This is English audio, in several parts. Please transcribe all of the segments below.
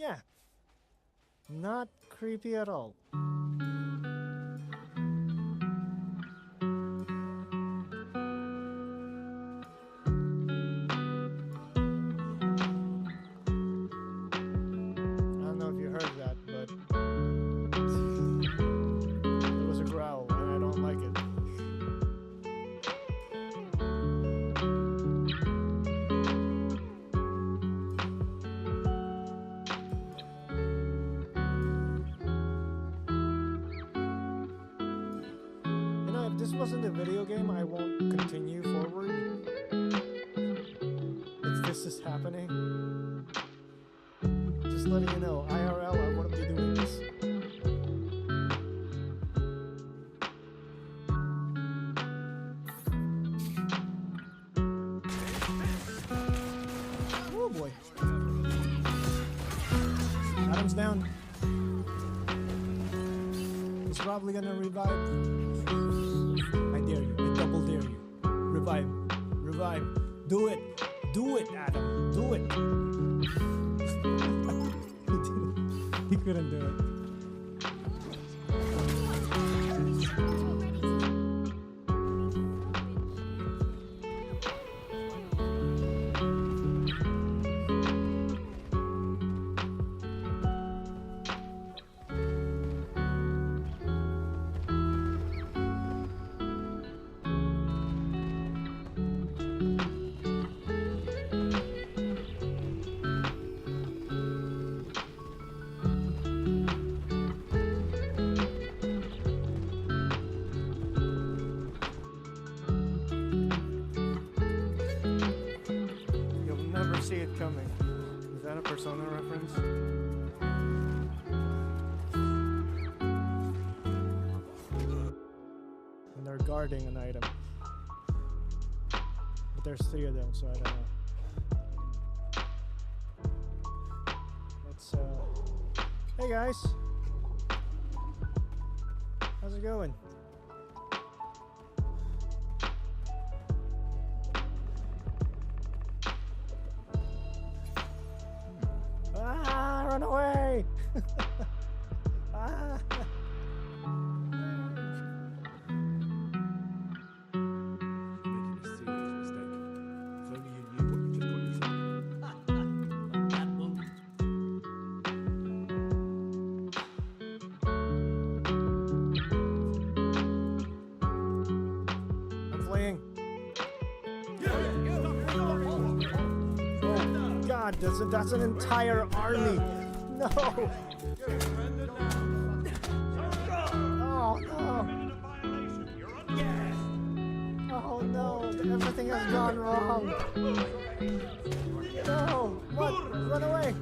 Yeah. Not creepy at all. I don't know if you heard that, but there was a growl and I don't like it. You know, if this wasn't a video game, I won't continue forward. If this is happening, just letting you know, IRL, I wouldn't be doing this. Oh boy. Adam's down. He's probably gonna revive. I dare you. I double dare you. Revive. Revive. Do it. Do it, Adam. Do it. He couldn't do it. See it coming. Is that a Persona reference? And they're guarding an item. But there's 3 of them, so I don't know. Let's hey guys. How's it going? Run away! Ah. I'm fleeing. Oh God, that's an entire army. No! Oh no! Oh no! Everything has gone wrong! No! Mud! Run away!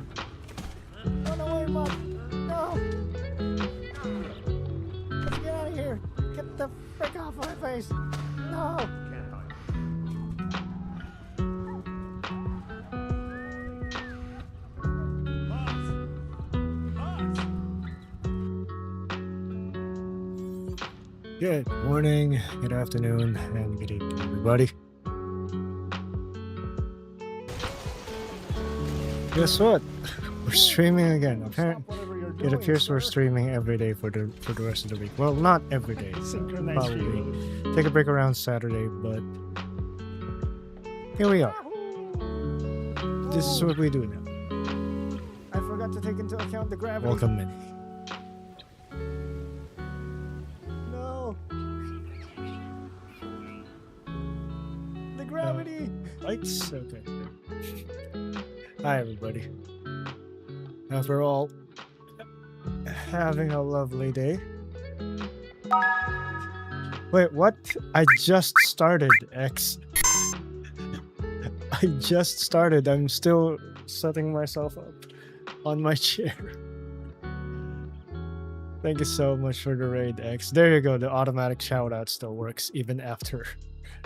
Run away, Mud! No! Let's get out of here! Get the frick off my face! No! Good morning, good afternoon, and good evening, everybody. Guess what? We're streaming again. Apparently, it appears we're streaming every day for the rest of the week. Well, not every day. Probably take a break around Saturday, but here we are. This is what we do now. I forgot to take into account the gravity. Welcome in. Gravity! Lights? Okay. Hi, everybody. After all, having a lovely day. Wait, what? I just started, X. I just started. I'm still setting myself up on my chair. Thank you so much for the raid, X. There you go. The automatic shout out still works even after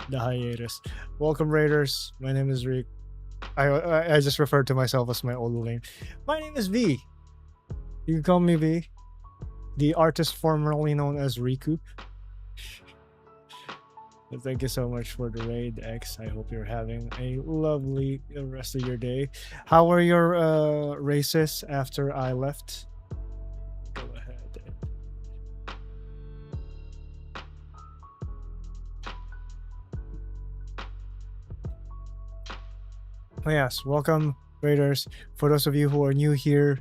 the hiatus. Welcome, Raiders. My name is Rick. I just referred to myself as my old name. My name is V. You can call me V. The artist formerly known as Riku. Thank you so much for the raid, X. I hope you're having a lovely rest of your day. How were your races after I left? Go ahead. Oh, yes, welcome, Raiders. For those of you who are new here,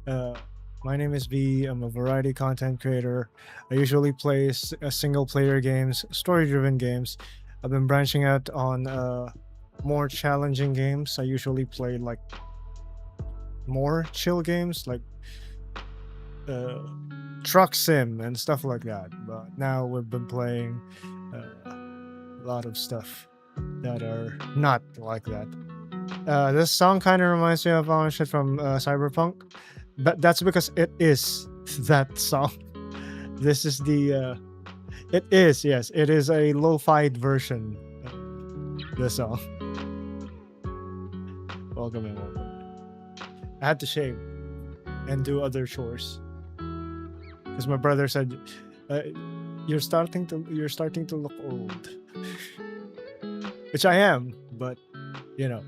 my name is V. I'm a variety content creator. I usually play single player games, story driven games. I've been branching out on more challenging games. I usually play like more chill games like truck sim and stuff like that. But now we've been playing a lot of stuff that are not like that. This song kind of reminds me of shit from Cyberpunk, but that's because it is that song. This is the it is, yes, it is a lo-fi version of the song. Welcome and welcome. I had to shave and do other chores because my brother said you're starting to look old, which I am, but you know,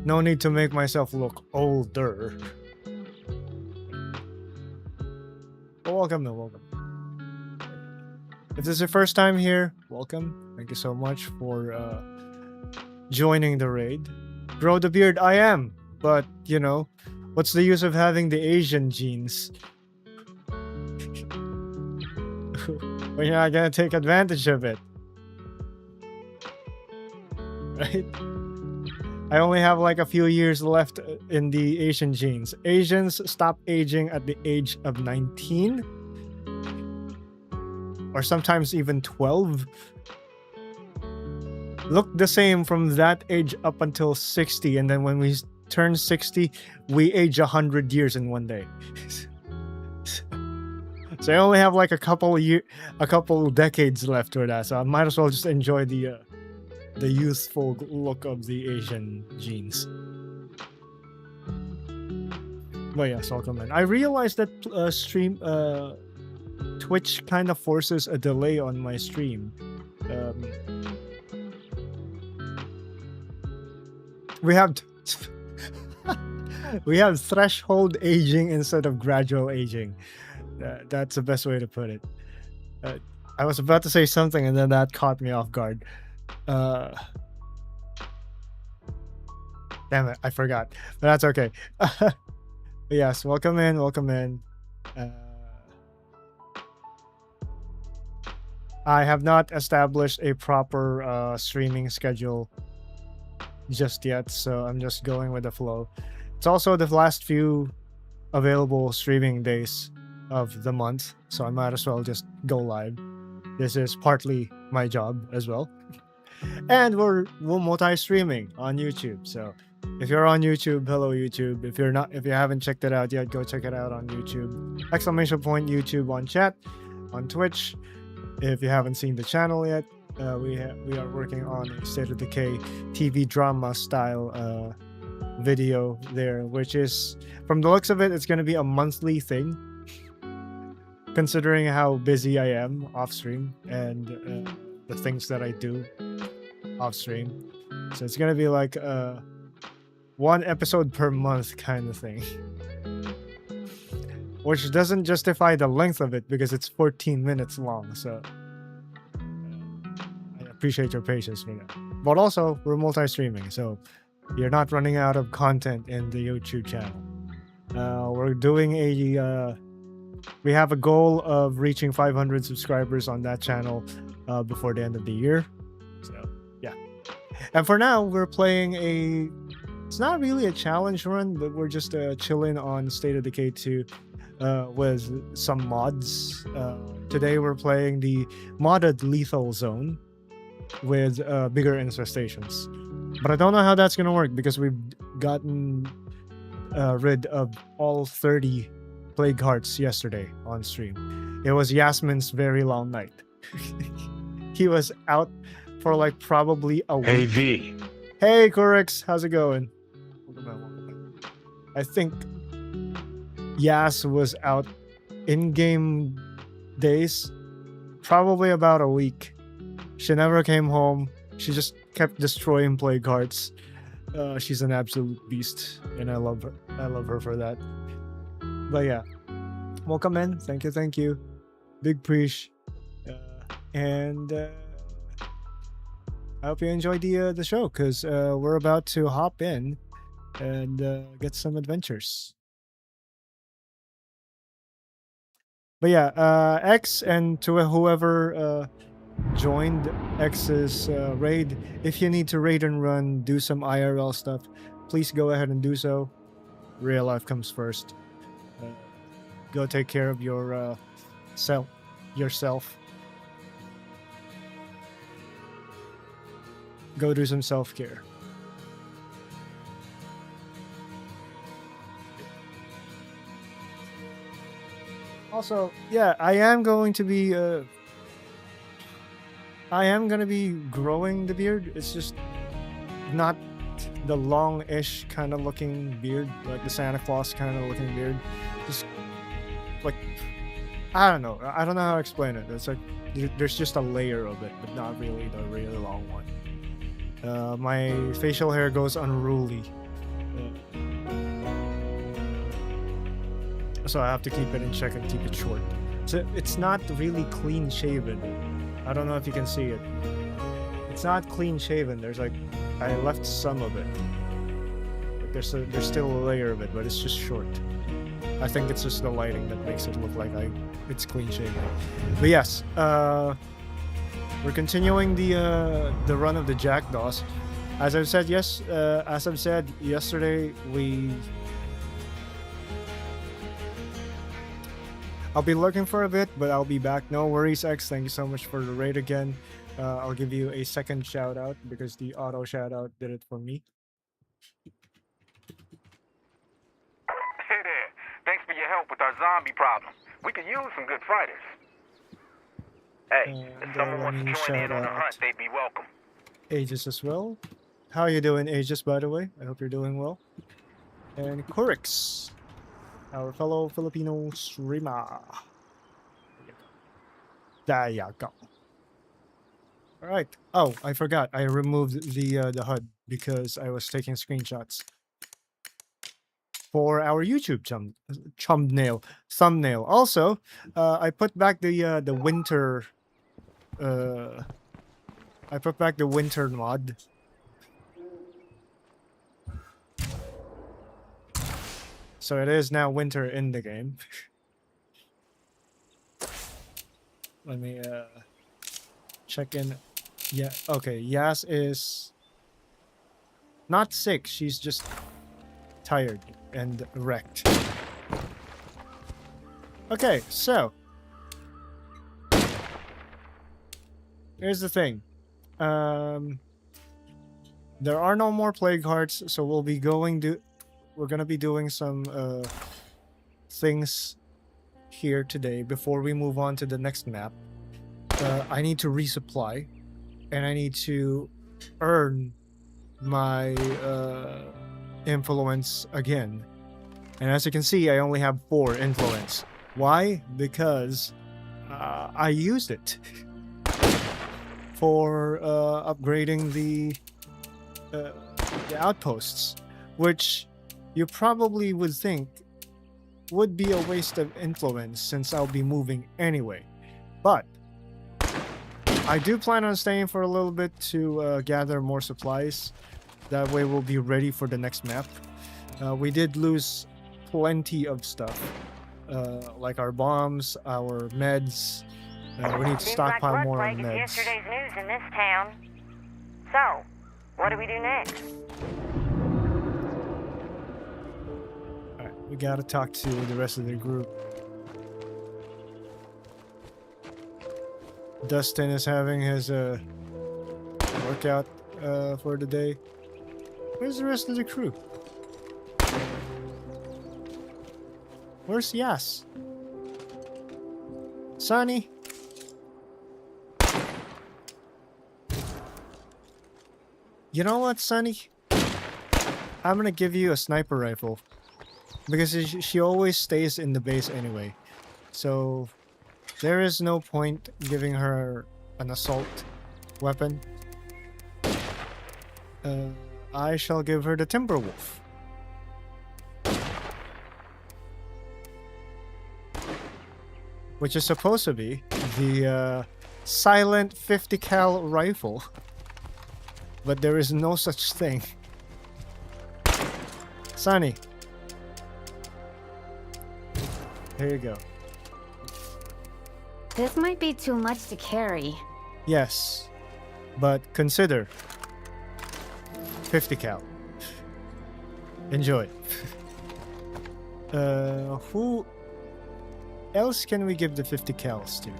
no need to make myself look older. But welcome and welcome. If this is your first time here, welcome. Thank you so much for joining the raid. Grow the beard, I am. But, you know, what's the use of having the Asian genes when you're not gonna take advantage of it? Right? I only have like a few years left in the Asian genes. Asians stop aging at the age of 19. Or sometimes even 12. Look the same from that age up until 60, and then when we turn 60, we age 100 years in one day. So I only have like a couple decades left for that, so I might as well just enjoy the youthful look of the Asian genes. But yes, welcome in. I realized that Twitch kind of forces a delay on my stream. We have we have threshold aging instead of gradual aging. That's the best way to put it. I was about to say something and then that caught me off guard. Damn it, I forgot. But that's okay. Yes, welcome in, welcome in. I have not established a proper streaming schedule just yet, so I'm just going with the flow. It's also the last few available streaming days of the month, so I might as well just go live. This is partly my job as well. And we're multi-streaming on YouTube, so if you're on YouTube, hello YouTube. If you haven't checked it out yet, go check it out on YouTube. !YouTube on chat, on Twitch. If you haven't seen the channel yet, we are working on a State of Decay TV drama style video there, which is, from the looks of it, it's going to be a monthly thing, considering how busy I am off stream and the things that I do off stream. So it's going to be like one episode per month kind of thing, which doesn't justify the length of it because it's 14 minutes long. So I appreciate your patience for that. But also, we're multi-streaming, so you're not running out of content in the YouTube channel. We're doing we have a goal of reaching 500 subscribers on that channel before the end of the year. So yeah. And for now, we're playing it's not really a challenge run, but we're just chilling on State of Decay 2 with some mods. Today we're playing the modded Lethal Zone with bigger infestations. But I don't know how that's going to work because we've gotten rid of all 30 plague hearts yesterday on stream. It was Yasmin's very long night. He was out for like probably a week. Hey V. Hey Corix, how's it going? I think Yas was out in-game days probably about a week. She never came home. She just kept destroying plague hearts. She's an absolute beast, and I love her. I love her for that. But yeah, welcome in. Thank you, thank you. Big preach. And I hope you enjoyed the show, because we're about to hop in and get some adventures. But yeah, X, and to whoever joined X's raid, if you need to raid and run, do some IRL stuff, please go ahead and do so. Real life comes first. Go take care of your yourself. Go do some self-care. Also, yeah, I am going to be growing the beard. It's just not the long-ish kind of looking beard, like the Santa Claus kind of looking beard. Just like, I don't know how to explain it. It's like there's just a layer of it, but not really the really long one. My facial hair goes unruly, so I have to keep it in check and keep it short. So it's not really clean shaven. I don't know if you can see it. It's not clean shaven. There's like, I left some of it. Like there's still a layer of it, but it's just short. I think it's just the lighting that makes it look like it's clean shaven. But yes, we're continuing the run of the Jackdaws. As I've said yesterday, I'll be lurking for a bit, but I'll be back. No worries, X. Thank you so much for the raid again. I'll give you a second shout out because the auto shout out did it for me. Hey there. Thanks for your help with our zombie problem. We could use some good fighters. Hey, if someone wants to join in on the hunt, they'd be welcome. Aegis as well. How you doing, Aegis, by the way? I hope you're doing well. And Corix, our fellow Filipino streamer. There you go. All right. Oh, I forgot. I removed the HUD because I was taking screenshots for our YouTube thumbnail. Also, I put back the winter. I put back the winter mod. So it is now winter in the game. Let me check in. Yeah, okay. Yas is not sick. She's just tired and wrecked. Okay, so here's the thing. There are no more plague hearts, so we're gonna be doing some things here today before we move on to the next map. I need to resupply, and I need to earn my influence again. And as you can see, I only have 4 influence. Why? Because I used it for upgrading the outposts, which you probably would think would be a waste of influence since I'll be moving anyway. But I do plan on staying for a little bit to gather more supplies. That way we'll be ready for the next map. We did lose plenty of stuff, like our bombs, our meds. We need to stockpile more on meds. Yesterday's news in this town. So, what do we do next? Alright, we gotta talk to the rest of the group. Dustin is having his workout for the day. Where's the rest of the crew? Where's Yas? Sonny? You know what, Sonny? I'm gonna give you a sniper rifle. Because she always stays in the base anyway. So, There is no point giving her an assault weapon. I shall give her the Timberwolf. Which is supposed to be the silent 50 cal rifle. But there is no such thing. Sunny. Here you go. This might be too much to carry. Yes. But consider 50 cal. Enjoy. Who else can we give the 50 cals to?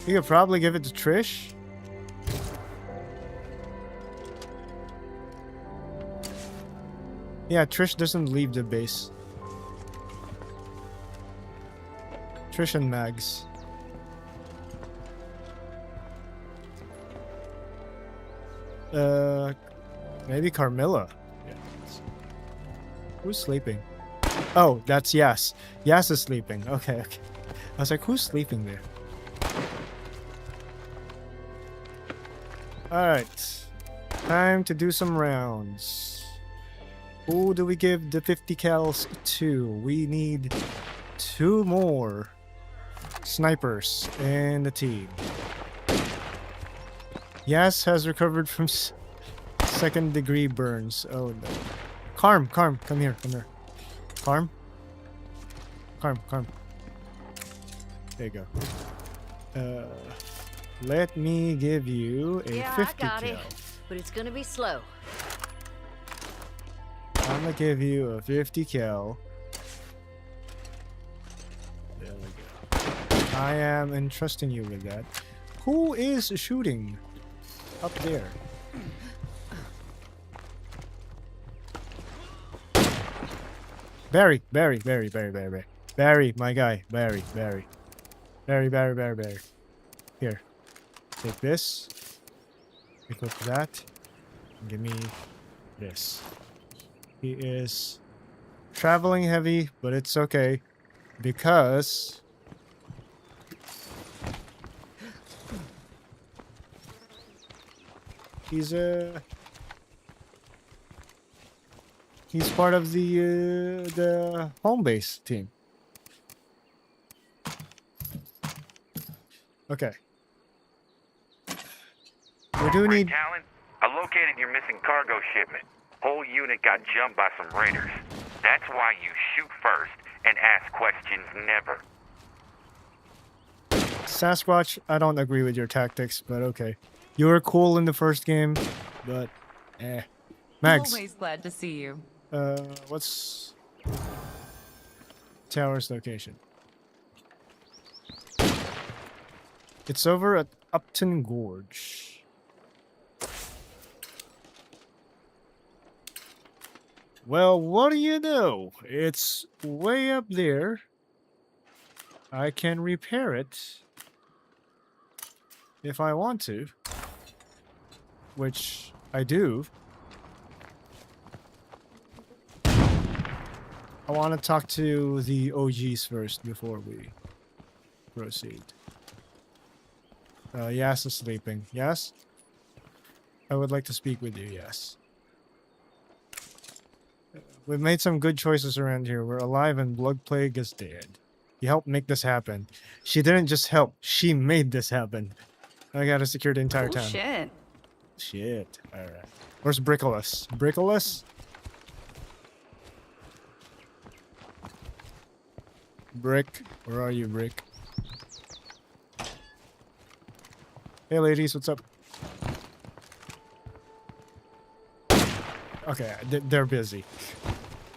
You could probably give it to Trish. Yeah, Trish doesn't leave the base. Trish and Mags. Maybe Carmilla. Yeah. Who's sleeping? Oh, that's Yas. Yas is sleeping. Okay, okay. I was like, who's sleeping there? Alright. Time to do some rounds. Who do we give the 50 cals to? We need 2 more snipers in the team. Yas has recovered from second degree burns. Oh no. Carm, come here, come here. Carm? Carm. There you go. Let me give you a 50 I got cal. it, but it's gonna be slow. I'm gonna give you a 50 cal. There we go. I am entrusting you with that. Who is shooting up there? Barry, my guy, Barry. Here, take this. Equip that. And give me this. He is traveling heavy, but it's okay because he's part of the home base team. Okay. We do need. Talon, I located your missing cargo shipment. Whole unit got jumped by some raiders. That's why you shoot first and ask questions never. Sasquatch, I don't agree with your tactics, but okay. You were cool in the first game, but Mags. Always glad to see you. What's tower's location? It's over at Upton Gorge. Well, what do you know? It's way up there. I can repair it if I want to, which I do. I want to talk to the OGs first before we proceed. Yas is sleeping. Yes? I would like to speak with you, yes. We've made some good choices around here. We're alive and Blood Plague is dead. You helped make this happen. She didn't just help, she made this happen. I gotta secure the entire town. Shit. Shit. Alright. Where's Brickolas? Brickolas? Brick. Where are you, Brick? Hey ladies, what's up? Okay, they're busy.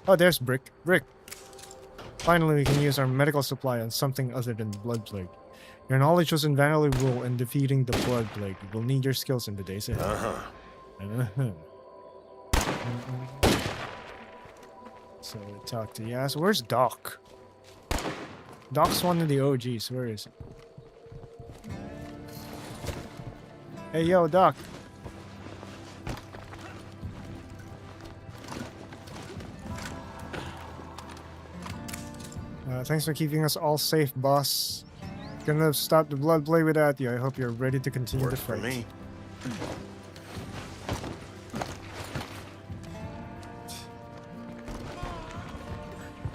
Oh, there's Brick. Brick! Finally, we can use our medical supply on something other than Blood Plague. Your knowledge was invaluable in defeating the Blood Plague. We'll need your skills in the days ahead. So we talk to Yas. Where's Doc? Doc's one of the OGs. Where is he? Hey, yo, Doc. Thanks for keeping us all safe, boss. Gonna stop the blood play without you. I hope you're ready to continue the Works for fight. me.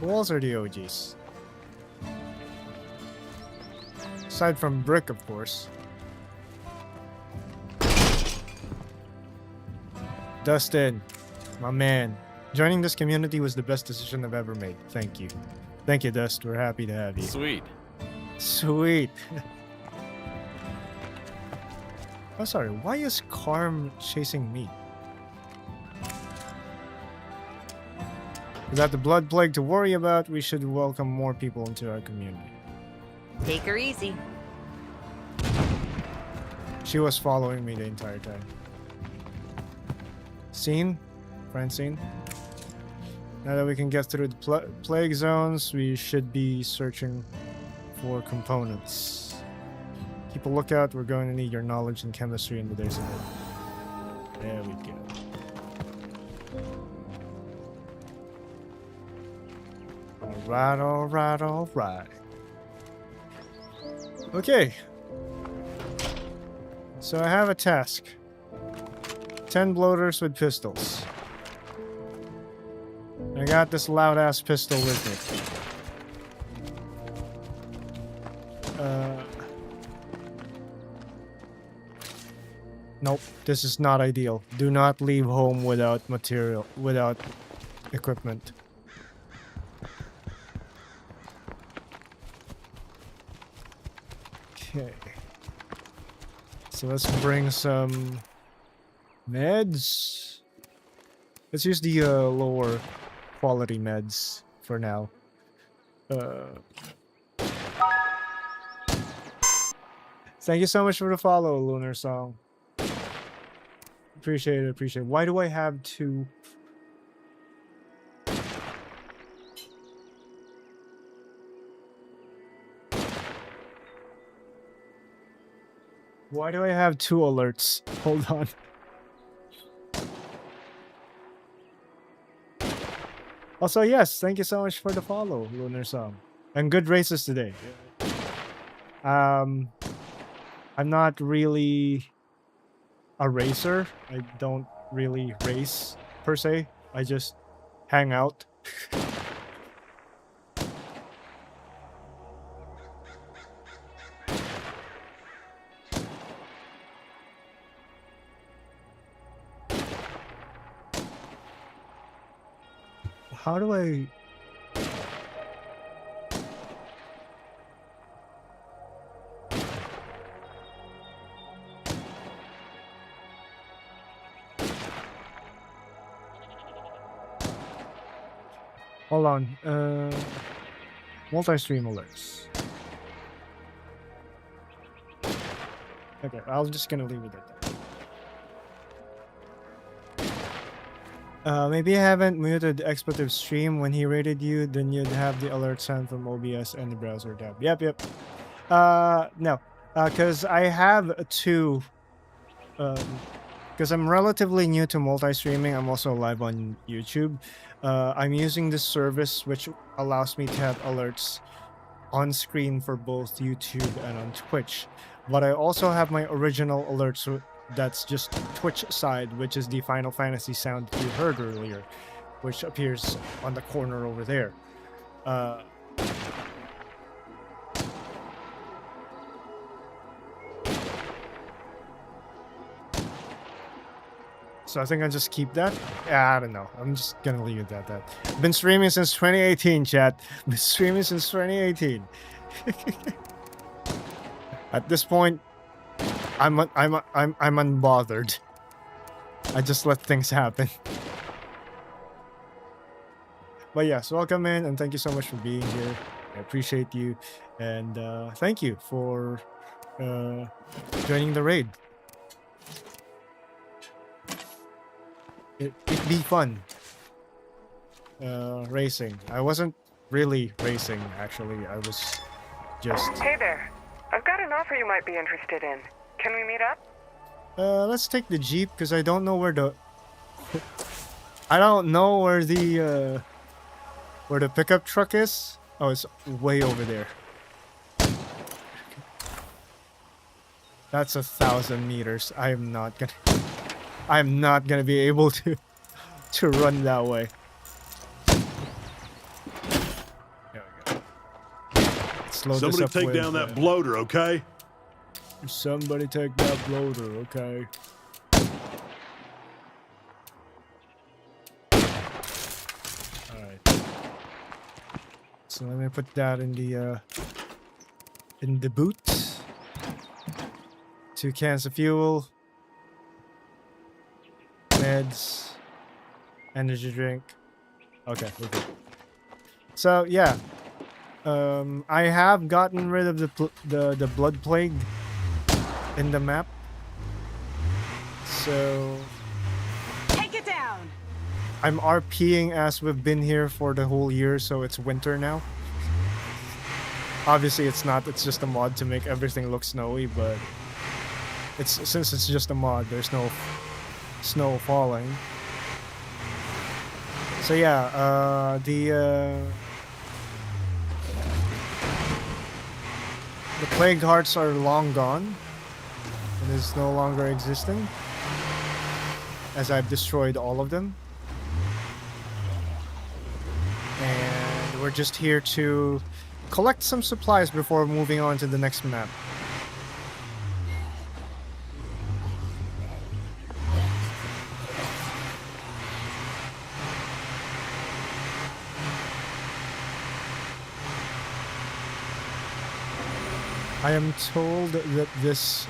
Who else are the OGs? Aside from Brick, of course. Dustin, my man. Joining this community was the best decision I've ever made. Thank you. Thank you, Dust. We're happy to have you. Sweet. Sweet. Oh, sorry. Why is Karm chasing me? Without the blood plague to worry about, we should welcome more people into our community. Take her easy. She was following me the entire time. Scene? Francine? Now that we can get through the plague zones, we should be searching for components. Keep a lookout. We're going to need your knowledge in chemistry in the days ahead. There we go. Alright, alright, alright. Okay. So I have a task. 10 bloaters with pistols. I got this loud ass pistol with me. Nope, this is not ideal. Do not leave home without material, without equipment. Okay. So let's bring some meds. Let's use the lower quality meds for now. Thank you so much for the follow, Lunar Song. Appreciate it, appreciate it. Why do I have two? Why do I have two alerts? Hold on. Also, yes, thank you so much for the follow, Lunar Song. And good races today. I'm not really a racer. I don't really race per se. I just hang out. How do I... Hold on. Multi-stream alerts. Okay, I'm just gonna leave it at that. Maybe I haven't muted expletive stream when he rated you, then you'd have the alert sound from OBS and the browser tab. Yep. No. Because I have two... because I'm relatively new to multi-streaming, I'm also live on YouTube. I'm using this service which allows me to have alerts on screen for both YouTube and on Twitch. But I also have my original alerts that's just Twitch side, which is the Final Fantasy sound you heard earlier, which appears on the corner over there. So I think I'll just keep that. I don't know. I'm just gonna leave it at that. Been streaming since 2018, chat. Been streaming since 2018. At this point, I'm unbothered. I just let things happen. But yes, welcome in and thank you so much for being here. I appreciate you, and thank you for joining the raid. It'd be fun. Racing. I wasn't really racing, actually. I was just... Hey there. I've got an offer you might be interested in. Can we meet up? Let's take the Jeep, because I don't know where the... I don't know where the pickup truck is. Oh, it's way over there. That's 1,000 meters. I'm not gonna be able to run that way. There we go. Let's load this Somebody up take with, down that bloater, okay? somebody take that bloater, okay? Alright. So let me put that in the boot. 2 cans of fuel. Meds. Energy drink. Okay, we're good. So yeah. I have gotten rid of the blood plague in the map. So Take it down! I'm RPing as we've been here for the whole year, so it's winter now. Obviously it's not, it's just a mod to make everything look snowy, but since it's just a mod, there's no snow falling. So yeah, the plague hearts are long gone. It is no longer existing, as I've destroyed all of them. And we're just here to collect some supplies before moving on to the next map. I am told that this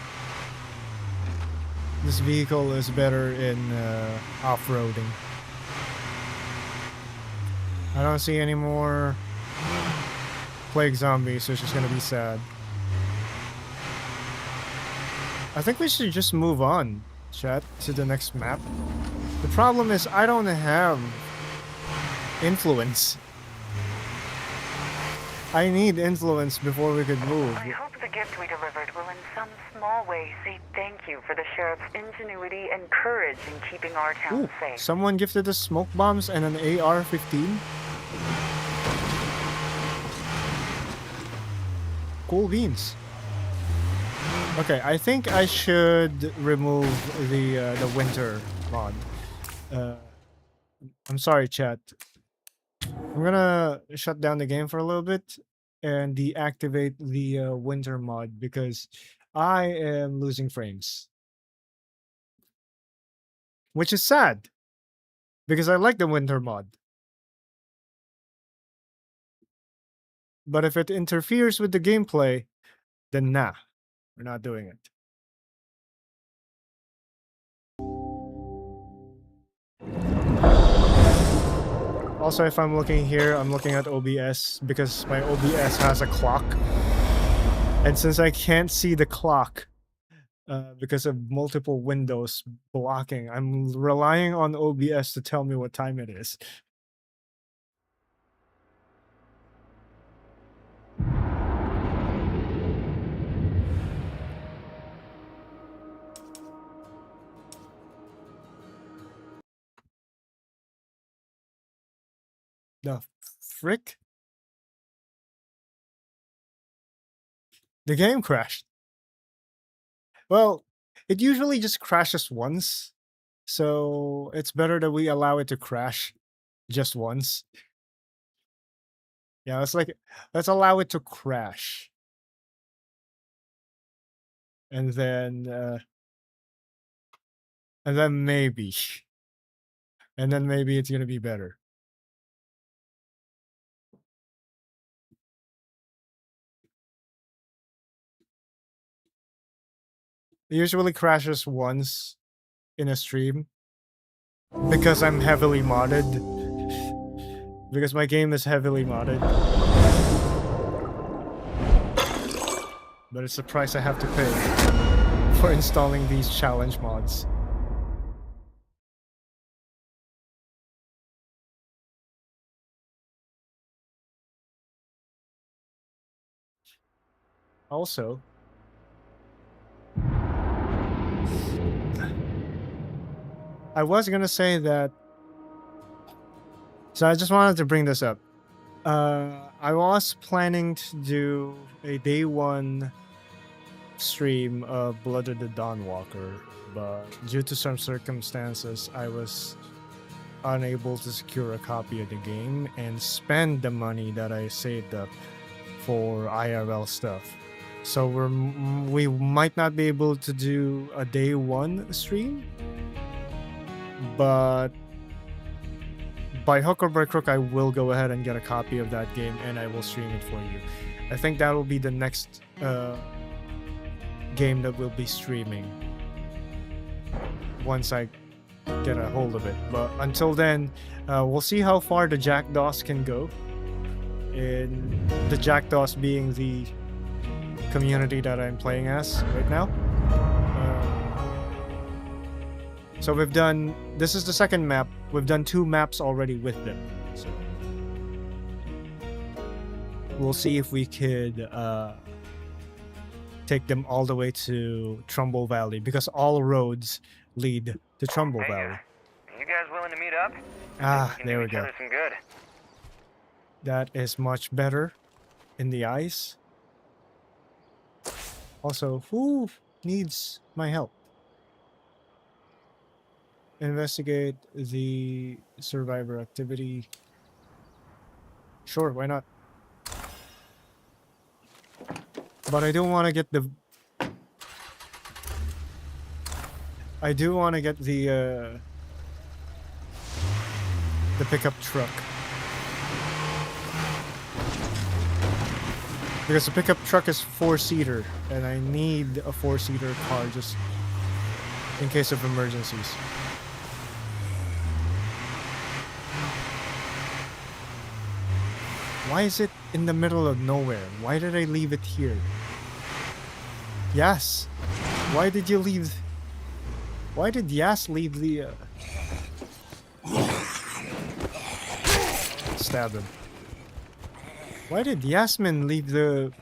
vehicle is better in off-roading. I don't see any more plague zombies, so it's just gonna be sad. I think we should just move on, chat, to the next map. The problem is I don't have influence. I need influence before we could move. I hope the gift we delivered will in some small way say thank you for the sheriff's ingenuity and courage in keeping our town Ooh, safe. someone gifted us smoke bombs and an AR-15. Cool beans. Okay, I think I should remove the winter mod. I'm sorry, chat. I'm gonna shut down the game for a little bit and deactivate the winter mod because I am losing frames. Which is sad, because I like the winter mod. But if it interferes with the gameplay, then nah, we're not doing it. Also, if I'm looking here, I'm looking at OBS because my OBS has a clock. And since I can't see the clock because of multiple windows blocking, I'm relying on OBS to tell me what time it is. The frick? The game crashed. Well, it usually just crashes once, so it's better that we allow it to crash just once. Yeah, it's like, let's allow it to crash. And then maybe. And then maybe it's gonna be better. It usually crashes once in a stream because I'm heavily modded. Because my game is heavily modded. But it's the price I have to pay for installing these challenge mods. Also, I was gonna say that, so I just wanted to bring this up. I was planning to do a day one stream of Blood of the Dawnwalker, but due to some circumstances, I was unable to secure a copy of the game and spend the money that I saved up for IRL stuff. So we might not be able to do a day one stream, but by hook or by crook, I will go ahead and get a copy of that game and I will stream it for you. I think that will be the next game that we'll be streaming once I get a hold of it. But until then, we'll see how far the Jackdaws can go. In the Jackdaws being the community that I'm playing as right now. So we've done, this is the second map. We've done 2 maps already with them. So we'll see if we could take them all the way to Trumbull Valley, because all roads lead to Trumbull Valley. You guys willing to meet up? There we go. Some good. That is much better in the eyes. Also, who needs my help? Investigate the survivor activity. Sure, why not? But I do want to get the... I do want to get the pickup truck. Because the pickup truck is 4-seater, and I need a 4-seater car just in case of emergencies. Why is it in the middle of nowhere? Why did I leave it here? Yas, why did you leave? Why did Yas leave the... Stab him. Why did Yasmin leave the...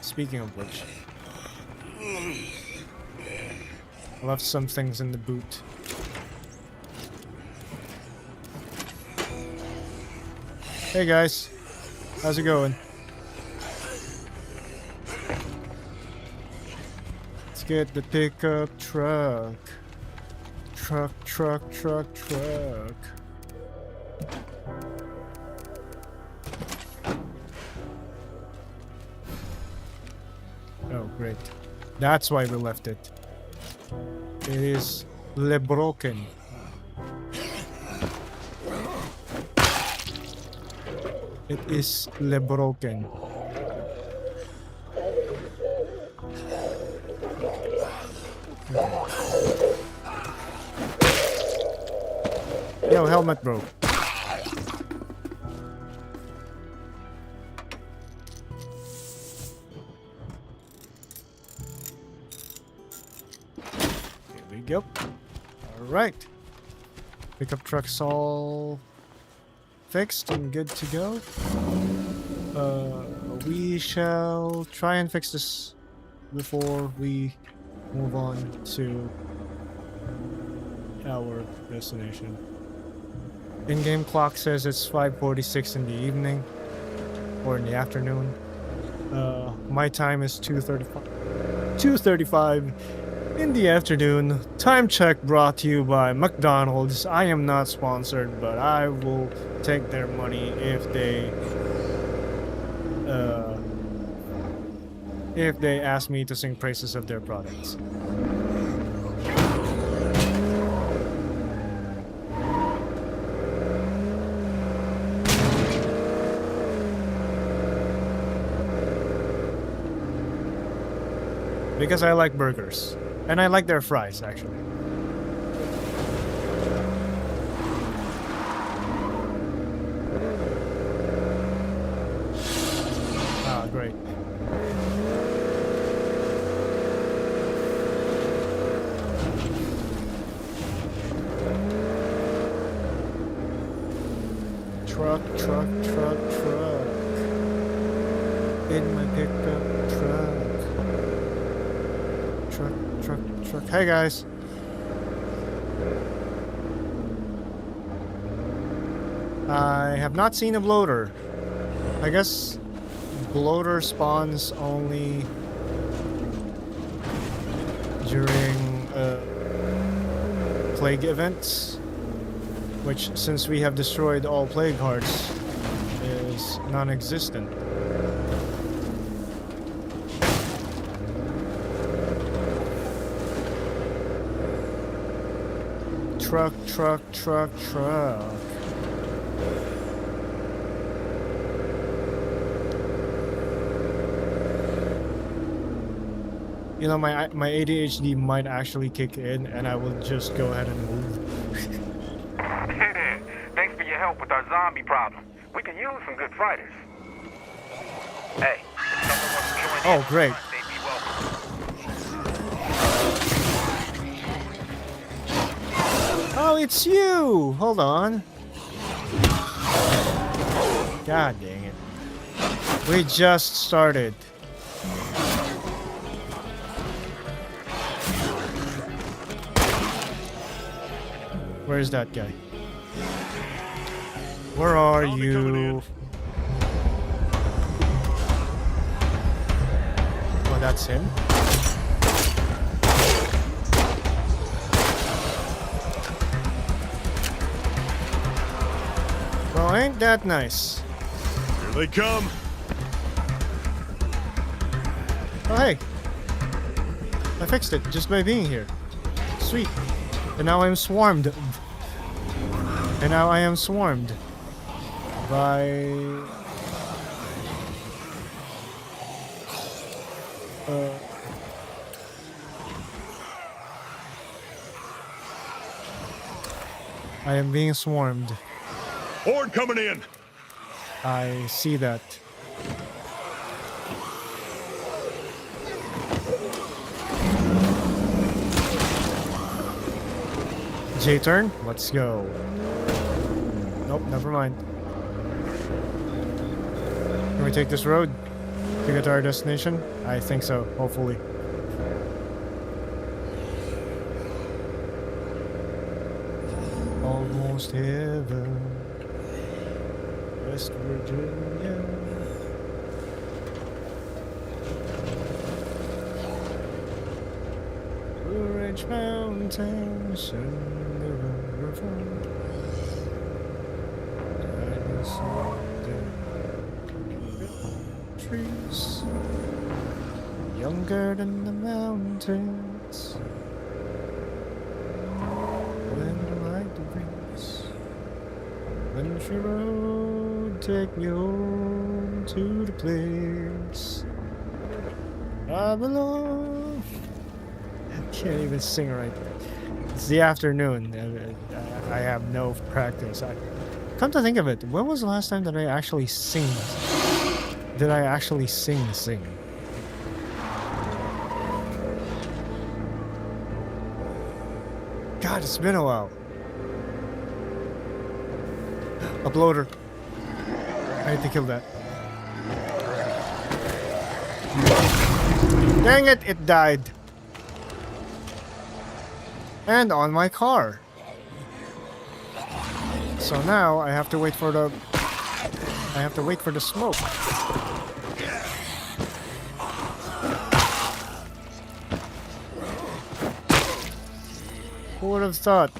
Speaking of which... I left some things in the boot. Hey guys, how's it going? Let's get the pickup truck. Truck. Oh, great. That's why we left it. It is le broken. It is le broken. Yo, helmet broke. Here we go. Alright. Pickup truck's all fixed and good to go. We shall try and fix this before we move on to our destination. In-game clock says it's 5:46 in the evening or in the afternoon. My time is 2:35 in the afternoon. Time check brought to you by McDonald's. I am not sponsored, but I will take their money if they ask me to sing praises of their products. Because I like burgers. And I like their fries, actually. Ah, great. Truck. In my pickup truck. Truck. Hey guys. I have not seen a bloater. I guess bloater spawns only during plague events, which, since we have destroyed all plague hearts, is non-existent. Truck, truck, truck, truck. You know, my ADHD might actually kick in, and I will just go ahead and move. Hey there. Thanks for your help with our zombie problem. We could use some good fighters. Hey, if someone wants to join in, Oh, great. they'd be welcome. Oh, it's you! Hold on. God dang it. We just started. Where's that guy? Where are you? Oh, that's him? Well, ain't that nice? Here they come. Oh, hey. I fixed it just by being here. Sweet. And now I'm swarmed. And now I am swarmed by I am being swarmed. Horde coming in. I see that. J-turn, let's go. Nope, never mind. Can we take this road to get to our destination? I think so, hopefully. Almost heaven, West Virginia. Blue Ridge Mountains and the riverfront. Dinosaur trees, younger than the mountains. When the light breeze, country road, take me home to the place I belong. Can't even sing right. It's the afternoon. I have no practice. Come to think of it, when was the last time that I actually sing? Did I actually sing? God, it's been a while. A bloater. I need to kill that. Dang it, it died. And on my car. So now I have to wait for the smoke. Who would have thought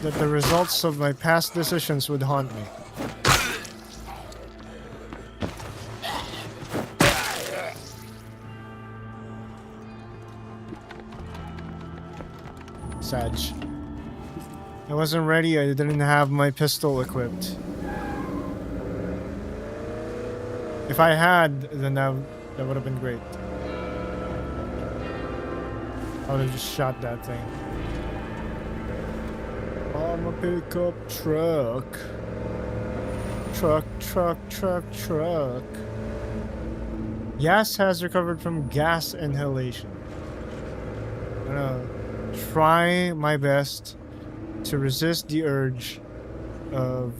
that the results of my past decisions would haunt me? Sag. I wasn't ready, I didn't have my pistol equipped. If I had, then that would have been great. I would have just shot that thing. I'm a pickup truck. Truck. Yas has recovered from gas inhalation. I'm gonna try my best to resist the urge of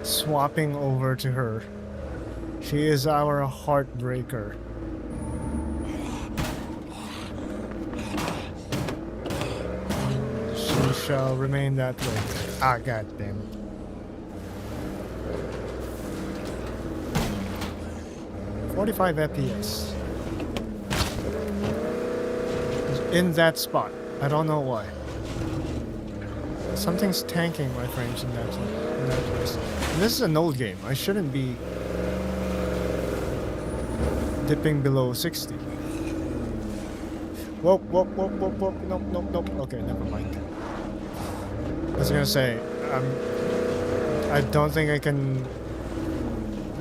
swapping over to her. She is our heartbreaker. shall remain that way. Ah, god damn it. "45 FPS. In that spot. I don't know why. Something's tanking my frames in that place. And this is an old game. I shouldn't be dipping below 60. Whoop, whoop, whoop, whoop, whoop. Nope, nope, nope. Okay, never mind. I was gonna say, I don't think I can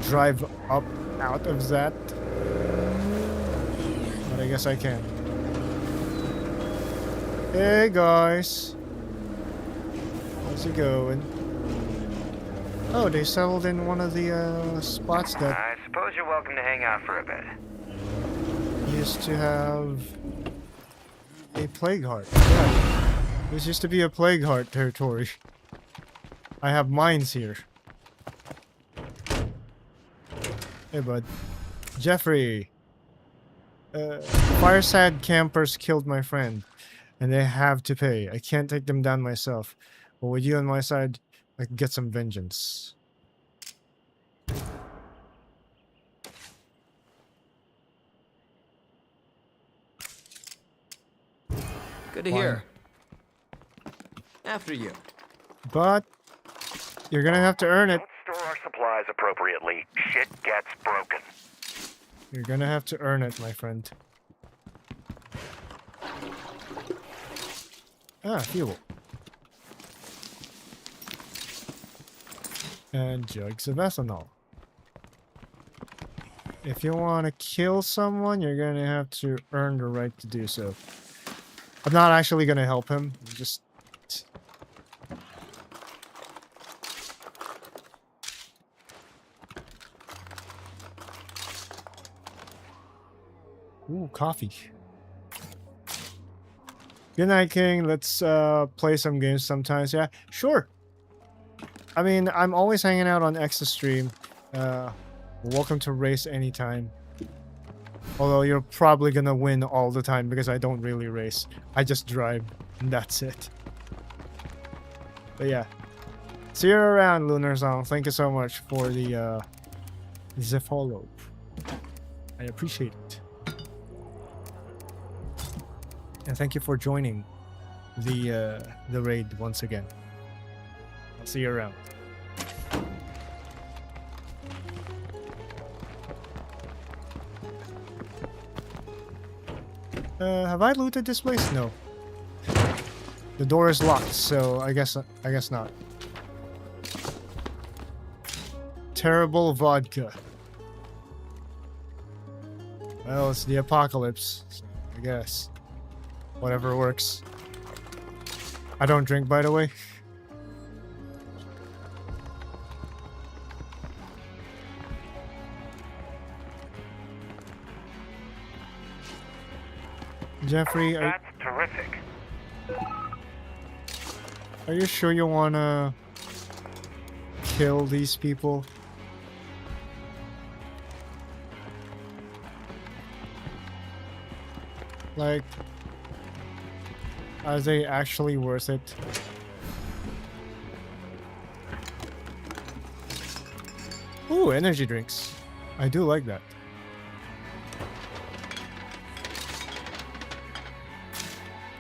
drive up out of that. But I guess I can. Hey guys. How's it going? Oh, they settled in one of the spots that I suppose you're welcome to hang out for a bit. used to have a plague heart. Yeah. This used to be a plague heart territory. I have mines here. Hey bud. Jeffrey. Fireside campers killed my friend. And they have to pay. I can't take them down myself. But with you on my side, I can get some vengeance. Good to hear. After you. But you're gonna have to earn it. Don't store our supplies appropriately. Shit gets broken. You're gonna have to earn it, my friend. Ah, fuel. And jugs of ethanol. If you want to kill someone, you're gonna have to earn the right to do so. I'm not actually gonna help him. Just... Ooh, coffee. Good night, King. Let's play some games sometimes. Yeah, sure. I mean, I'm always hanging out on X's stream. Welcome to race anytime. Although you're probably gonna win all the time because I don't really race. I just drive, and that's it. But yeah. See you around, Lunar Song. Thank you so much for the follow. I appreciate it. And thank you for joining the raid once again. I'll see you around. Have I looted this place? No. The door is locked, so I guess not. Terrible vodka. Well, it's the apocalypse, so I guess. Whatever works. I don't drink, by the way. Jeffrey, That's terrific. are you sure you wanna kill these people? Like, are they actually worth it? Ooh, energy drinks. I do like that.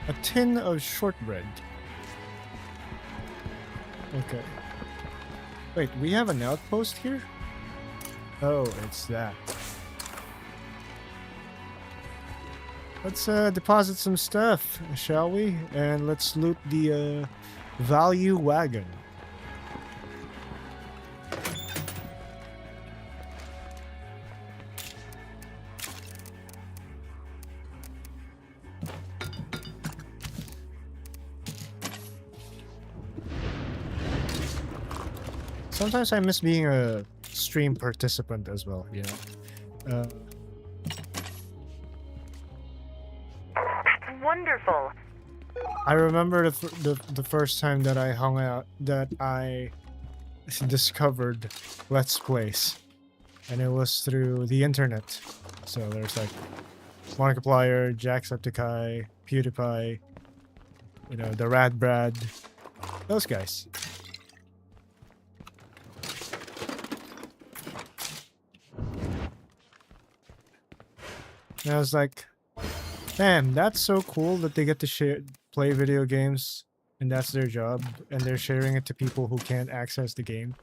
A tin of shortbread. Okay. Wait, we have an outpost here? Oh, it's that. Let's deposit some stuff, shall we? And let's loot the value wagon. Sometimes I miss being a stream participant as well, you know? That's wonderful. I remember the first time that I hung out, that I discovered Let's Plays. And it was through the internet. So there's like Markiplier, Jacksepticeye, PewDiePie. You know, the Rad Brad. Those guys. And I was like, damn, that's so cool that they get to play video games and that's their job, and they're sharing it to people who can't access the game.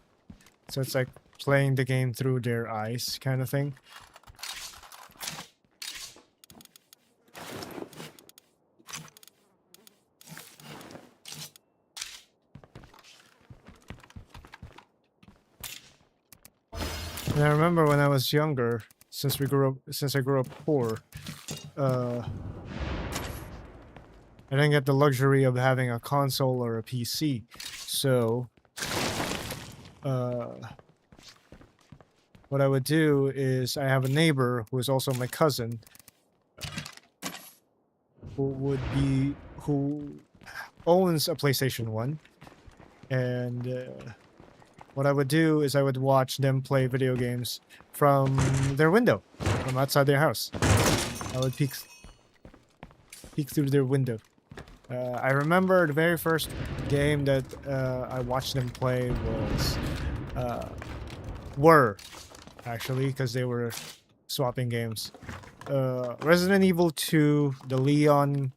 So it's like playing the game through their eyes kind of thing. And I remember when I was younger, since I grew up poor, I didn't get the luxury of having a console or a PC. So what I would do is I have a neighbor who is also my cousin who owns a PlayStation 1, and what I would do is I would watch them play video games from their window, from outside their house. I would peek through their window. I remember the very first game that I watched them play were actually, because they were swapping games. Resident Evil 2, the Leon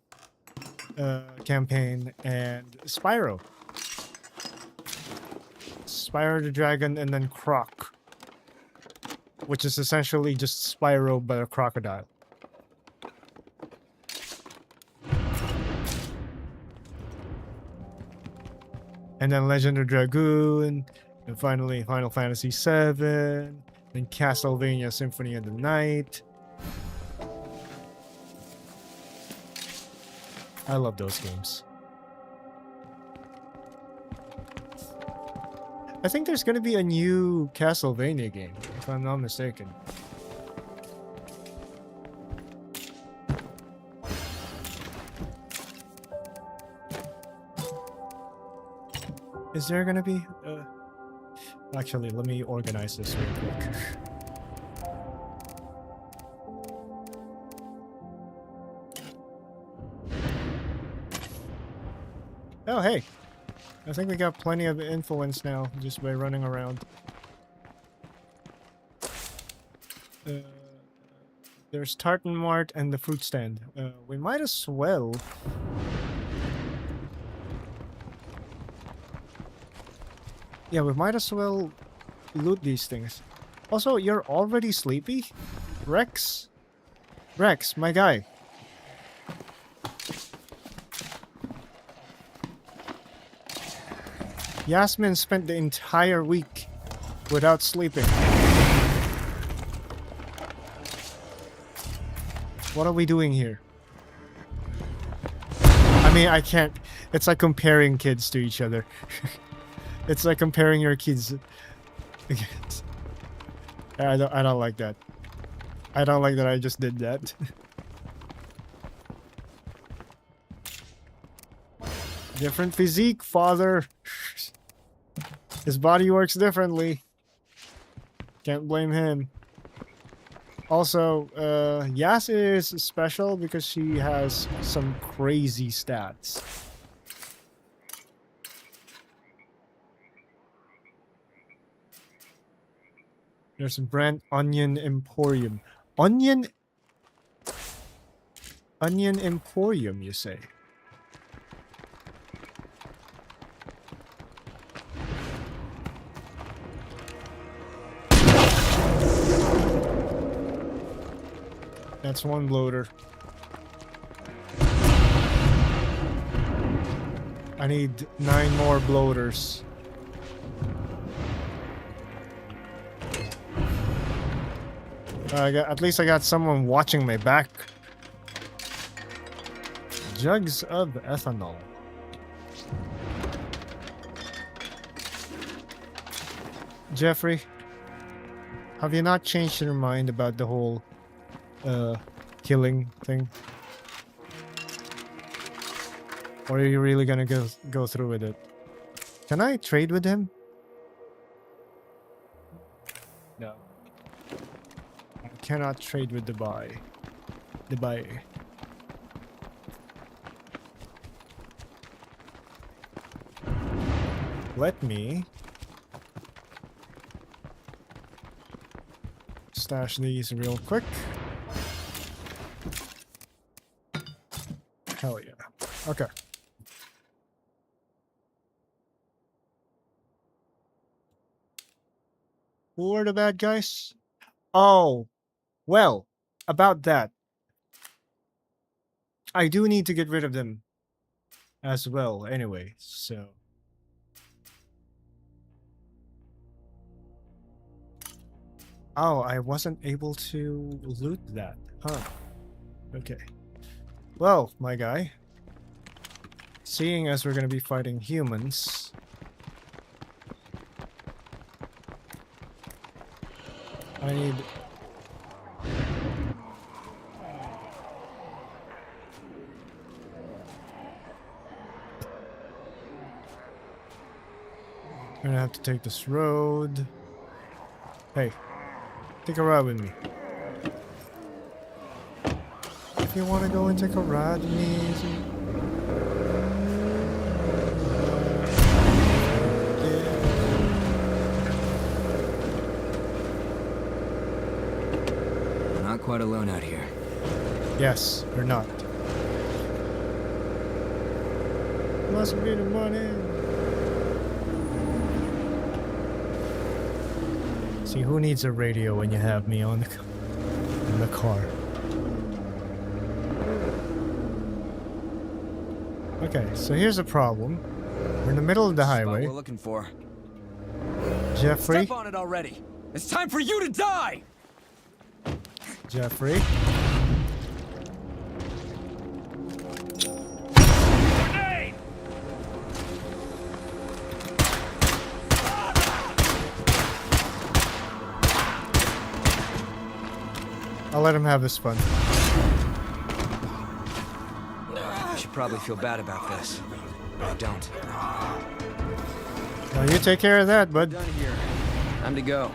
campaign, and Spyro. Spyro the Dragon, and then Croc, which is essentially just Spyro but a crocodile. And then Legend of Dragoon, and finally Final Fantasy VII, then Castlevania Symphony of the Night. I love those games. I think there's gonna be a new Castlevania game, if I'm not mistaken. Is there gonna be? Actually, let me organize this real quick. Oh, hey. I think we got plenty of influence now, just by running around. There's Tartan Mart and the fruit stand. We might as well... Yeah, we might as well loot these things. Also, you're already sleepy? Rex? Rex, my guy. Yasmin spent the entire week without sleeping. What are we doing here? I mean, I can't... It's like comparing kids to each other. It's like comparing your kids... I don't like that. I don't like that I just did that. Different physique, father. His body works differently. Can't blame him. Also, Yas is special because she has some crazy stats. There's a brand Onion Emporium. Onion Emporium, you say? That's one bloater. I need 9 more bloaters. At least I got someone watching my back. Jugs of ethanol. Jeffrey, have you not changed your mind about the whole killing thing? Or are you really gonna go through with it? Can I trade with him? No. I cannot trade with the buyer. let me stash these real quick. Hell yeah. Okay. Who are the bad guys? Oh, well, about that. I do need to get rid of them as well anyway, so. Oh, I wasn't able to loot that. Huh. Okay. Well, my guy. Seeing as we're gonna be fighting humans. I need... I'm gonna have to take this road. Hey, take a ride with me. If you want to go and take a ride with me, We're not quite alone out here. yes, you're not. Must be the money. See, who needs a radio when you have me on the car? Okay, so here's a problem. We're in the middle of the Spot highway. we're looking for. Jeffrey? Step on it already. It's time for you to die. Jeffrey? I'll let him have his fun. I should probably feel bad about this, but I don't. Now you take care of that, bud. Done here. Time to go.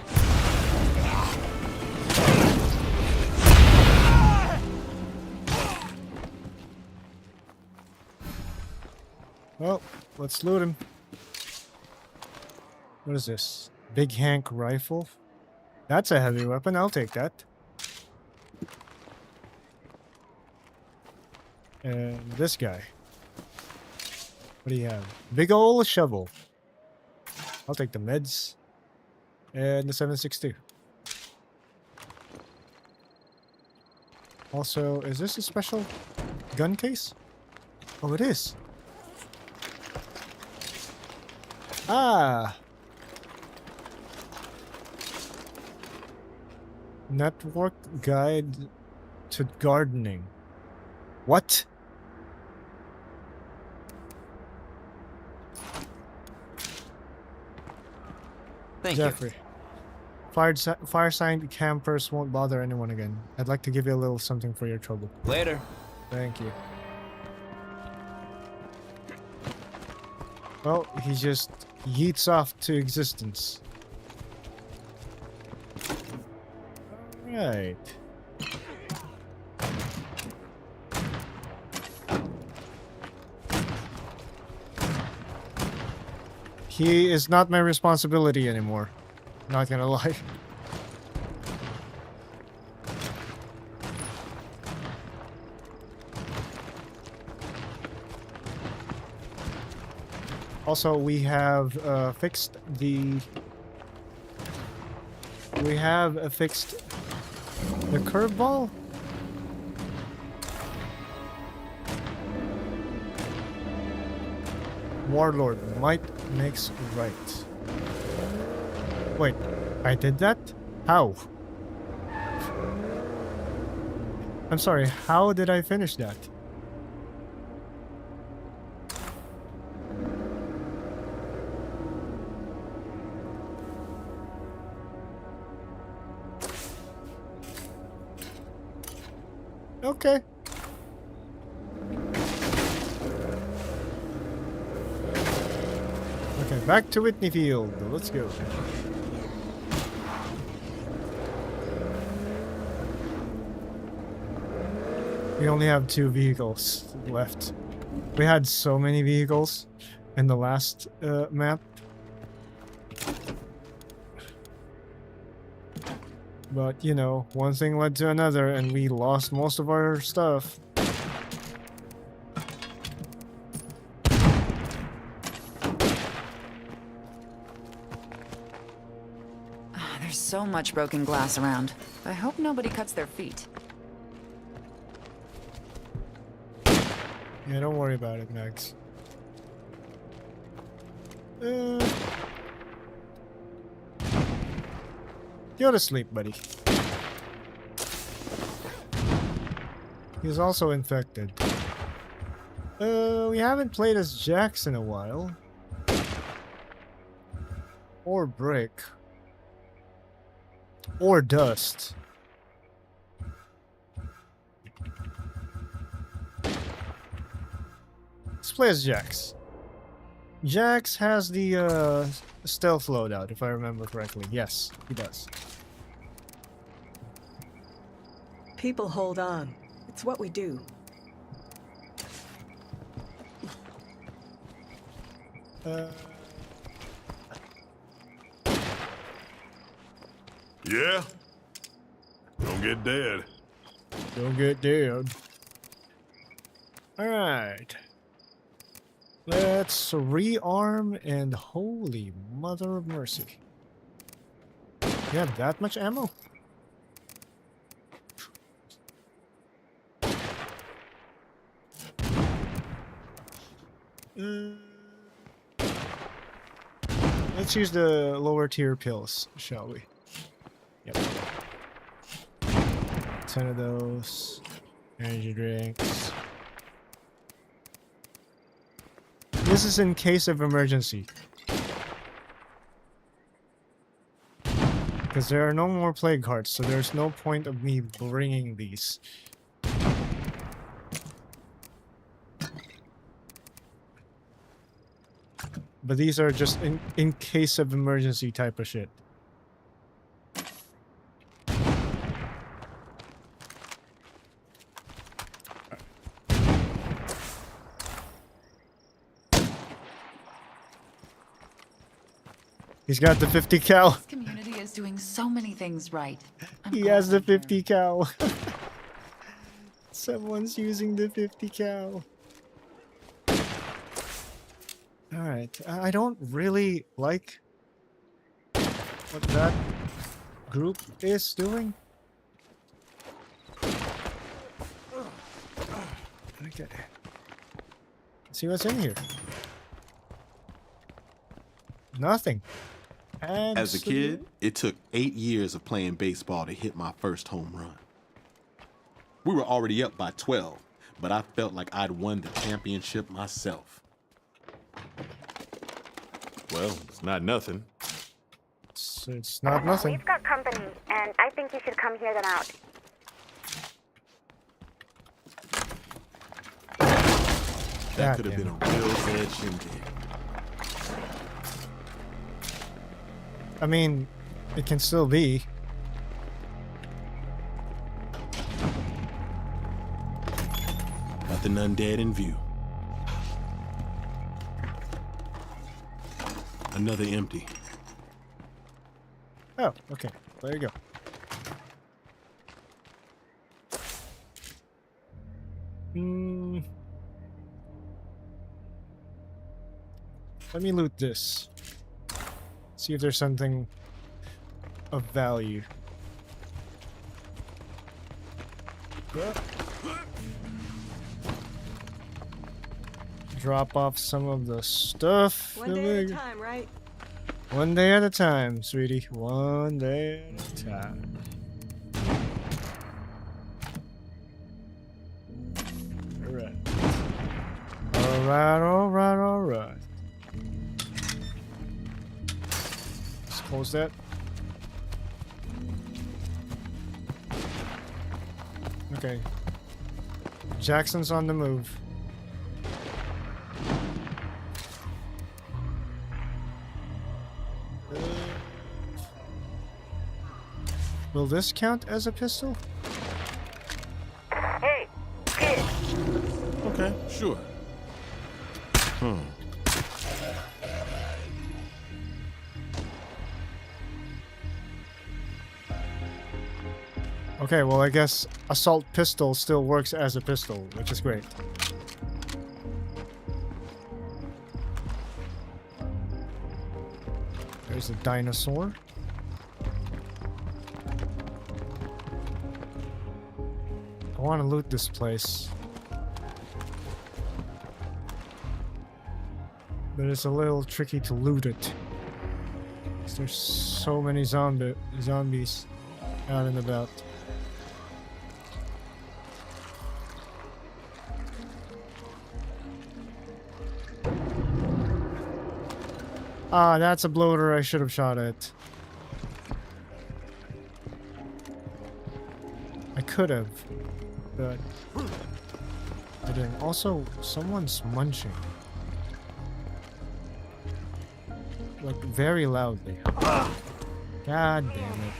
Well, let's loot him. What is this? Big Hank rifle? That's a heavy weapon. I'll take that. And this guy. What do you have? Big ol' shovel. I'll take the meds. And the 7.62. Also, is this a special gun case? Oh, it is. Ah! Network guide to gardening. What? Thank Jeffrey. Fire sign campers won't bother anyone again. I'd like to give you a little something for your trouble. you. Later. Thank you. Well, he just yeets off to existence. Alright. He is not my responsibility anymore. Not gonna lie. Also, we have fixed the... We have fixed the curveball? Warlord, might makes right. Wait, I did that? How? I'm sorry, how did I finish that? Okay. Okay, back to Whitney Field. Let's go. We only have 2 vehicles left. We had so many vehicles in the last map. But, you know, one thing led to another, and we lost most of our stuff. There's so much broken glass around. I hope nobody cuts their feet. Yeah, don't worry about it, Max. Go to sleep, buddy. He's also infected. We haven't played as Jax in a while. Or Brick. Or Dust. Let's play as Jax. Jax has the stealth loadout, if I remember correctly. Yes, he does. People hold on. It's what we do. Yeah? Don't get dead. Don't get dead. Alright. Let's rearm and holy mother of mercy. You have that much ammo? Let's use the lower tier pills, shall we? Yep. 10 of those. Energy drinks. This is in case of emergency. Because there are no more plague hearts, so there's no point of me bringing these. But these are just in case of emergency type of shit. He's got the 50 cal. This community is doing so many things right. He has the 50 cal. Someone's using the 50 cal. Alright, I don't really like what that group is doing. Okay. Let's see what's in here. Nothing. As a kid, it took 8 years of playing baseball to hit my first home run. We were already up by 12, but I felt like I'd won the championship myself. Well, it's not nothing. It's not nothing. We've got company, and I think you should come hear them out. That could have been a real bad shindig. I mean, it can still be. Nothing undead in view. Another empty. Oh, okay. There you go. Let me loot this. See if there's something of value. Drop off some of the stuff. One day at a time, right? One day at a time, sweetie. One day at a time. Alright. Alright. Let's close that. Okay. Jackson's on the move. Will this count as a pistol? Hey, kid. Okay, sure. Okay, well, I guess assault pistol still works as a pistol, which is great. There's a dinosaur. I want to loot this place. But it's a little tricky to loot it. 'Cause there's so many zombies out and about. Ah, that's a bloater I should have shot at. I could have, but I didn't. Also, someone's munching. Like, very loudly. God damn it.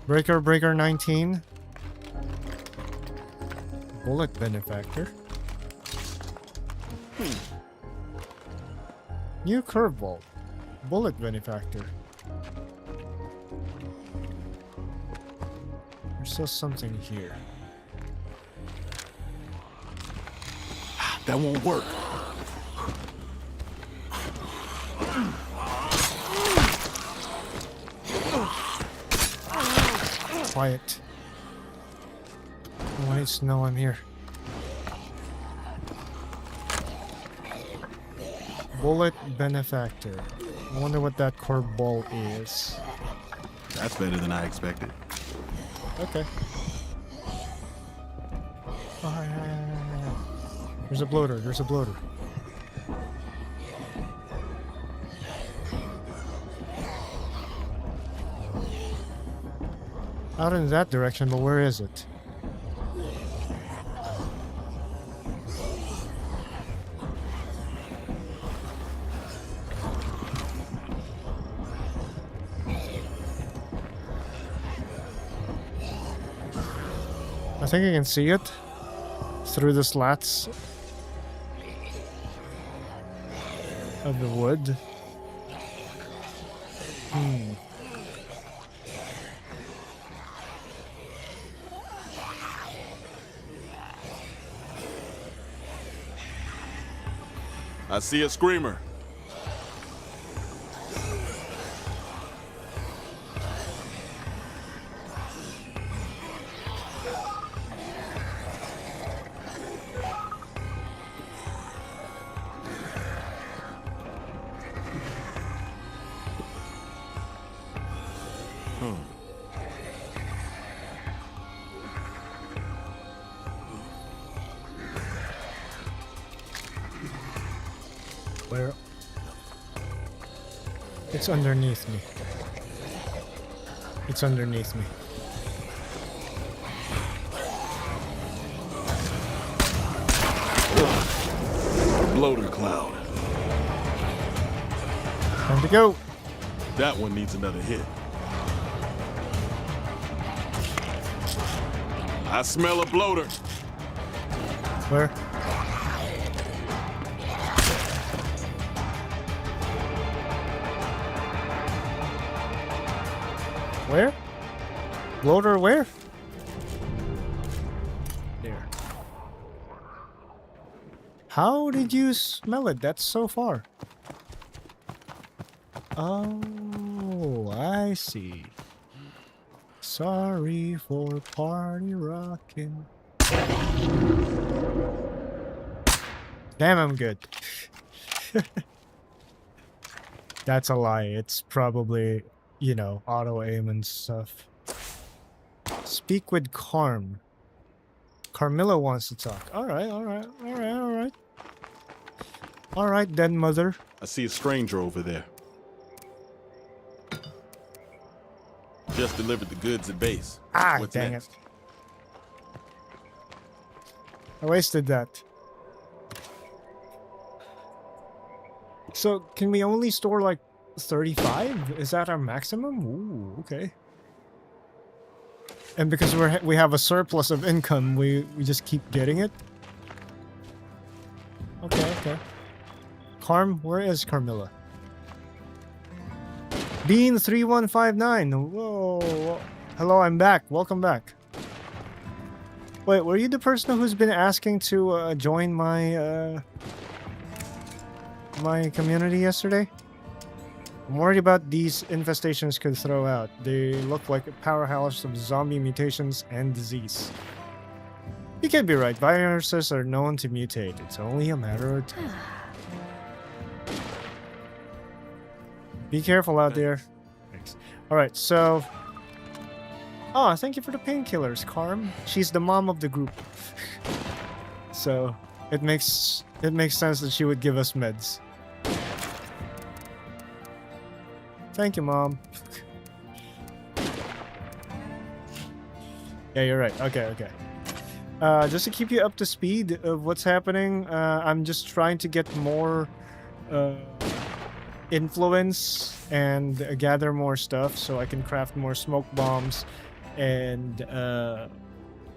Breaker 19. Bullet benefactor. New curveball. Bullet benefactor. There's still something here. That won't work. Quiet. No one needs to know I'm here. Bullet benefactor. I wonder what that curveball is. That's better than I expected. Okay. Oh, yeah. There's a bloater. There's a bloater. Out in that direction, but where is it? I think I can see it through the slats of the wood. I see a screamer. Where? It's underneath me. It's underneath me. Bloater cloud. Time to go. That one needs another hit. I smell a bloater. Where? Where? Bloater where? There. How did you smell it? That's so far. Oh, I see. Sorry for party rocking. Damn, I'm good. That's a lie. It's probably, you know, auto aim and stuff. Speak with Carm. Carmilla wants to talk. Alright. Alright then, mother. I see a stranger over there. Just delivered the goods at base. Ah, What's dang next? it. I wasted that. So, can we only store like 35? Is that our maximum? Ooh, okay. And because we have a surplus of income, we just keep getting it? Okay. Carm, where is Carmilla? Bean3159. Whoa. Hello, I'm back. Welcome back. Wait, were you the person who's been asking to join my my community yesterday? I'm worried about these infestations could throw out. They look like a powerhouse of zombie mutations and disease. You can't be right. Viruses are known to mutate. It's only a matter of time. Be careful out there. Thanks. Alright, so... Oh, thank you for the painkillers, Carm. She's the mom of the group. So, it makes sense that she would give us meds. Thank you, Mom. Yeah, you're right. Okay. Just to keep you up to speed of what's happening, I'm just trying to get more influence and gather more stuff so I can craft more smoke bombs and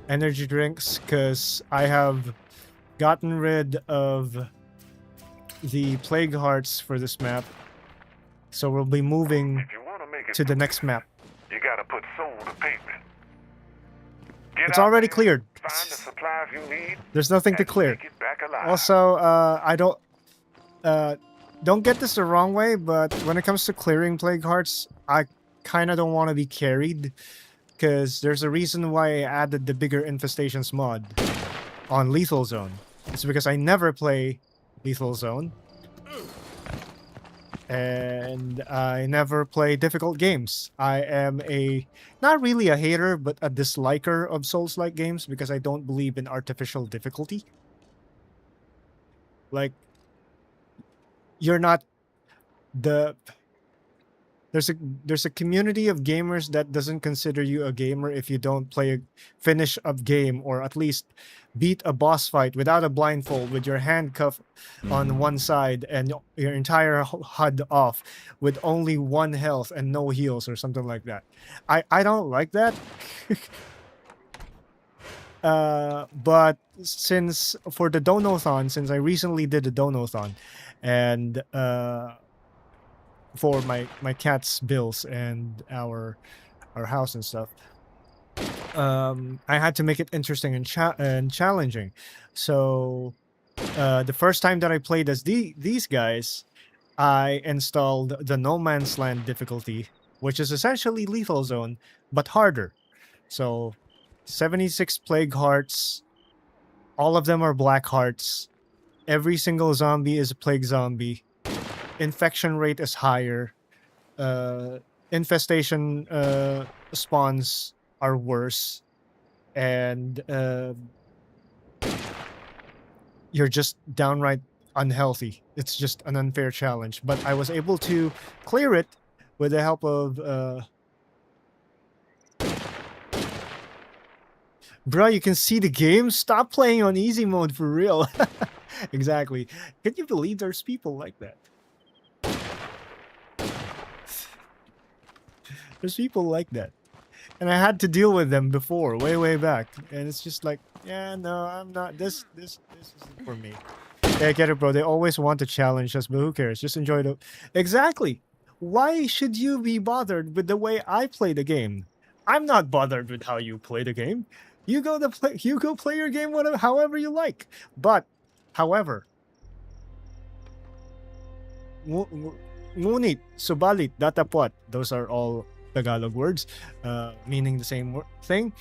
energy drinks, because I have gotten rid of the plague hearts for this map. So we'll be moving to the next map. You gotta put soul to pavement. It's already cleared. Find the supplies you need. There's nothing to clear. Also, I don't get this the wrong way, but when it comes to clearing plague hearts, I kind of don't want to be carried, because there's a reason why I added the bigger infestations mod on Lethal Zone. It's because I never play Lethal Zone, and I never play difficult games. I am not really a hater, but a disliker of Souls-like games, because I don't believe in artificial difficulty. Like, you're not the... There's a community of gamers that doesn't consider you a gamer if you don't finish a game, or at least beat a boss fight without a blindfold, with your handcuff on one side and your entire HUD off, with only 1 health and no heals or something like that. I don't like that. But for the Donathon, since I recently did the Donathon, and for my cat's bills and our house and stuff, I had to make it interesting and challenging. So the first time that I played as these guys, I installed the No Man's Land difficulty, which is essentially Lethal Zone but harder. So 76 plague hearts, all of them are black hearts. Every single zombie is a plague zombie. Infection rate is higher. Infestation spawns are worse. And you're just downright unhealthy. It's just an unfair challenge. But I was able to clear it with the help of... Bruh, you can see the game? Stop playing on easy mode for real. Exactly. Can you believe there's people like that? There's people like that. And I had to deal with them before, way back. And it's just like, yeah, no, I'm not. This isn't for me. Yeah, I get it, bro. They always want to challenge us, but who cares? Just enjoy the... Exactly. Why should you be bothered with the way I play the game? I'm not bothered with how you play the game. You go play your game however you like. But, however, ngunit, subalit, datapwat, those are all Tagalog words, meaning the same thing.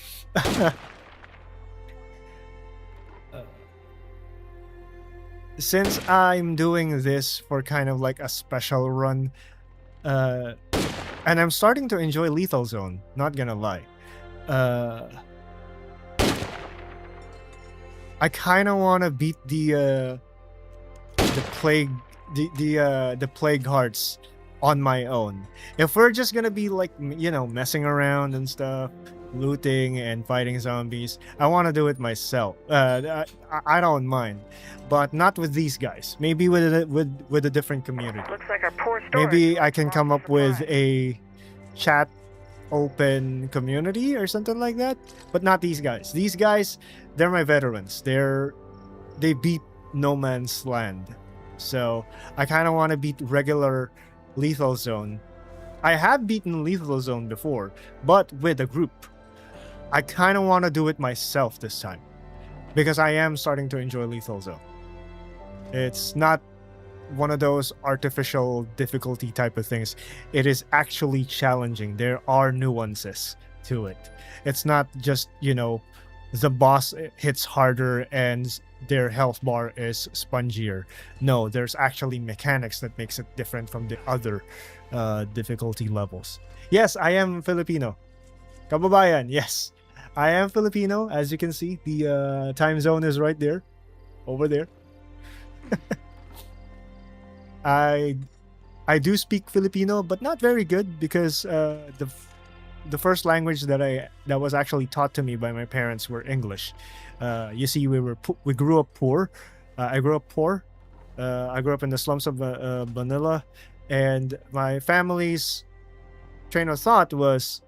Since I'm doing this for kind of like a special run, and I'm starting to enjoy Lethal Zone, not gonna lie. I kind of want to beat the plague hearts on my own. If we're just gonna be like, you know, messing around and stuff, looting and fighting zombies, I want to do it myself. I don't mind, but not with these guys. Maybe with a different community. Looks like our poor storage. Maybe I can come up with a chat open community or something like that, but not these guys. These guys, they're my veterans. They beat No Man's Land, so I kind of want to beat regular Lethal Zone. I have beaten Lethal Zone before, but with a group. I kind of want to do it myself this time because I am starting to enjoy Lethal Zone. It's not one of those artificial difficulty type of things. It is actually challenging. There are nuances to it. It's not just, the boss hits harder and their health bar is spongier. No, there's actually mechanics that makes it different from the other difficulty levels. Yes, I am Filipino. Kababayan, yes. I am Filipino. As you can see, the time zone is right there. Over there. I do speak Filipino, but not very good because the first language that was actually taught to me by my parents were English. You see, we grew up poor. I grew up poor. I grew up in the slums of Manila, and my family's train of thought was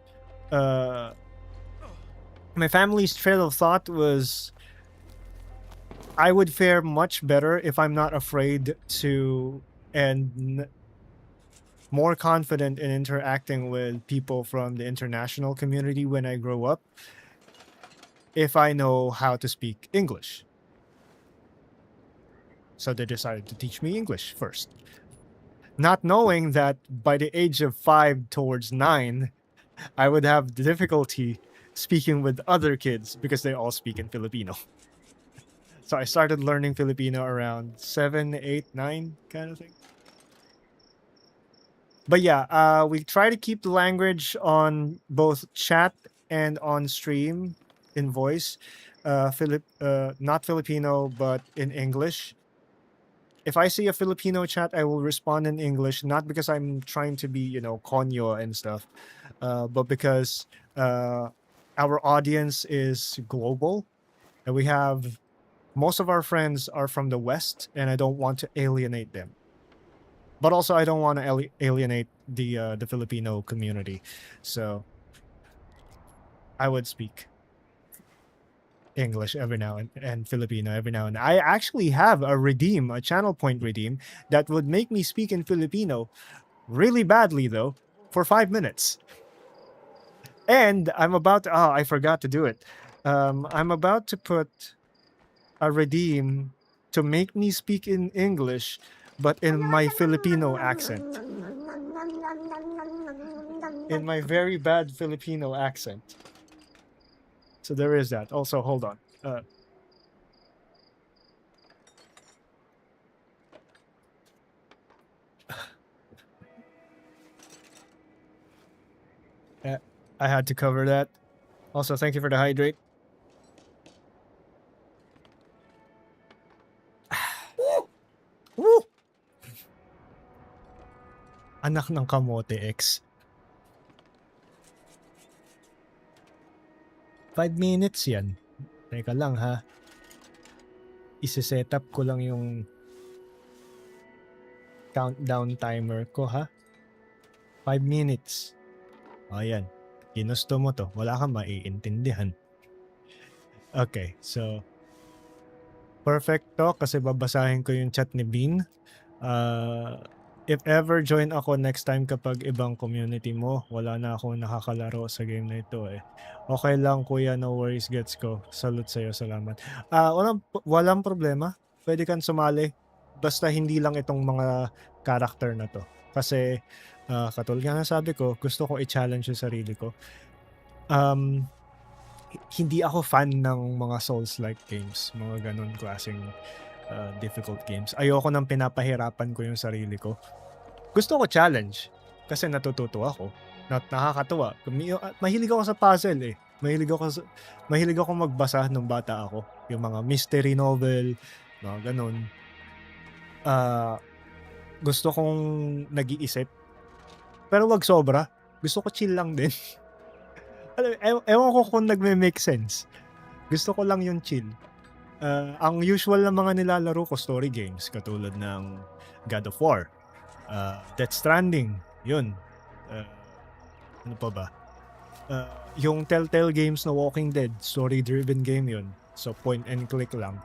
I would fare much better if I'm not afraid to and more confident in interacting with people from the international community when I grow up if I know how to speak English. So they decided to teach me English first. Not knowing that by the age of 5 towards 9, I would have difficulty speaking with other kids because they all speak in Filipino. So I started learning Filipino around 7, 8, 9 kind of thing. But yeah, we try to keep the language on both chat and on stream in voice. Not Filipino, but in English. If I see a Filipino chat, I will respond in English, not because I'm trying to be, konyo and stuff, but because our audience is global, and most of our friends are from the West, and I don't want to alienate them. But also, I don't want to alienate the Filipino community, so I would speak English every now and Filipino every now and then. I actually have a channel point redeem that would make me speak in Filipino really badly though for 5 minutes. And I'm about to, I forgot to do it. I'm about to put a redeem to make me speak in English but in my Filipino accent. In my very bad Filipino accent. So there is that. Also, hold on. I had to cover that. Also, thank you for the hydrate. Woo! Anak ng kamote X. 5 minutes yan. Teka lang ha. Isi-set up ko lang yung countdown timer ko ha. 5 minutes. Ayan. Ginusto mo to. Wala kang maiintindihan. Okay, so perfecto kasi babasahin ko yung chat ni Bean. If ever join ako next time kapag ibang community mo, wala na ako nakakalaro sa game na ito eh. Okay lang kuya, no worries, gets ko. Salute sa'yo, salamat. Walang problema. Pwede kang sumali. Basta hindi lang itong mga character na to. Kasi katulad nga na sabi ko, gusto ko i-challenge yung sarili ko. Hindi ako fan ng mga Souls-like games. Mga ganun klaseng difficult games. Ayoko nang pinapahirapan ko yung sarili ko. Gusto ko challenge kasi natututo ako. Nakakatuwa. Mahilig ako sa puzzle eh. Mahilig ako magbasa nung bata ako. Yung mga mystery novel, mga ganun. Gusto kong nag-iisip. Pero wag sobra. Gusto ko chill lang din. Ewan ko kung nagme-make sense. Gusto ko lang yung chill. Ang usual na mga nilalaro ko, story games, katulad ng God of War, Death Stranding, yun. Ano pa ba? Yung Telltale games na Walking Dead, story-driven game yun. So, point and click lang.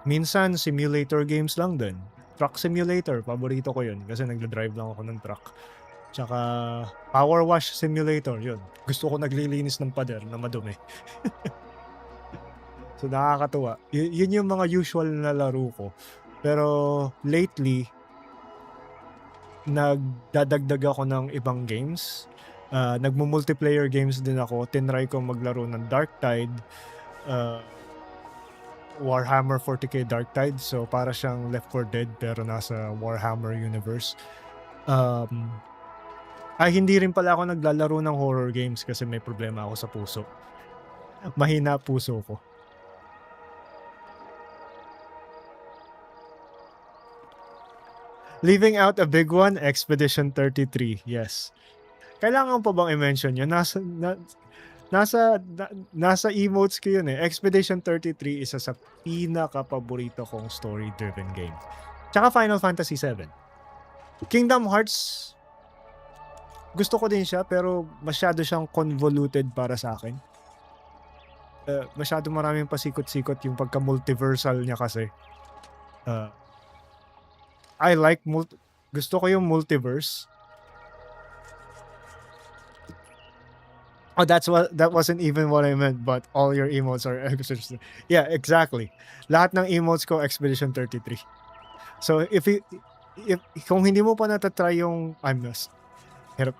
Minsan, simulator games lang din. Truck Simulator, paborito ko yun kasi nagda-drive lang ako ng truck. Tsaka Power Wash Simulator, yun. Gusto ko naglilinis ng pader na madumi. So nakakatuwa. Yun yung mga usual na laro ko. Pero lately, nagdadagdag ako ng ibang games. Nagmo-multiplayer games din ako. Tinry ko maglaro ng Darktide, Warhammer 40k Darktide. So para siyang Left 4 Dead pero nasa Warhammer universe. Hindi rin pala ako naglalaro ng horror games kasi may problema ako sa puso. Mahina puso ko. Leaving out a big one, Expedition 33. Yes. Kailangan pa bang i-mention yun? Nasa emotes ko yun eh. Expedition 33 isa sa pinaka-paborito kong story-driven game. Tsaka Final Fantasy 7. Kingdom Hearts, gusto ko din siya pero masyado siyang convoluted para sa akin. Masyado maraming pasikot-sikot yung pagka-multiversal niya kasi. I like gusto ko yung multiverse. Oh, that wasn't even what I meant, but all your emotes are Expedition. Yeah, exactly. Lahat ng emotes ko Expedition 33. So if kung hindi mo pa natatry yung hirap.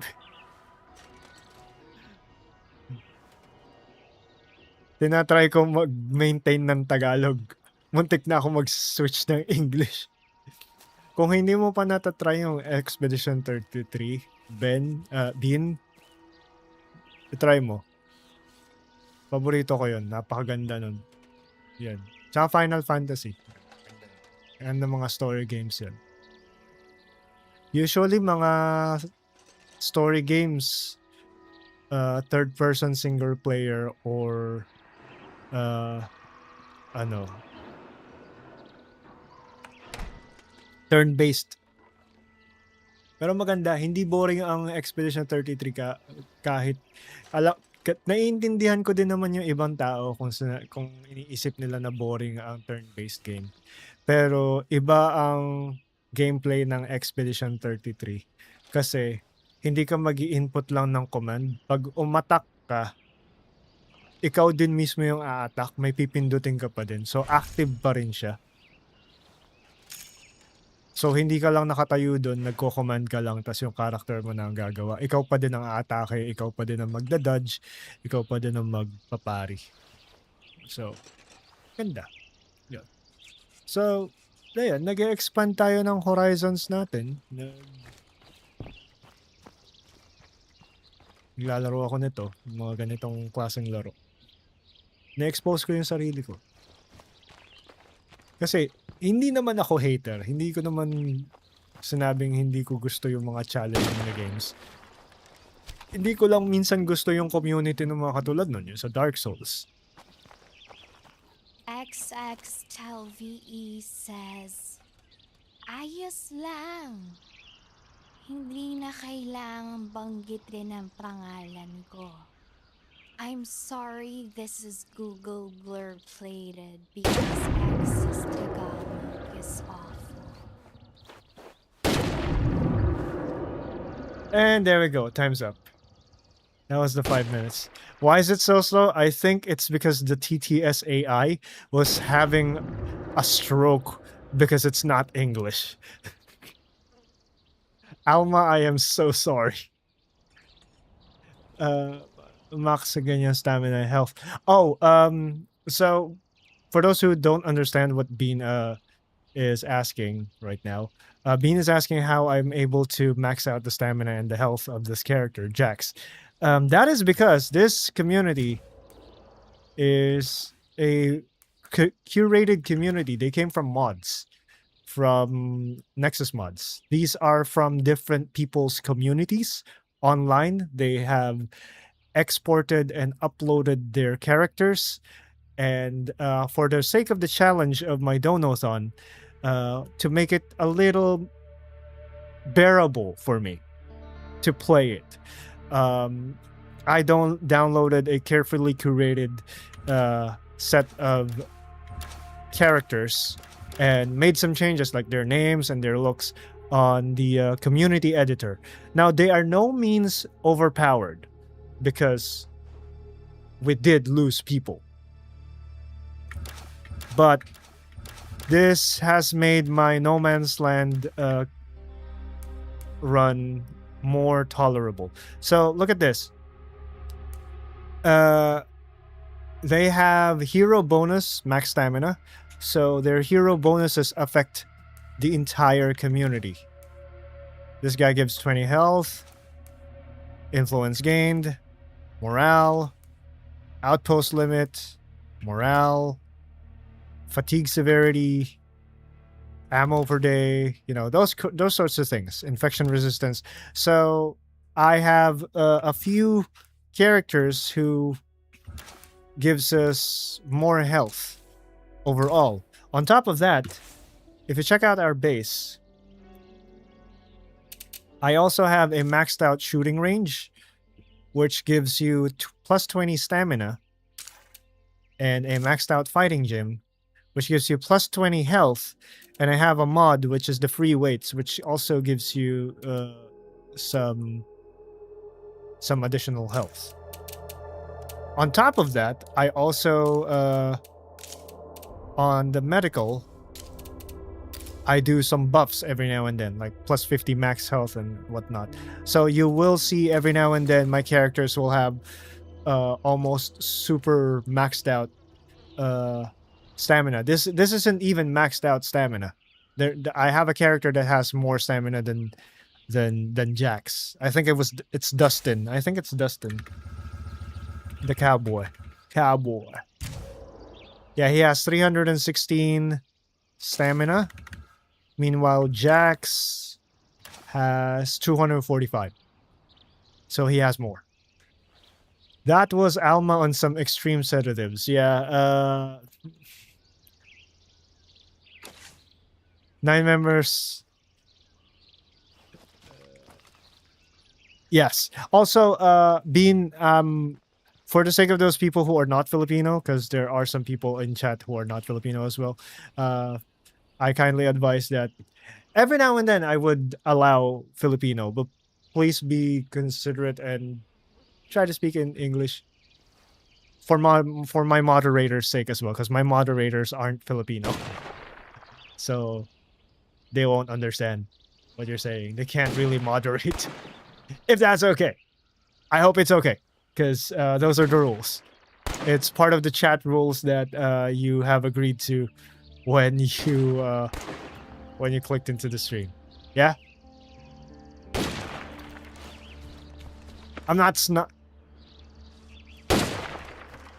Tinatry ko mag-maintain ng Tagalog. Muntik na ako mag-switch ng English. Kung hindi mo pa natatry yung Expedition 33, Bean, try mo. Paborito ko yun. Napakaganda nun. Yan. Tsaka Final Fantasy. Yan ng mga story games yan. Usually, mga story games, third-person single player or turn-based. Pero maganda, hindi boring ang Expedition 33 kahit naiintindihan ko din naman yung ibang tao kung iniisip nila na boring ang turn-based game. Pero iba ang gameplay ng Expedition 33 kasi hindi ka magi-input lang ng command. Pag umatak ka, ikaw din mismo yung a-attack, may pipindutin ka pa din. So active pa rin siya. So, hindi ka lang nakatayo doon, nagko-command ka lang, tas yung character mo na ang gagawa. Ikaw pa din ang aatake, ikaw pa din ang magda-dodge, ikaw pa din ang magpapari. So, ganda. Yun. So, ayan, nag-expand tayo ng horizons natin. Naglalaro ako nito, mga ganitong klaseng laro. Na-expose ko yung sarili ko. Kasi, hindi naman ako hater. Hindi ko naman sinabing hindi ko gusto yung mga challenging na games. Hindi ko lang minsan gusto yung community ng mga katulad nun, yung sa Dark Souls. XXTelVE says, ayos lang. Hindi na kailangang banggitin ang pangalan ko. I'm sorry this is Google blur plated because access Tagalog is awful. And there we go. Time's up. That was the 5 minutes. Why is it so slow? I think it's because the TTS AI was having a stroke because it's not English. Alma, I am so sorry. Max ganyan stamina and health. So for those who don't understand what Bean is asking right now, Bean is asking how I'm able to max out the stamina and the health of this character, Jax. That is because this community is a curated community. They came from mods, from Nexus mods. These are from different people's communities online. They have exported and uploaded their characters, and for the sake of the challenge of my Donothon, to make it a little bearable for me to play it, I downloaded a carefully curated set of characters and made some changes like their names and their looks on the community editor. Now, they are no means overpowered because we did lose people. But this has made my No Man's Land run more tolerable. So look at this. They have hero bonus, max stamina. So their hero bonuses affect the entire community. This guy gives 20 health, influence gained, morale, outpost limit, morale, fatigue severity, ammo per day, you know, those sorts of things, infection resistance. So I have a few characters who gives us more health overall. On top of that, if you check out our base, I also have a maxed out shooting range, which gives you plus 20 stamina, and a maxed out fighting gym, which gives you plus 20 health, and I have a mod, which is the free weights, which also gives you some additional health. On top of that, I also, on the medical, I do some buffs every now and then, like plus 50 max health and whatnot. So you will see every now and then my characters will have almost super maxed out stamina. This isn't even maxed out stamina. I have a character that has more stamina than Jax. I think it's Dustin. I think it's Dustin. The cowboy. Yeah, he has 316 stamina. Meanwhile, Jax has 245. So he has more. That was Alma on some extreme sedatives. Yeah, 9 members. Yes. Also, being for the sake of those people who are not Filipino, because there are some people in chat who are not Filipino as well, I kindly advise that every now and then I would allow Filipino, but please be considerate and try to speak in English for my moderator's sake as well, because my moderators aren't Filipino, so they won't understand what you're saying. They can't really moderate. If that's okay, I hope it's okay, because those are the rules. It's part of the chat rules that you have agreed to when you clicked into the stream. Yeah, I'm not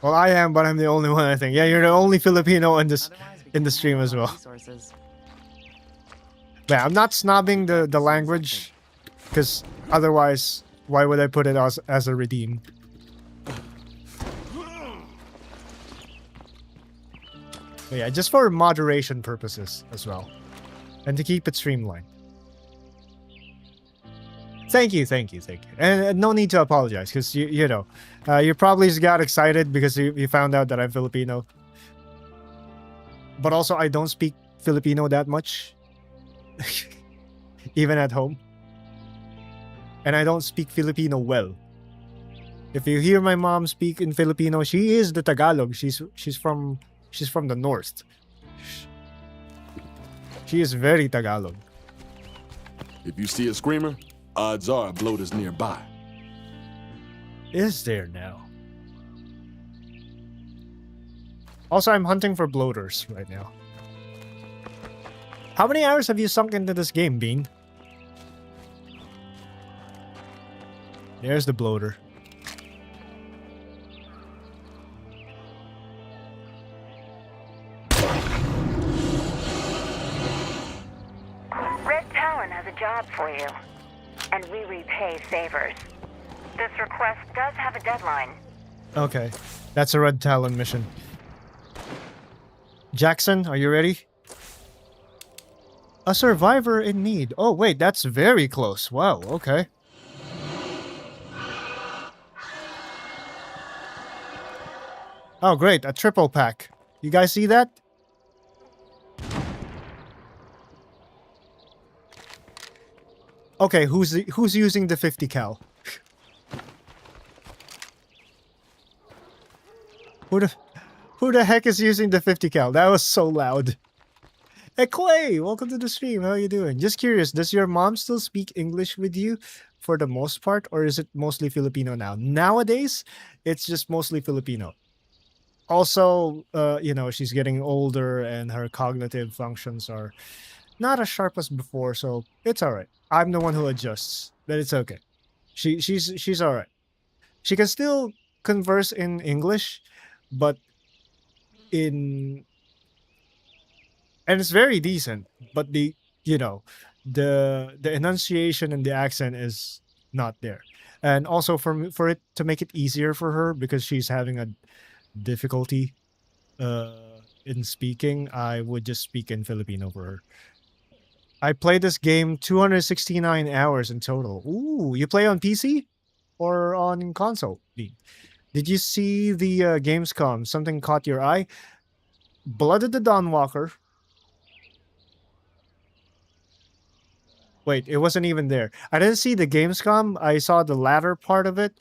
well, I am, but I'm the only one, I think. Yeah, you're the only Filipino in the stream as well. Yeah, I'm not snobbing the language, because otherwise, why would I put it as a redeem? But yeah, just for moderation purposes as well, and to keep it streamlined. Thank you. And no need to apologize, because you know, you probably just got excited because you found out that I'm Filipino. But also, I don't speak Filipino that much, even at home. And I don't speak Filipino well. If you hear my mom speak in Filipino, she is the Tagalog. She's from the north. She is very Tagalog. If you see a screamer, odds are a bloater's nearby. Is there now? Also, I'm hunting for bloaters right now. How many hours have you sunk into this game, Bean? There's the bloater. Red Talon has a job for you, and we repay favors. This request does have a deadline. Okay, that's a Red Talon mission. Jackson, are you ready? A survivor in need. Oh, wait, that's very close. Wow, okay. Oh, great, a triple pack. You guys see that? Okay, who's using the 50 cal? Who the heck is using the 50 cal? That was so loud. Hey Clay, welcome to the stream. How are you doing? Just curious, does your mom still speak English with you for the most part, or is it mostly Filipino now? Nowadays, it's just mostly Filipino. Also, she's getting older and her cognitive functions are not as sharp as before, so it's all right. I'm the one who adjusts, but it's okay. She's all right. She can still converse in English, but and it's very decent, but the enunciation and the accent is not there. And also for it to make it easier for her, because she's having a difficulty in speaking, I would just speak in Filipino for her. I played this game 269 hours in total. Ooh, you play on PC or on console? Did you see the Gamescom? Something caught your eye? Blood of the Dawnwalker. Wait, it wasn't even there. I didn't see the Gamescom. I saw the latter part of it.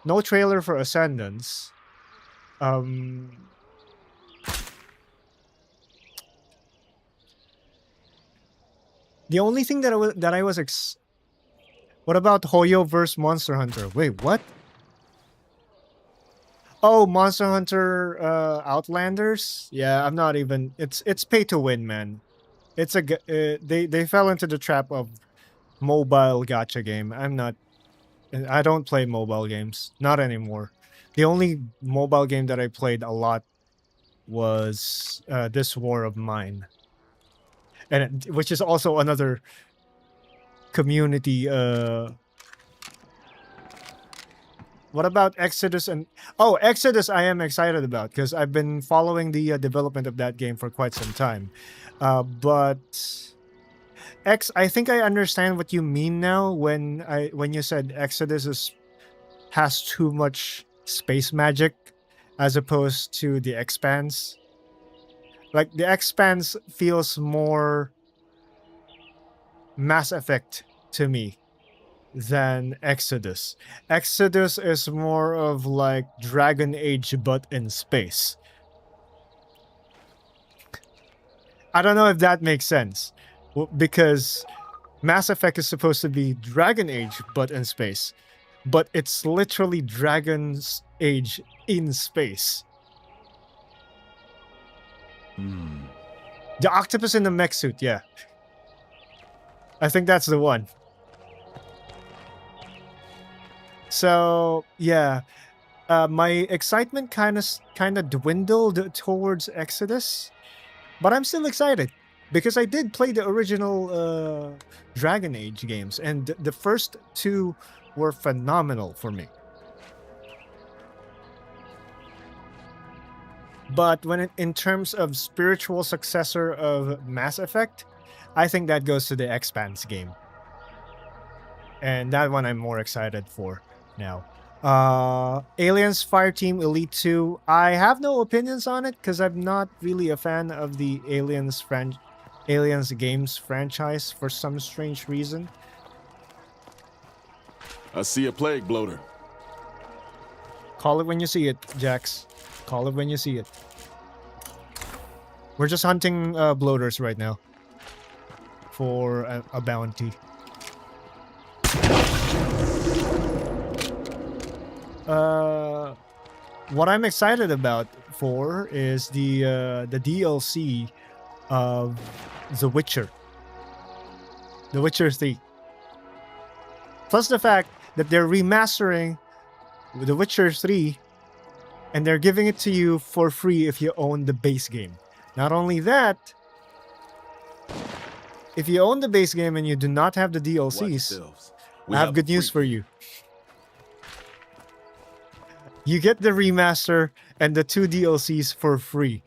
No trailer for Ascendance. The only thing that I was what about Hoyo vs Monster Hunter? Wait, what? Oh, Monster Hunter Outlanders? Yeah, I'm not even. It's pay to win, man. It's they fell into the trap of mobile gacha game. I don't play mobile games, not anymore. The only mobile game that I played a lot was This War of Mine, which is also another community. What about Exodus Exodus? I am excited about because I've been following the development of that game for quite some time. But I think I understand what you mean now when you said Exodus has too much space magic as opposed to the Expanse. Like the Expanse feels more Mass Effect to me than Exodus. Exodus is more of like Dragon Age but in space. I don't know if that makes sense, because Mass Effect is supposed to be Dragon Age but in space, but it's literally Dragon's Age in space. The octopus in the mech suit, yeah. I think that's the one. So yeah, my excitement kind of dwindled towards Exodus, but I'm still excited because I did play the original Dragon Age games, and the first two were phenomenal for me. But in terms of spiritual successor of Mass Effect, I think that goes to the Expanse game, and that one I'm more excited for now. Aliens Fireteam Elite 2, I have no opinions on it because I'm not really a fan of the Aliens games franchise for some strange reason. I see a plague bloater. Call it when you see it, Jax. Call it when you see it. We're just hunting bloaters right now for a bounty. What I'm excited about for is the DLC of The Witcher 3. Plus the fact that they're remastering The Witcher 3 and they're giving it to you for free if you own the base game. Not only that, if you own the base game and you do not have the DLCs, I have good news for you. You get the remaster and the 2 DLCs for free.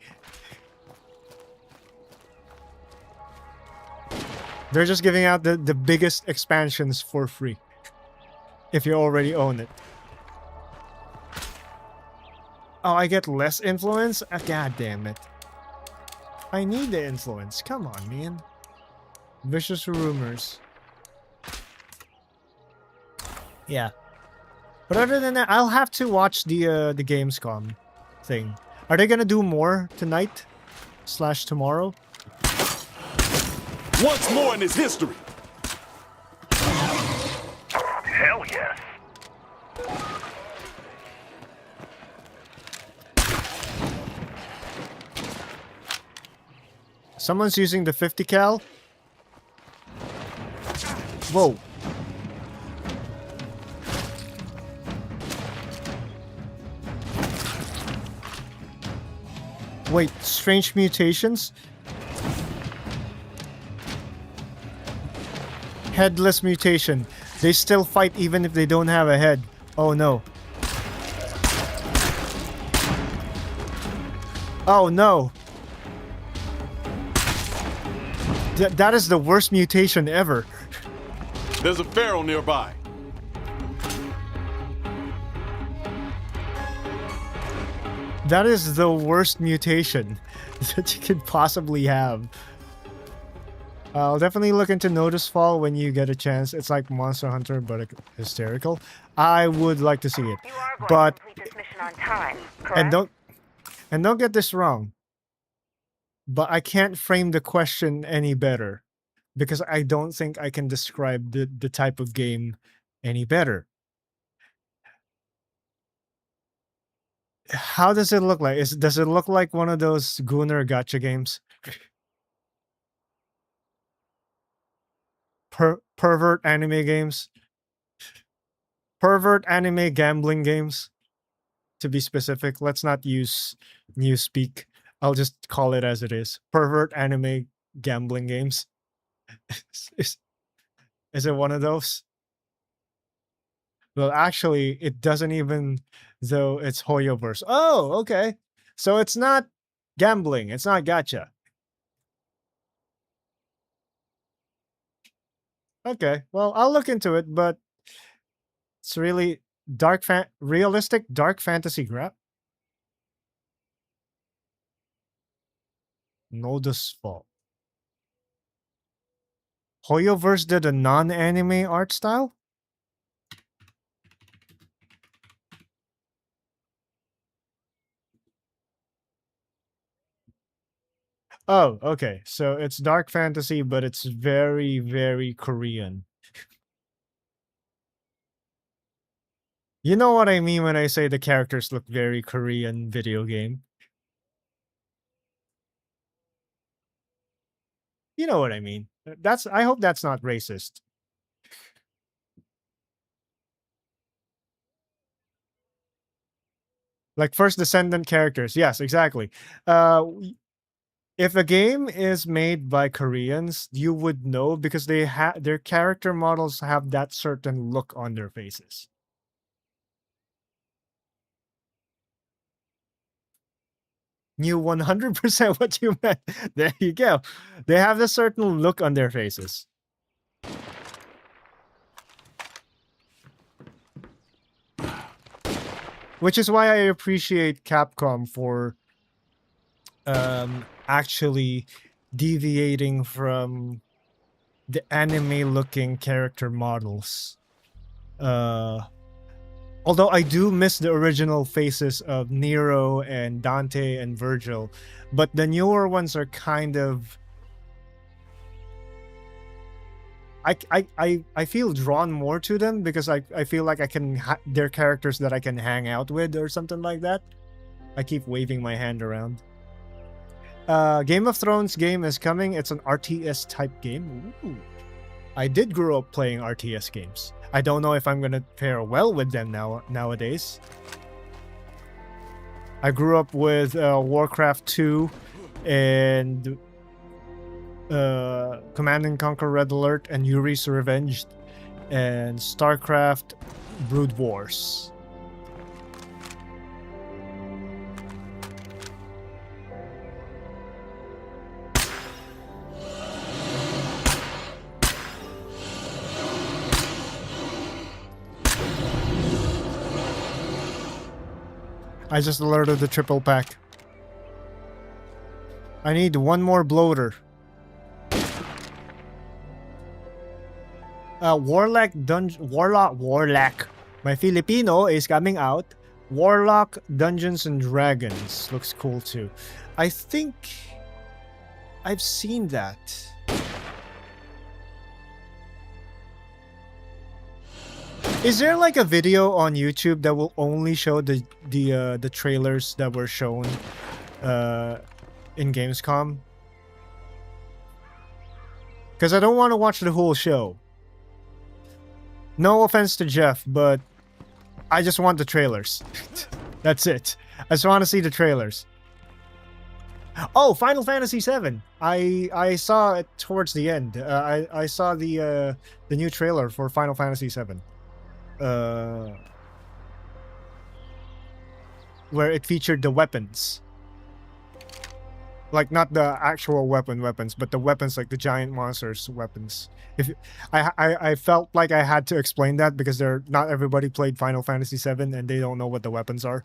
They're just giving out the biggest expansions for free if you already own it. Oh, I get less influence? God damn it. I need the influence. Come on, man. Vicious rumors. Yeah. But other than that, I'll have to watch the Gamescom thing. Are they gonna do more tonight / tomorrow? Once more in his history. Hell yes. Someone's using the 50 cal. Whoa. Wait, strange mutations? Headless mutation. They still fight even if they don't have a head. Oh no. Oh no. That is the worst mutation ever. There's a pharaoh nearby. That is the worst mutation that you could possibly have. I'll definitely look into Notice Fall when you get a chance. It's like Monster Hunter, but hysterical. I would like to see it. You are going But to complete this mission on time, correct? and don't get this wrong. But I can't frame the question any better because I don't think I can describe the type of game any better. How does it look like? Does it look like one of those Gunnar gacha games? Pervert anime games? Pervert anime gambling games? To be specific, let's not use newspeak. I'll just call it as it is. Pervert anime gambling games. is it one of those? Well, actually, it doesn't even, though it's Hoyoverse. Oh, okay. So it's not gambling. It's not gacha. Okay, well, I'll look into it, but it's really realistic dark fantasy grab. Notice Fall. Hoyoverse did a non-anime art style? Oh, okay. So it's dark fantasy, but it's very, very Korean. You know what I mean when I say the characters look very Korean video game? You know what I mean. I hope that's not racist. Like First Descendant characters. Yes, exactly. If a game is made by Koreans, you would know because their character models have that certain look on their faces. Knew 100% what you meant. There you go. They have a certain look on their faces. Which is why I appreciate Capcom for actually deviating from the anime-looking character models. Although I do miss the original faces of Nero and Dante and Virgil, but the newer ones are kind of... I feel drawn more to them because I feel like they're characters that I can hang out with or something like that. I keep waving my hand around. Game of Thrones game is coming. It's an RTS type game. Ooh. I did grow up playing RTS games. I don't know if I'm gonna fare well with them nowadays. I grew up with Warcraft 2 and Command & Conquer Red Alert and Yuri's Revenge and StarCraft Brood Wars. I just alerted the triple pack. I need one more bloater. Warlock. My Filipino is coming out. Warlock Dungeons and Dragons looks cool too. I think I've seen that. Is there like a video on YouTube that will only show the trailers that were shown in Gamescom? Because I don't want to watch the whole show. No offense to Jeff, but I just want the trailers. That's it. I just want to see the trailers. Oh, Final Fantasy VII. I saw it towards the end. I saw the new trailer for Final Fantasy VII. Where it featured the weapons. Like, not the actual weapons, but the weapons, like the giant monsters' weapons. If I felt like I had to explain that because not everybody played Final Fantasy VII and they don't know what the weapons are.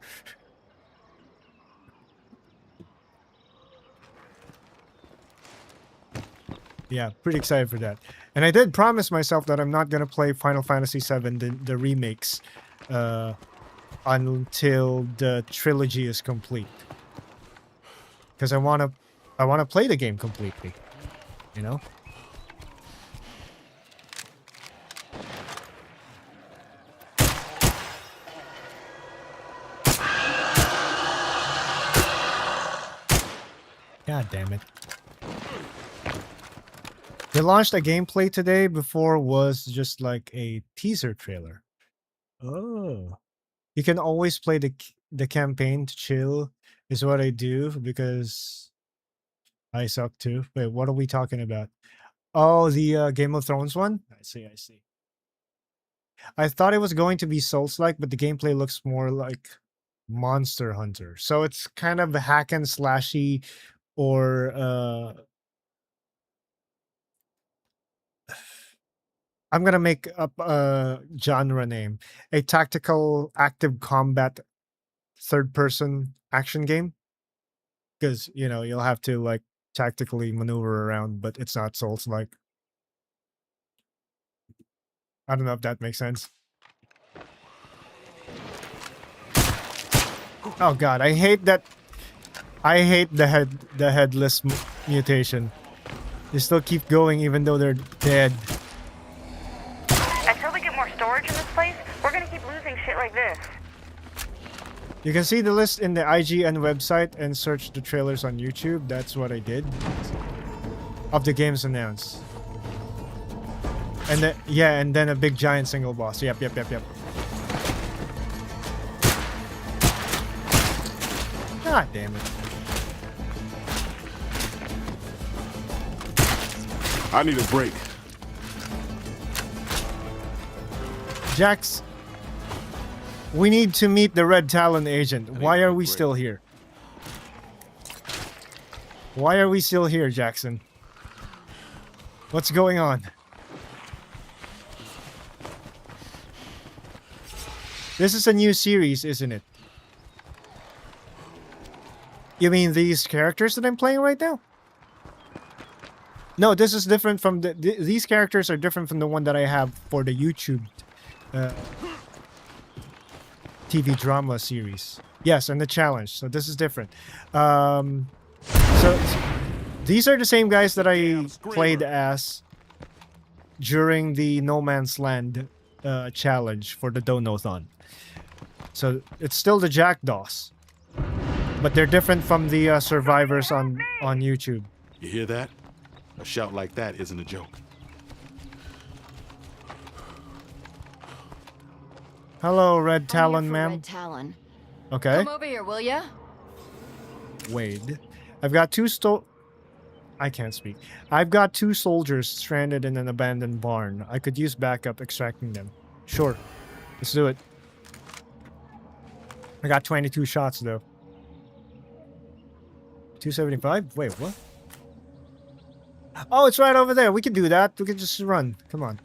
Yeah, pretty excited for that. And I did promise myself that I'm not gonna play Final Fantasy VII, the remakes, until the trilogy is complete. Because I wanna play the game completely, you know. God damn it. They launched a gameplay today. Before was just like a teaser trailer. Oh. You can always play the campaign to chill is what I do because I suck too. Wait, what are we talking about? Oh, the Game of Thrones one? I see. I thought it was going to be Souls-like, but the gameplay looks more like Monster Hunter. So it's kind of hack and slashy or I'm gonna make up a genre name. A tactical active combat third-person action game. Because, you know, you'll have to, like, tactically maneuver around, but it's not Souls-like. I don't know if that makes sense. Oh god, I hate that. I hate the headless mutation. They still keep going even though they're dead. Until we get more storage in this place, we're gonna keep losing shit like this. You can see the list in the IGN website and search the trailers on YouTube. That's what I did. Of the games announced. And and then a big giant single boss. Yep. God damn it. I need a break. Jax, we need to meet the Red Talon agent. Why are we still here? Why are we still here, Jackson? What's going on? This is a new series, isn't it? You mean these characters that I'm playing right now? No, this is different from these characters are different from the one that I have for the YouTube TV drama series. Yes, and the challenge. So this is different. So these are the same guys that I played as during the No Man's Land challenge for the Donothon. So it's still the Jackdaws, but they're different from the survivors on YouTube. You hear that? A shout like that isn't a joke. Hello, Red Talon, ma'am. Red Talon. Okay. Come over here, will ya? Wade. I've got I can't speak. I've got 2 soldiers stranded in an abandoned barn. I could use backup extracting them. Sure. Let's do it. I got 22 shots, though. 275? Wait, what? Oh, it's right over there. We can do that. We can just run. Come on.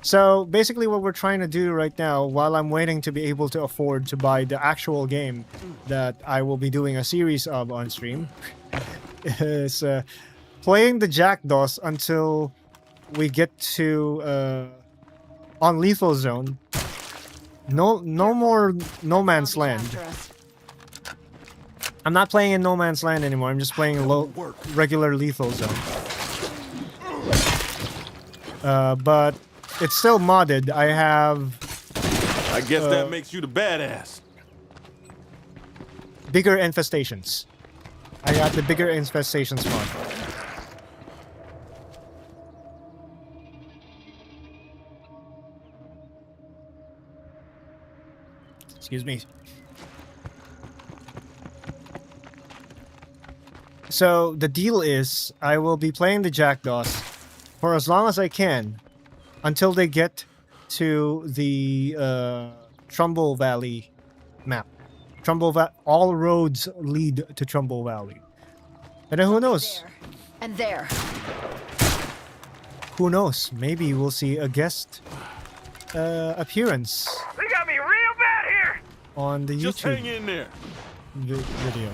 So, basically what we're trying to do right now, while I'm waiting to be able to afford to buy the actual game that I will be doing a series of on stream, is playing the Jackdaws until we get to on lethal zone, no more No Man's Land. I'm not playing in No Man's Land anymore. I'm just playing regular lethal zone. But it's still modded. I guess that makes you the badass. Bigger infestations. I got the bigger infestations mod. Excuse me. So the deal is, I will be playing the Jackdaws for as long as I can, until they get to the Trumbull Valley map. All roads lead to Trumbull Valley. And then who knows? And there. Who knows? Maybe we'll see a guest appearance. They got me real bad here. On the Just YouTube hang in there. video.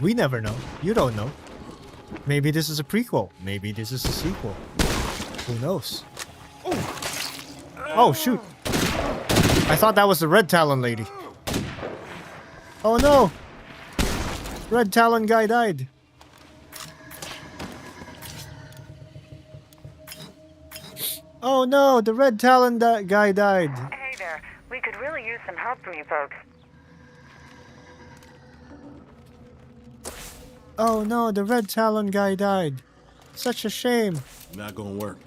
We never know. You don't know. Maybe this is a prequel. Maybe this is a sequel. Who knows? Oh, shoot. I thought that was the Red Talon lady. Oh, no. Red Talon guy died. Oh, no. The Red Talon guy died. Hey there. We could really use some help from you folks. Oh, no. The Red Talon guy died. Such a shame. Not gonna work.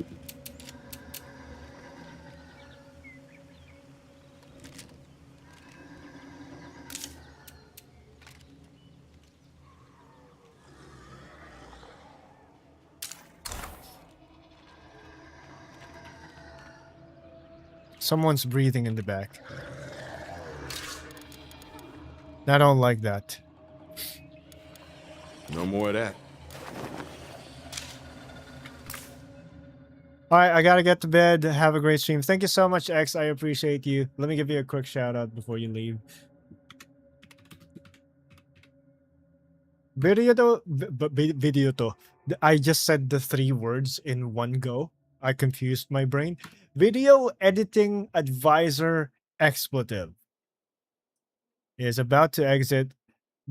Someone's breathing in the back. I don't like that. No more of that. Alright, I gotta get to bed. Have a great stream. Thank you so much, X. I appreciate you. Let me give you a quick shout out before you leave. Video. I just said the 3 words in one go. I confused my brain. Video editing advisor expletive is about to exit.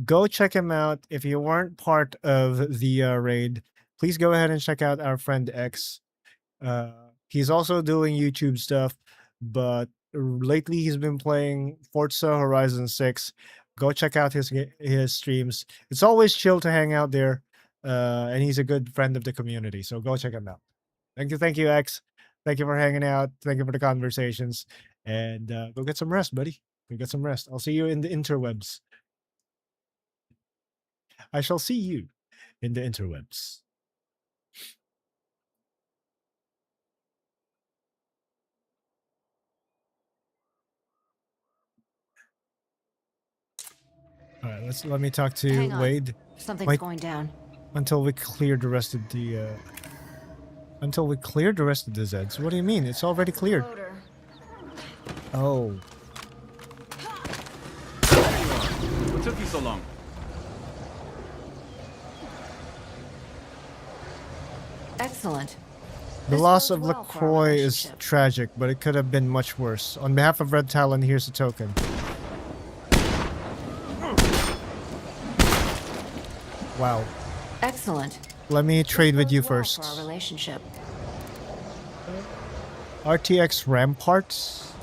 Go check him out. If you weren't part of the raid, please go ahead and check out our friend X. He's also doing YouTube stuff, but lately he's been playing Forza Horizon 6. Go check out his streams. It's always chill to hang out there, and he's a good friend of the community, so go check him out. Thank you, X. Thank you for hanging out. Thank you for the conversations. And go get some rest, buddy. Go get some rest. I'll see you in the interwebs. I shall see you in the interwebs. All right, let me talk to Wade. Something's going down. Until we clear the rest of the Zeds. What do you mean? It's already cleared. Oh. What took you so long? Excellent. The loss of LaCroix is tragic, but it could have been much worse. On behalf of Red Talon, here's a token. Wow. Excellent. Let me trade with you first. For our relationship. RTX Ramparts?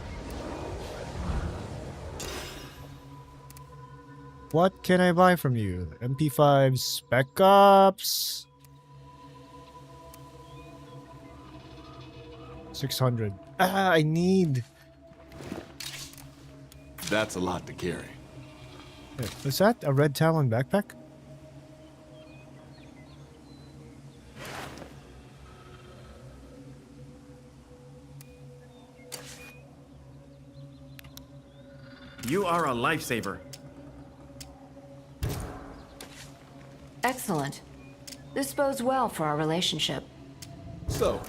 What can I buy from you? MP5 Spec Ops? 600. I need... That's a lot to carry. Is that a Red Talon backpack? You are a lifesaver. Excellent. This bodes well for our relationship. So,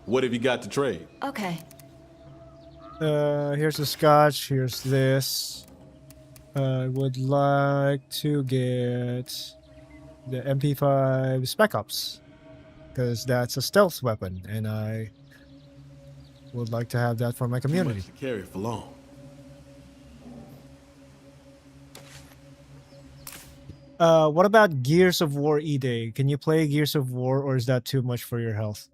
what have you got to trade? Okay. Here's the scotch. Here's this. I would like to get the MP5 Spec Ops. because that's a stealth weapon, and I would like to have that for my Too community. much to carry for long. What about Gears of War E-Day? Can you play Gears of War, or is that too much for your health?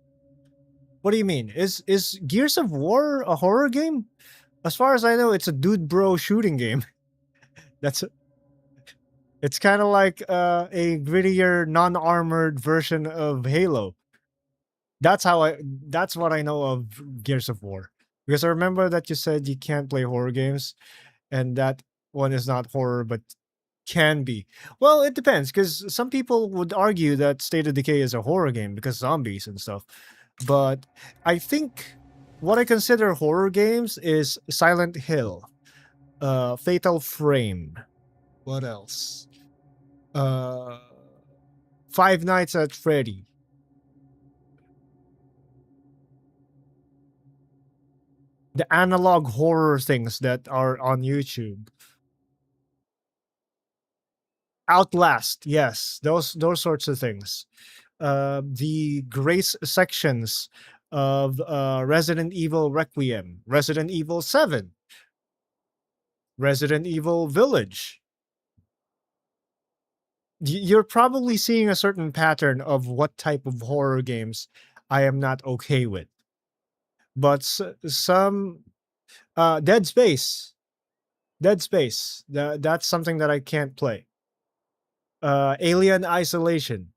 What do you mean? Is Gears of War a horror game? As far as I know, it's a dude bro shooting game. It's kind of like a grittier, non-armored version of Halo. That's what I know of Gears of War. Because I remember that you said you can't play horror games, and that one is not horror, but can be. Well, it depends, because some people would argue that State of Decay is a horror game because zombies and stuff. But I think what I consider horror games is Silent Hill, Fatal Frame. What else? Five Nights at Freddy. The analog horror things that are on YouTube. Outlast, yes, those sorts of things. The grace sections of Resident Evil Requiem, Resident Evil 7, Resident Evil Village. You're probably seeing a certain pattern of what type of horror games I am not okay with. But some Dead Space, that's something that I can't play. Alien Isolation.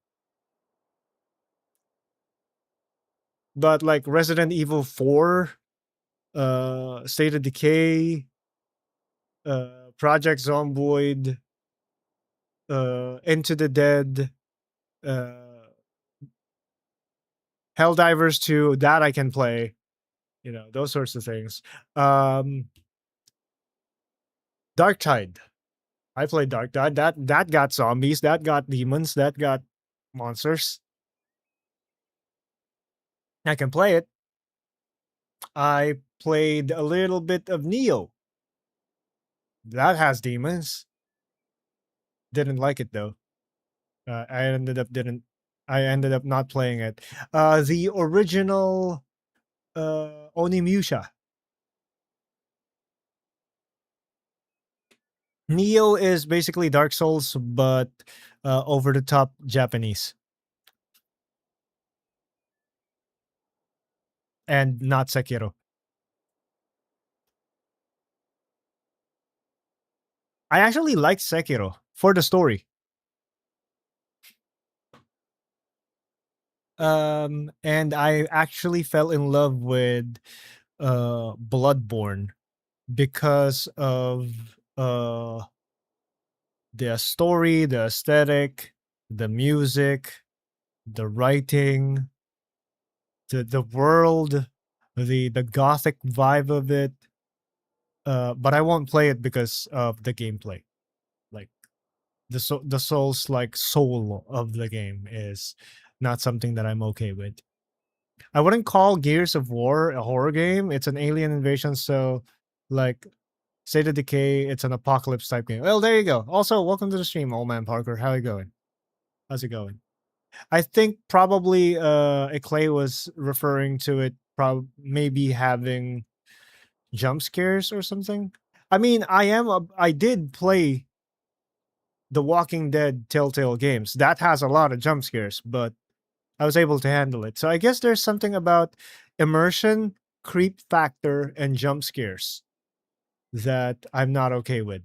But like Resident Evil 4, State of Decay, Project Zomboid, Into the Dead, Helldivers 2, that I can play. You know, those sorts of things. Darktide. I played Darktide. That got zombies, that got demons, that got monsters. I can play it. I played a little bit of Neo. That has demons. Didn't like it though. I ended up not playing it. The original Onimusha. Neo is basically Dark Souls, but over the top Japanese. And not Sekiro. I actually liked Sekiro for the story. And I actually fell in love with Bloodborne because of the story, the aesthetic, the music, the writing, the world, the gothic vibe of it. But I won't play it because of the gameplay. Like the Souls like soul of the game is not something that I'm okay with. I wouldn't call Gears of War a horror game. It's an alien invasion, so like State of Decay, it's an apocalypse type game. Well, there you go. Also, welcome to the stream, old man Parker. How you going? How's it going? I think probably Clay was referring to it maybe having jump scares or something. I mean, I did play the Walking Dead Telltale games. That has a lot of jump scares, but I was able to handle it. So I guess there's something about immersion, creep factor, and jump scares that I'm not okay with.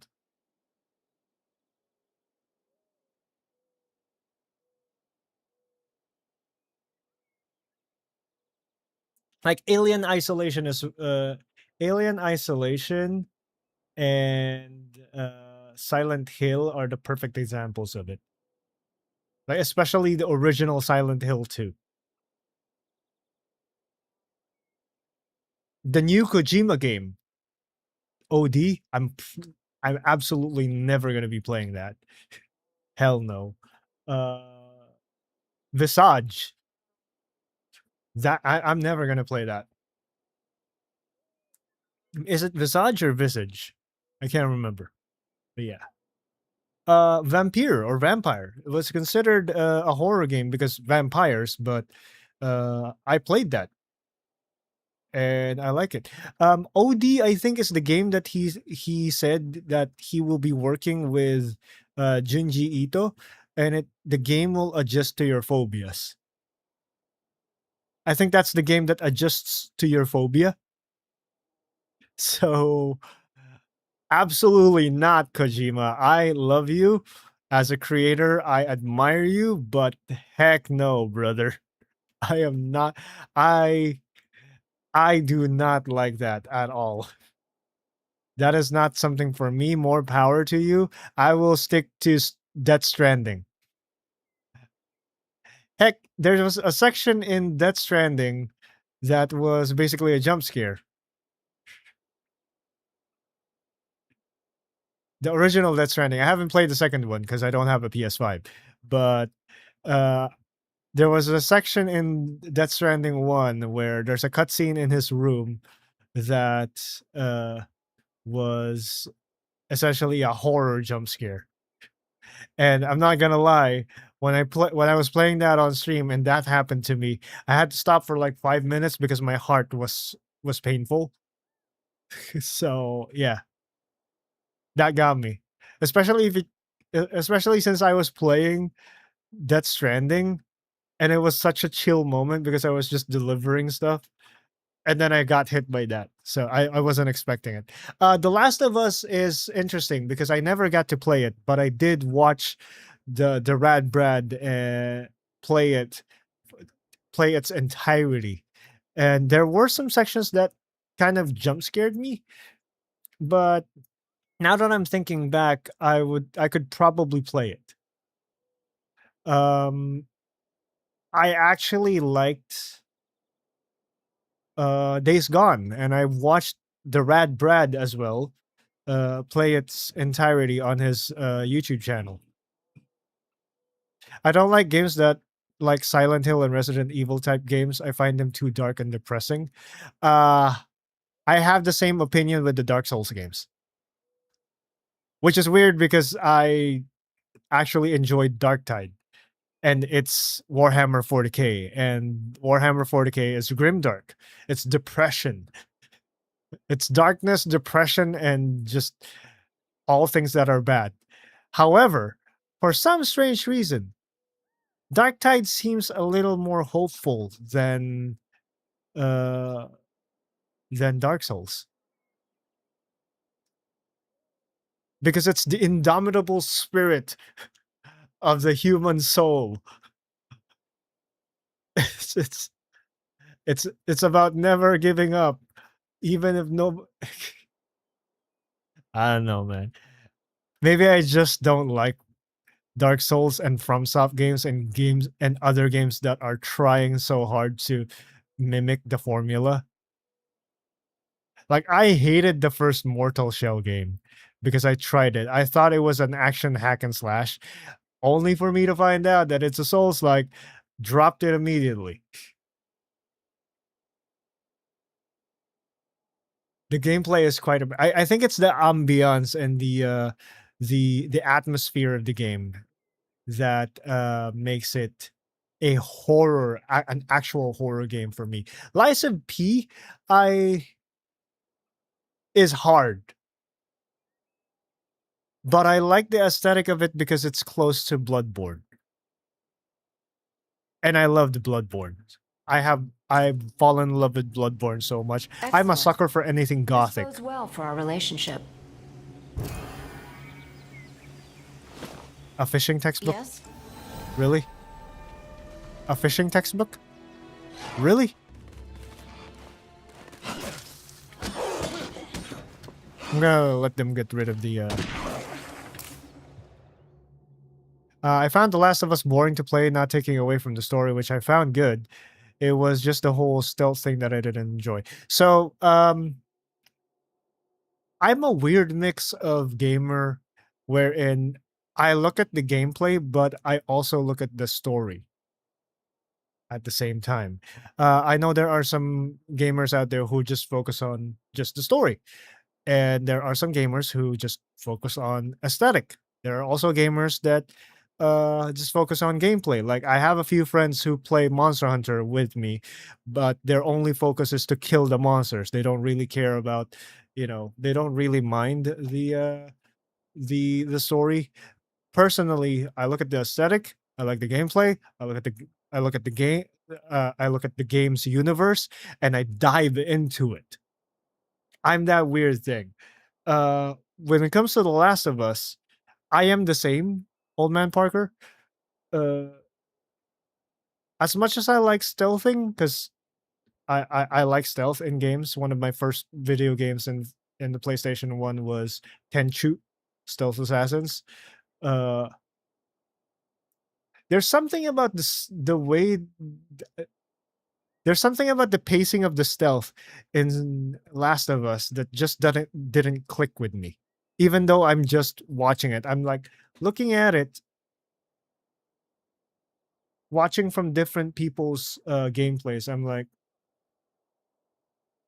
Like Alien Isolation and Silent Hill are the perfect examples of it. Like especially the original Silent Hill 2. The new Kojima game, OD, I'm absolutely never gonna be playing that. Hell no. Visage. I'm never gonna play that. Is it Visage or Visage? I can't remember. But yeah. Vampire or Vampire. It was considered a horror game because vampires, but I played that and I like it. OD, I think, is the game that he said that he will be working with Junji Ito, and the game will adjust to your phobias. I think that's the game that adjusts to your phobia. So absolutely not, Kojima. I love you as a creator. I admire you, but heck no, brother. I am not. I I do not like that at all. That is not something for me. More power to you. I will stick to Death Stranding. Heck, there was a section in Death Stranding that was basically a jump scare. The original Death Stranding. I haven't played the second one because I don't have a PS5. But uh, there was a section in Death Stranding 1 where there's a cutscene in his room that was essentially a horror jump scare. And I'm not gonna lie, when I was playing that on stream and that happened to me, I had to stop for like 5 minutes because my heart was painful. So yeah, that got me. Especially especially since I was playing Death Stranding and it was such a chill moment because I was just delivering stuff. And then I got hit by that. So I wasn't expecting it. The Last of Us is interesting because I never got to play it, but I did watch the Rad Brad play it play its entirety. And there were some sections that kind of jump scared me, but now that I'm thinking back, I could probably play it. I actually liked Days Gone, and I watched the Rad Brad as well play its entirety on his YouTube channel. I don't like games that like Silent Hill and Resident Evil type games. I find them too dark and depressing. Uh I have the same opinion with the Dark Souls games. Which is weird because I actually enjoyed Darktide and it's Warhammer 40k, and Warhammer 40k is grimdark. It's depression. It's darkness, depression, and just all things that are bad. However, for some strange reason, Darktide seems a little more hopeful uh than Dark Souls. Because it's the indomitable spirit of the human soul. It's it's about never giving up, even if no. I don't know, man. Maybe I just don't like Dark Souls and FromSoft games and other games that are trying so hard to mimic the formula. Like I hated the first Mortal Shell game because I tried it. I thought it was an action hack and slash, only for me to find out that it's a Souls-like. Dropped it immediately. The gameplay is quite. I think it's the ambiance and the atmosphere of the game that makes it an actual horror game for me. Lies of P, is hard, but I like the aesthetic of it because it's close to Bloodborne, and I loved Bloodborne. I've fallen in love with Bloodborne so much. I'm a sucker for anything gothic. This bodes well for our relationship. A fishing textbook? Yes? Really? A fishing textbook? Really? I'm gonna let them get rid of the I found The Last of Us boring to play, not taking away from the story, which I found good. It was just the whole stealth thing that I didn't enjoy. So, I'm a weird mix of gamer wherein I look at the gameplay, but I also look at the story at the same time. I know there are some gamers out there who just focus on just the story, and there are some gamers who just focus on aesthetic. There are also gamers that just focus on gameplay. Like I have a few friends who play Monster Hunter with me, but their only focus is to kill the monsters. They don't really care about, they don't really mind the story. Personally, I look at the aesthetic, I like the gameplay, I look at the game, I look at the game's universe, and I dive into it. I'm that weird thing. When it comes to The Last of Us, I am the same, Old Man Parker. Uh, as much as I like stealthing, because I like stealth in games. One of my first video games in the PlayStation 1 was Tenchu, Stealth Assassins. Uh, there's something about the way there's something about the pacing of the stealth in Last of Us that just didn't click with me. Even though I'm just watching it, I'm like looking at it, watching from different people's gameplays. I'm like,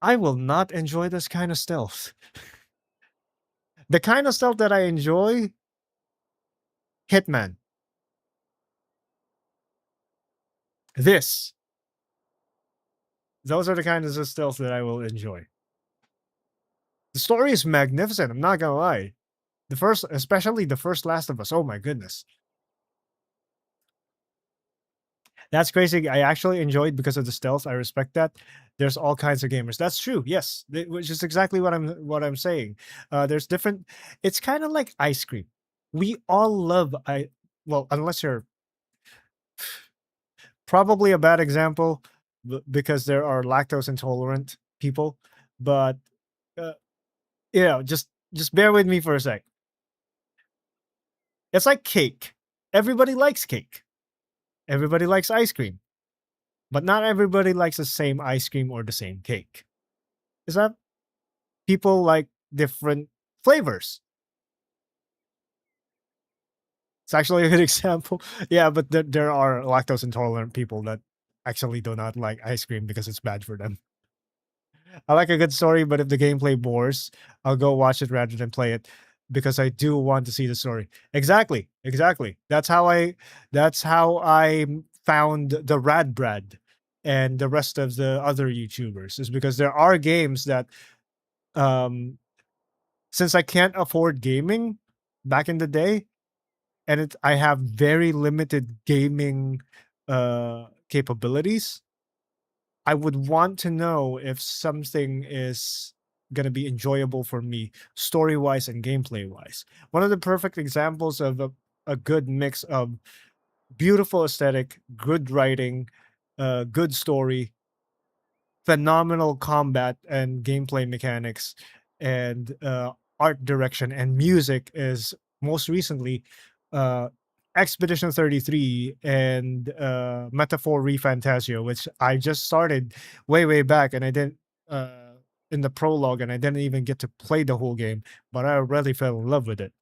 I will not enjoy this kind of stealth. The kind of stealth that I enjoy, Hitman. This. Those are the kinds of stealth that I will enjoy. The story is magnificent, I'm not gonna lie. Especially the first Last of Us. Oh my goodness. That's crazy. I actually enjoyed because of the stealth. I respect that. There's all kinds of gamers. That's true. Yes, which is exactly what I'm saying. There's different. It's kind of like ice cream. We all love well, unless you're probably a bad example because there are lactose intolerant people, but just bear with me for a sec. It's like cake. Everybody likes cake. Everybody likes ice cream. But not everybody likes the same ice cream or the same cake. Is that people like different flavors? It's actually a good example. Yeah, but there are lactose intolerant people that actually do not like ice cream because it's bad for them. I like a good story, but if the gameplay bores, I'll go watch it rather than play it because I do want to see the story. Exactly. That's how I found the Rad Brad and the rest of the other YouTubers, is because there are games that since I can't afford gaming back in the day, and I have very limited gaming capabilities, I would want to know if something is going to be enjoyable for me story-wise and gameplay-wise. One of the perfect examples of a good mix of beautiful aesthetic, good writing, good story, phenomenal combat and gameplay mechanics, and art direction and music is most recently Expedition 33 and Metaphor Refantasio, which I just started way back, and I didn't in the prologue, and I didn't even get to play the whole game, but I already fell in love with it.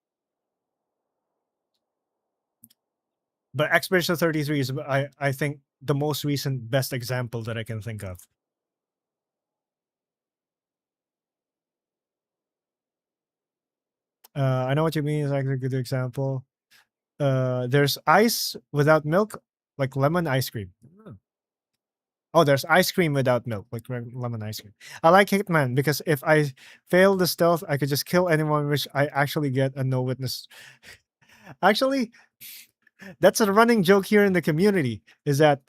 But Expedition 33 is, I think, the most recent best example that I can think of. I know what you mean. Is like a good example. There's ice without milk, like lemon ice cream. Oh, there's ice cream without milk, like lemon ice cream. I like Hitman because if I fail the stealth, I could just kill anyone, which I actually get a no witness. Actually, that's a running joke here in the community, is that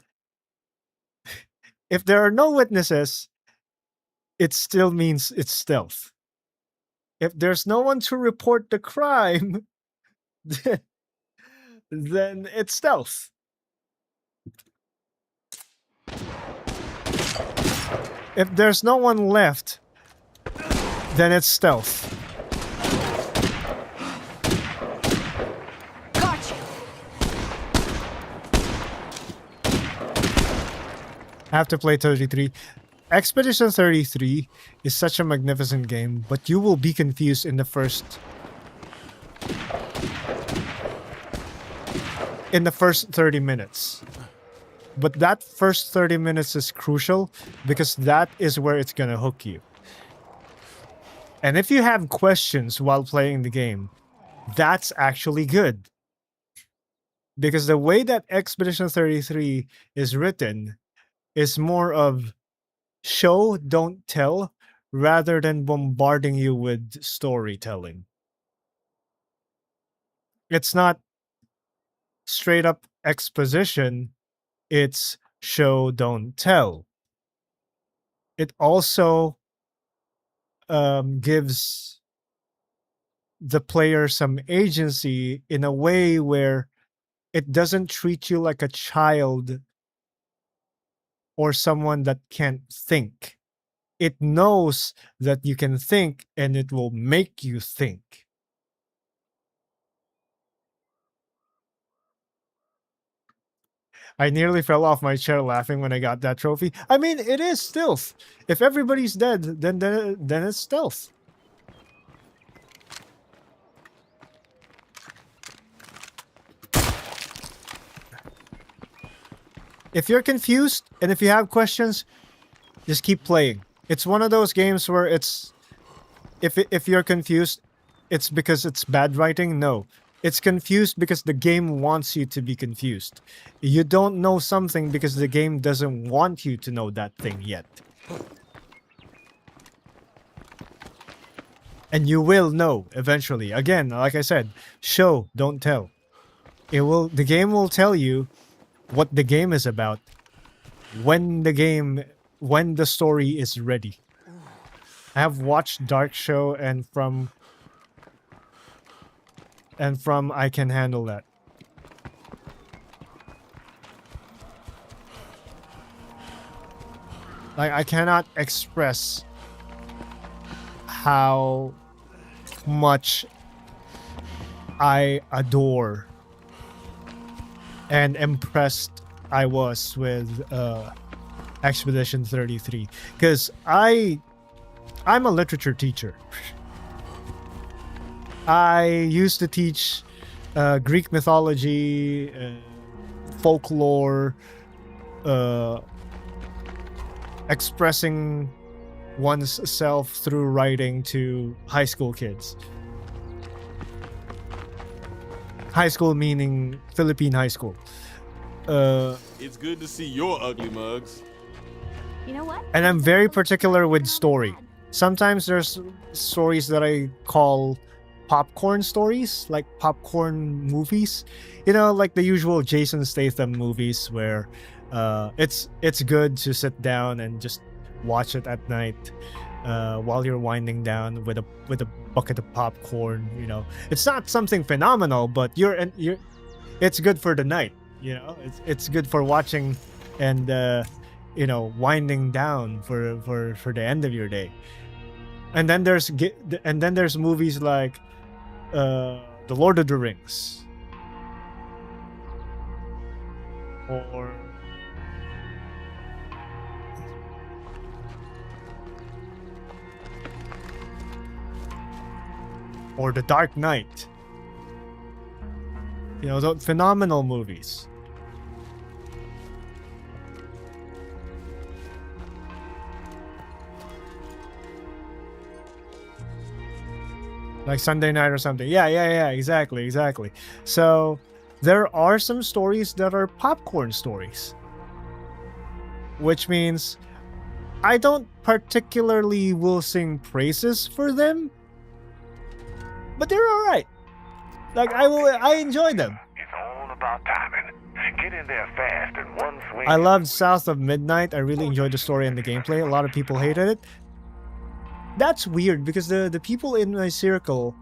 if there are no witnesses, it still means it's stealth. If there's no one to report the crime, then it's stealth. If there's no one left, then it's stealth. Got you. I have to play 33. Expedition 33 is such a magnificent game, but you will be confused in the first 30 minutes. But that first 30 minutes is crucial because that is where it's gonna hook you. And if you have questions while playing the game, that's actually good. Because the way that Expedition 33 is written is more of show, don't tell, rather than bombarding you with storytelling. It's not straight up exposition, it's show, don't tell. It also gives the player some agency in a way where it doesn't treat you like a child or someone that can't think. It knows that you can think and it will make you think. I nearly fell off my chair laughing when I got that trophy. I mean, it is stealth. If everybody's dead, then it's stealth. If you're confused and if you have questions, just keep playing. It's one of those games where it's if you're confused, it's because it's bad writing. No. It's confused because the game wants you to be confused. You don't know something because the game doesn't want you to know that thing yet. And you will know eventually. Again, like I said, show, don't tell. The game will tell you what the game is about when the story is ready. I have watched Dark Show and from I Can Handle That. Like, I cannot express how much I adore and impressed I was with Expedition 33, because I'm a literature teacher. I used to teach Greek mythology, folklore, expressing one's self through writing to high school kids. High school meaning Philippine high school. It's good to see your ugly mugs. You know what? And I'm very particular with story. Sometimes there's stories that I call popcorn stories, like popcorn movies. You know, like the usual Jason Statham movies where it's good to sit down and just watch it at night while you're winding down with a bucket of popcorn. You know, it's not something phenomenal, but it's good for the night. You know, it's good for watching and winding down for the end of your day. And then there's movies like The Lord of the Rings, or The Dark Knight. You know, the phenomenal movies. Like Sunday Night or something. Yeah, exactly. So there are some stories that are popcorn stories, which means I don't particularly will sing praises for them, but they're all right. Like I enjoy them. It's all about timing. Get in there fast and one swing. I loved South of Midnight. I really enjoyed the story and the gameplay. A lot of people hated it. That's weird because the people in my circle,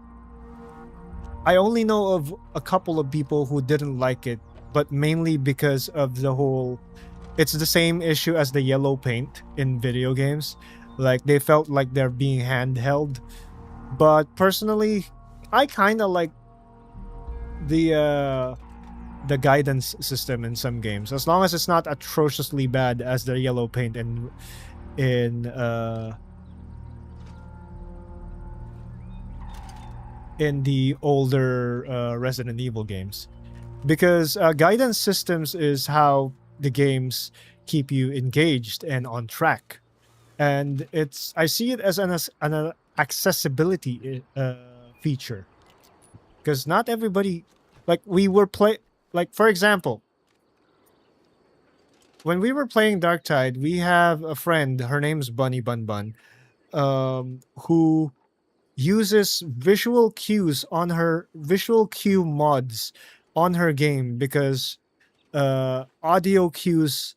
I only know of a couple of people who didn't like it, but mainly because of the whole, it's the same issue as the yellow paint in video games. Like, they felt like they're being handheld. But personally, I kind of like the guidance system in some games, as long as it's not atrociously bad as the yellow paint in the older Resident Evil games, because guidance systems is how the games keep you engaged and on track, and I see it as an accessibility feature. because not everybody, like for example, when we were playing Darktide, we have a friend, her name's Bunny Bun Bun, who uses visual cues on her visual cue mods on her game because audio cues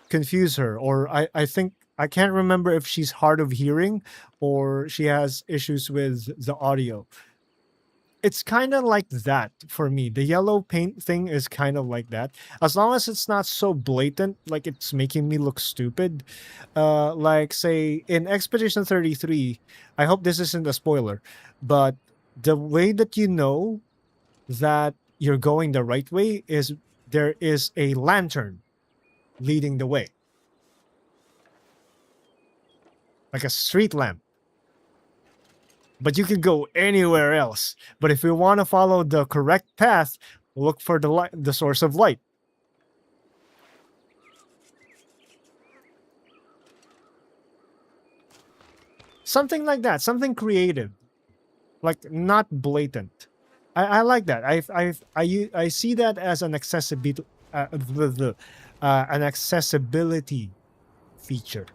confuse her, or I think I can't remember if she's hard of hearing or she has issues with the audio. It's kind of like that for me. The yellow paint thing is kind of like that. As long as it's not so blatant, like it's making me look stupid. Like say in Expedition 33, I hope this isn't a spoiler, but the way that you know that you're going the right way is there is a lantern leading the way. Like a street lamp. But you can go anywhere else. But if you want to follow the correct path, look for the source of light. Something like that. Something creative. Like not blatant. I like that. I see that as an accessibility feature.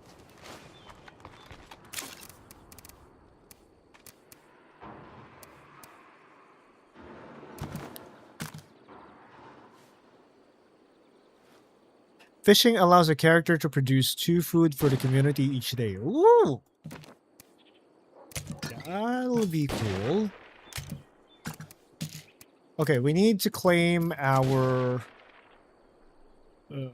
Fishing allows a character to produce 2 food for the community each day. Ooh! That'll be cool. Okay, we need to claim our... we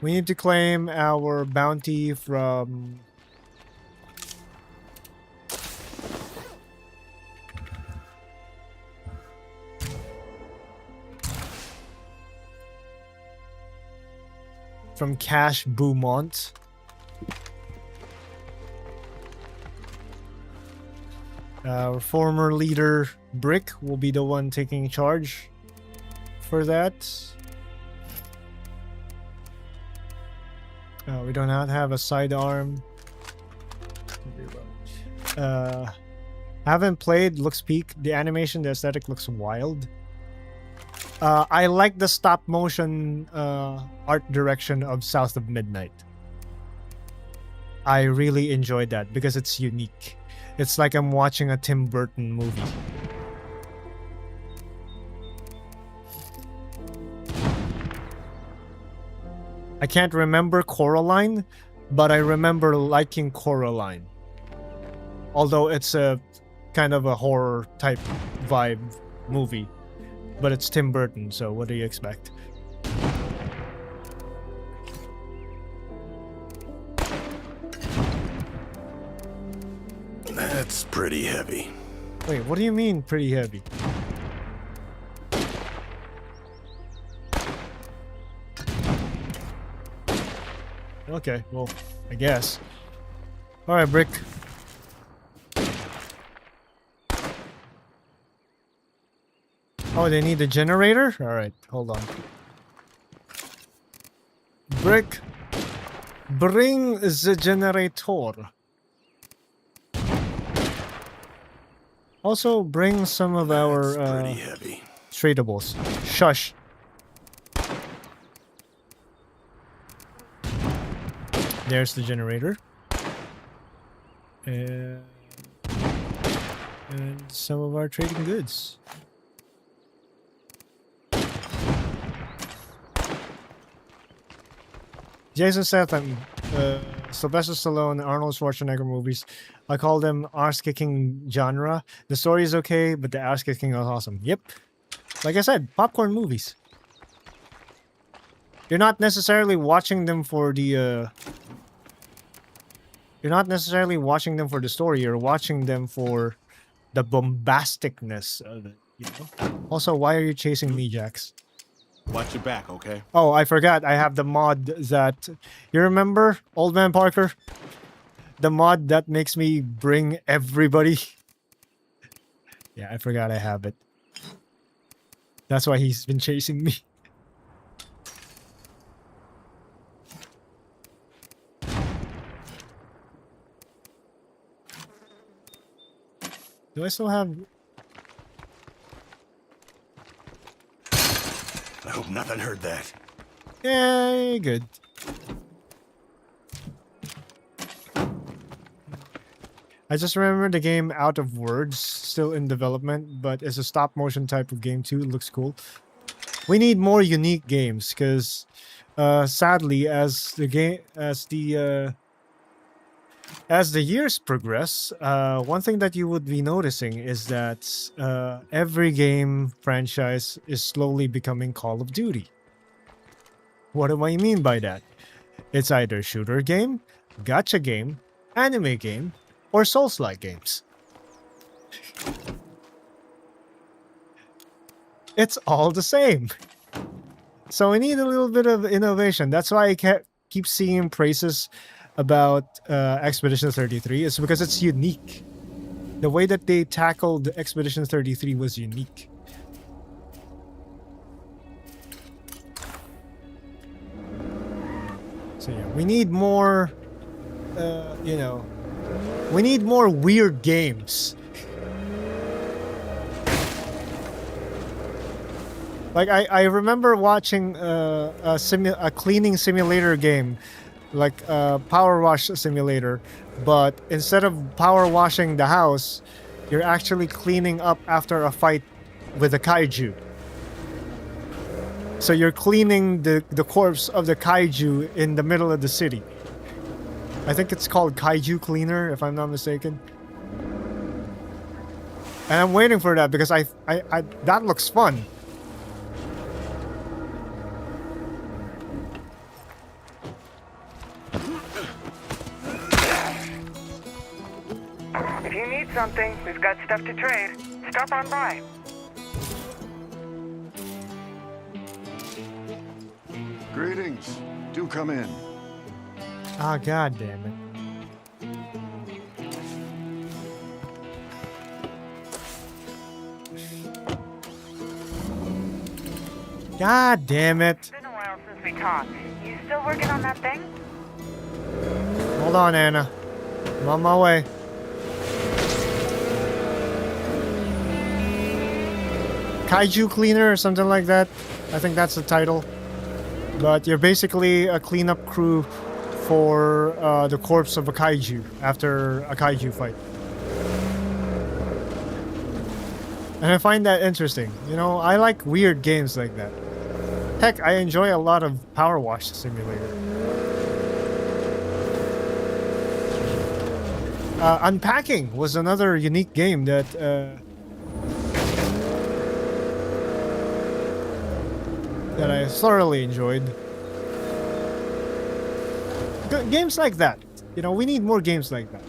need to claim our bounty from... from Cash Beaumont. Our former leader, Brick, will be the one taking charge for that. We do not have a sidearm. Haven't played, looks peak. The animation, the aesthetic looks wild. I like the stop motion art direction of South of Midnight. I really enjoyed that because it's unique. It's like I'm watching a Tim Burton movie. I can't remember Coraline, but I remember liking Coraline. Although it's a kind of a horror type vibe movie. But it's Tim Burton, so what do you expect? That's pretty heavy. Wait, what do you mean pretty heavy? Okay, well, I guess. Alright, Brick. Oh, they need a generator? Alright, hold on. Brick, bring the generator. Also, bring some of our pretty heavy. tradables. Shush. There's the generator. And some of our trading goods. Jason Statham, Sylvester Stallone, Arnold Schwarzenegger movies. I call them arse-kicking genre. The story is okay, but the arse-kicking is awesome. Yep. Like I said, popcorn movies. You're not necessarily watching them for the... You're not necessarily watching them for the story. You're watching them for the bombasticness of it. You know? Also, why are you chasing me, Jax? Watch your back, okay? Oh, I forgot. I have the mod that... You remember, Old Man Parker? The mod that makes me bring everybody. Yeah, I forgot I have it. That's why he's been chasing me. Do I still have... I hope nothing heard that. Yay, good. I just remember the game Out of Words, still in development, but it's a stop motion type of game too. It looks cool. We need more unique games because, sadly, as the years progress, one thing that you would be noticing is that every game franchise is slowly becoming Call of Duty. What do I mean by that? It's either shooter game, gacha game, anime game, or Souls-like games. It's all the same. So we need a little bit of innovation. That's why I keep seeing praises about Expedition 33. It's because it's unique. The way that they tackled Expedition 33 was unique. So yeah, we need more, you know, we need more weird games. Like I remember watching a cleaning simulator game, like a power wash simulator, but instead of power washing the house, you're actually cleaning up after a fight with a kaiju. So you're cleaning the corpse of the kaiju in the middle of the city. I think it's called Kaiju Cleaner, if I'm not mistaken. And I'm waiting for that because I that looks fun. If you need something, we've got stuff to trade. Stop on by. Greetings. Do come in. Ah, god damn it. God damn it. It's been a while since we talked. You still working on that thing? Hold on, Anna. I'm on my way. Kaiju Cleaner or something like that. I think that's the title. But you're basically a cleanup crew for the corpse of a kaiju after a kaiju fight. And I find that interesting. You know, I like weird games like that. Heck, I enjoy a lot of Power Wash Simulator. Unpacking was another unique game that that I thoroughly enjoyed. Games like that. You know, we need more games like that.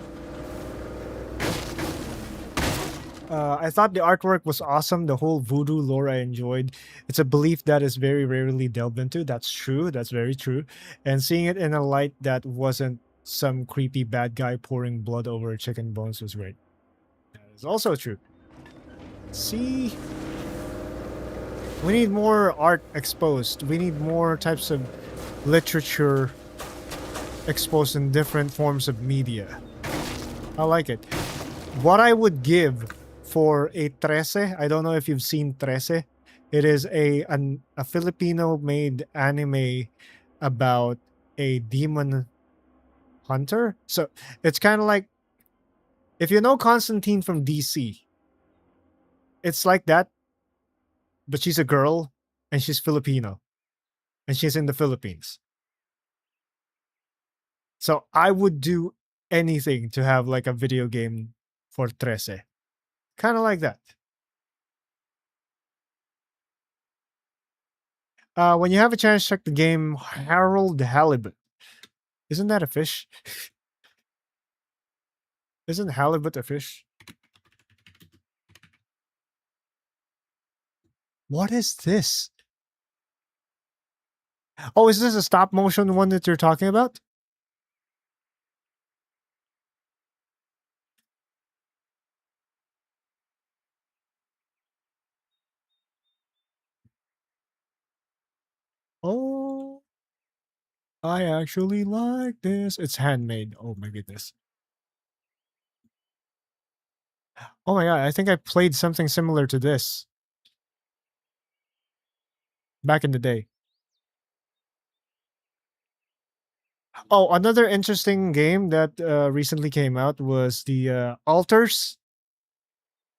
I thought the artwork was awesome. The whole voodoo lore I enjoyed. It's a belief that is very rarely delved into. That's true. That's very true. And seeing it in a light that wasn't some creepy bad guy pouring blood over chicken bones was great. That is also true. See? We need more art exposed. We need more types of literature exposed in different forms of media. I like it. What I would give for a 13, I don't know if you've seen 13. It is a Filipino-made anime about a demon hunter. So it's kind of like, if you know Constantine from DC, it's like that, but she's a girl and she's Filipino and she's in the Philippines. So I would do anything to have like a video game for 13. Kind of like that. When you have a chance, check the game Harold Halibut. Isn't that a fish? Isn't halibut a fish? What is this? Oh, is this a stop motion one that you're talking about? Oh, I actually like this. It's handmade. Oh my goodness. Oh my god, I think I played something similar to this back in the day. Oh, another interesting game that recently came out was the Alters.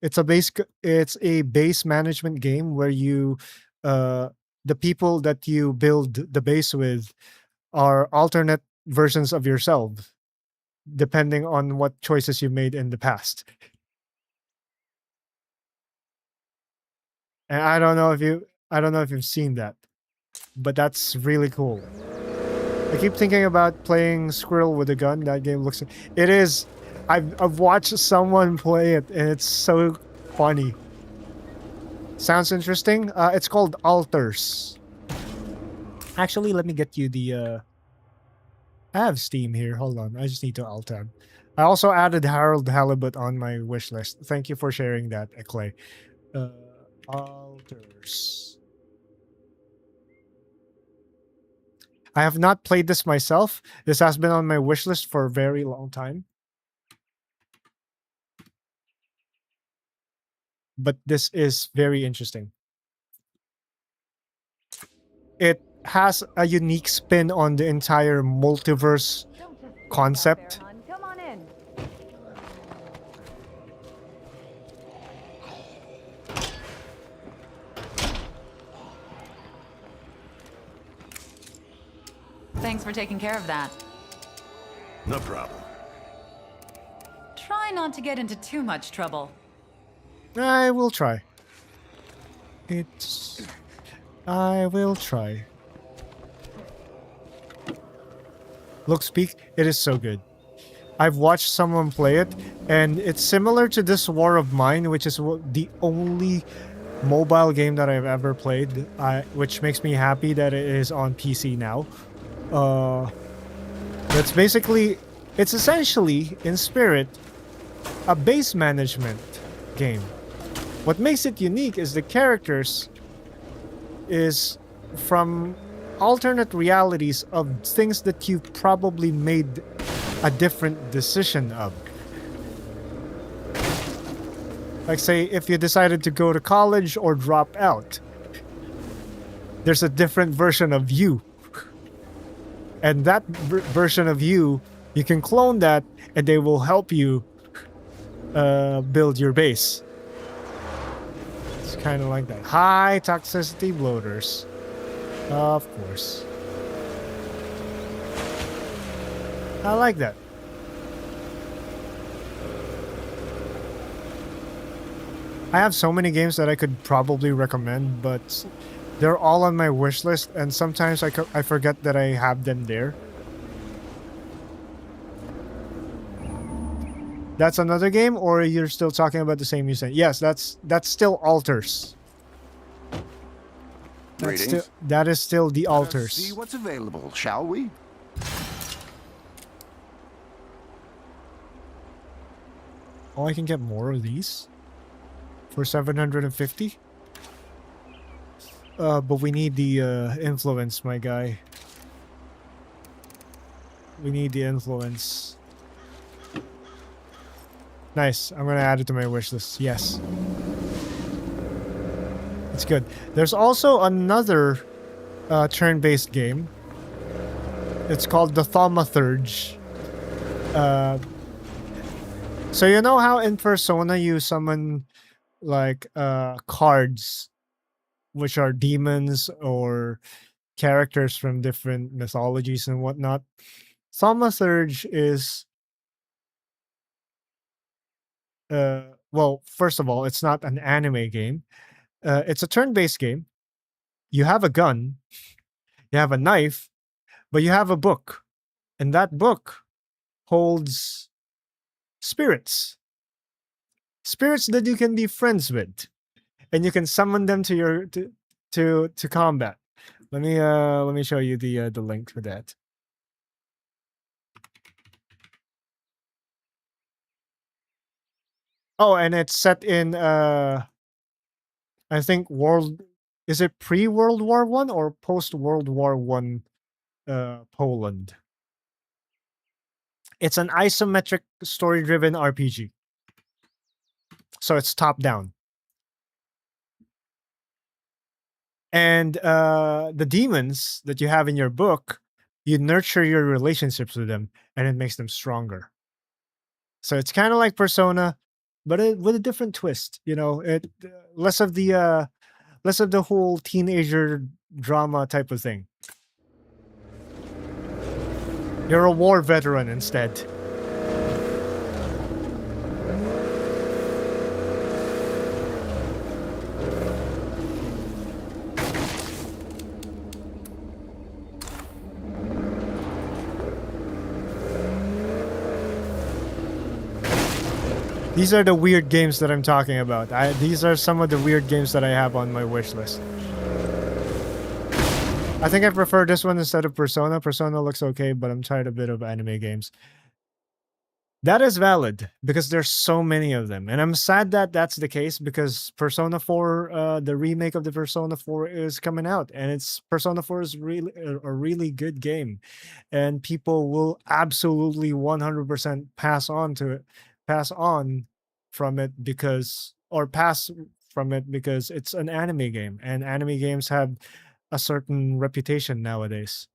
It's a base management game where you the people that you build the base with are alternate versions of yourself depending on what choices you made in the past. And I don't know if you've seen that, but that's really cool. I keep thinking about playing Squirrel with a gun. That game looks it is I've watched someone play it and it's so funny. Sounds interesting. It's called Alters. Actually, let me get you the I have Steam here. Hold on. I just need to alt tab. I also added Harold Halibut on my wish list. Thank you for sharing that, Clay. Alters. I have not played this myself. This has been on my wish list for a very long time. But this is very interesting. It has a unique spin on the entire multiverse concept. Come on in. Thanks for taking care of that. No problem. Try not to get into too much trouble. I will try. I will try. Look, speak. It is so good. I've watched someone play it, and it's similar to this War of Mine, which is the only mobile game that I've ever played, which makes me happy that it is on PC now. It's essentially, in spirit, a base management game. What makes it unique is the characters is from alternate realities of things that you probably made a different decision of. Like, say, if you decided to go to college or drop out, there's a different version of you. And that version of you, you can clone that, and they will help you build your base. It's kind of like that. High toxicity bloaters. Of course. I like that. I have so many games that I could probably recommend, but they're all on my wish list, and sometimes I forget that I have them there. That's another game, or you're still talking about the same you said? Yes, that's still Alters. That is still the Alters. See what's available, shall we? Oh, I can get more of these for 750. But we need the influence, my guy. We need the influence. Nice. I'm gonna add it to my wish list. Yes. It's good. There's also another turn-based game. It's called the Thaumaturge. So you know how in Persona you summon like cards, which are demons or characters from different mythologies and whatnot. Thaumaturge is well, first of all, it's not an anime game. It's a turn-based game. You have a gun, you have a knife, but you have a book. And that book holds spirits. Spirits that you can be friends with. And you can summon them to your to combat. Let me show you the link for that. Oh, and it's set in I think is it pre-World War One or post-World War One Poland? It's an isometric story-driven RPG. So it's top down. And the demons that you have in your book, you nurture your relationships with them, and it makes them stronger. So it's kind of like Persona, but with a different twist. You know, it less of the whole teenager drama type of thing. You're a war veteran instead. These are the weird games that I'm talking about. These are some of the weird games that I have on my wish list. I think I prefer this one instead of Persona. Persona looks okay, but I'm tired a bit of anime games. That is valid because there's so many of them. And I'm sad that that's the case because Persona 4, the remake of the Persona 4 is coming out. And Persona 4 is really a really good game. And people will absolutely 100% pass on from it because it's an anime game. And anime games have a certain reputation nowadays,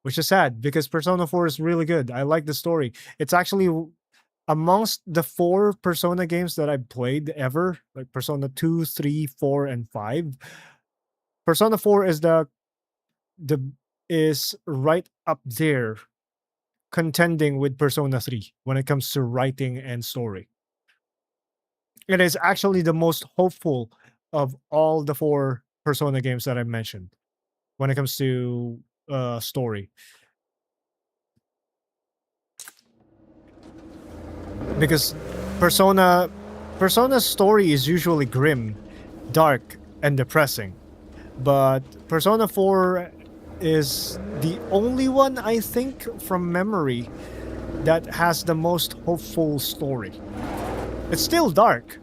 which is sad because Persona 4 is really good. I like the story. It's actually amongst the 4 Persona games that I've played ever, like Persona 2, 3, 4, and 5. Persona 4 is right up there contending with Persona 3 when it comes to writing and story. It is actually the most hopeful of all the 4 Persona games that I mentioned when it comes to story. Because Persona's story is usually grim, dark, and depressing. But Persona 4 is the only one, I think, from memory that has the most hopeful story. It's still dark,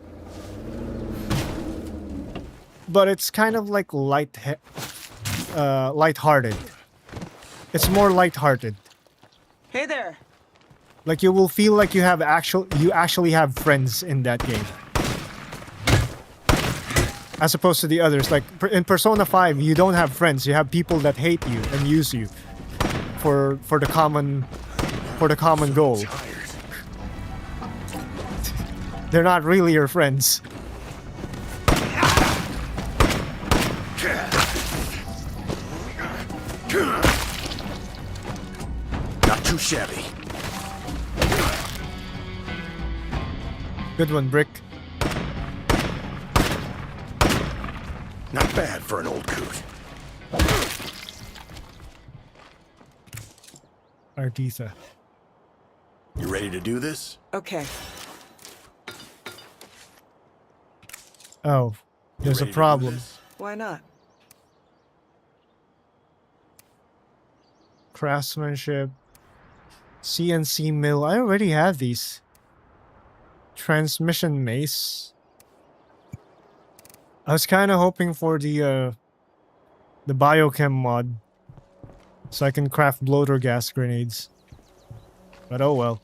but it's kind of like lighthearted. It's more lighthearted. Hey there. Like you will feel like you actually have friends in that game. As opposed to the others, like in Persona 5, you don't have friends. You have people that hate you and use you for the common goal. They're not really your friends. Not too shabby. Good one, Brick. Not bad for an old coot. Arditha. You ready to do this? Okay. Oh, there's a problem. Why not? Craftsmanship. CNC mill. I already have these. Transmission mace. I was kind of hoping for the biochem mod, so I can craft bloater gas grenades. But oh well.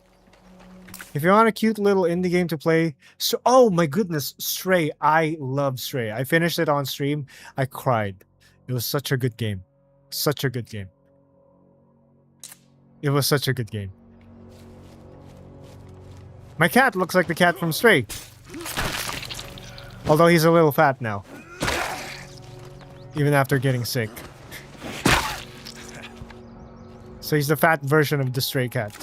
If you want a cute little indie game to play, so oh my goodness, Stray! I love Stray. I finished it on stream. I cried. It was such a good game. Such a good game. It was such a good game. My cat looks like the cat from Stray. Although he's a little fat now. Even after getting sick. So he's the fat version of the Stray cat.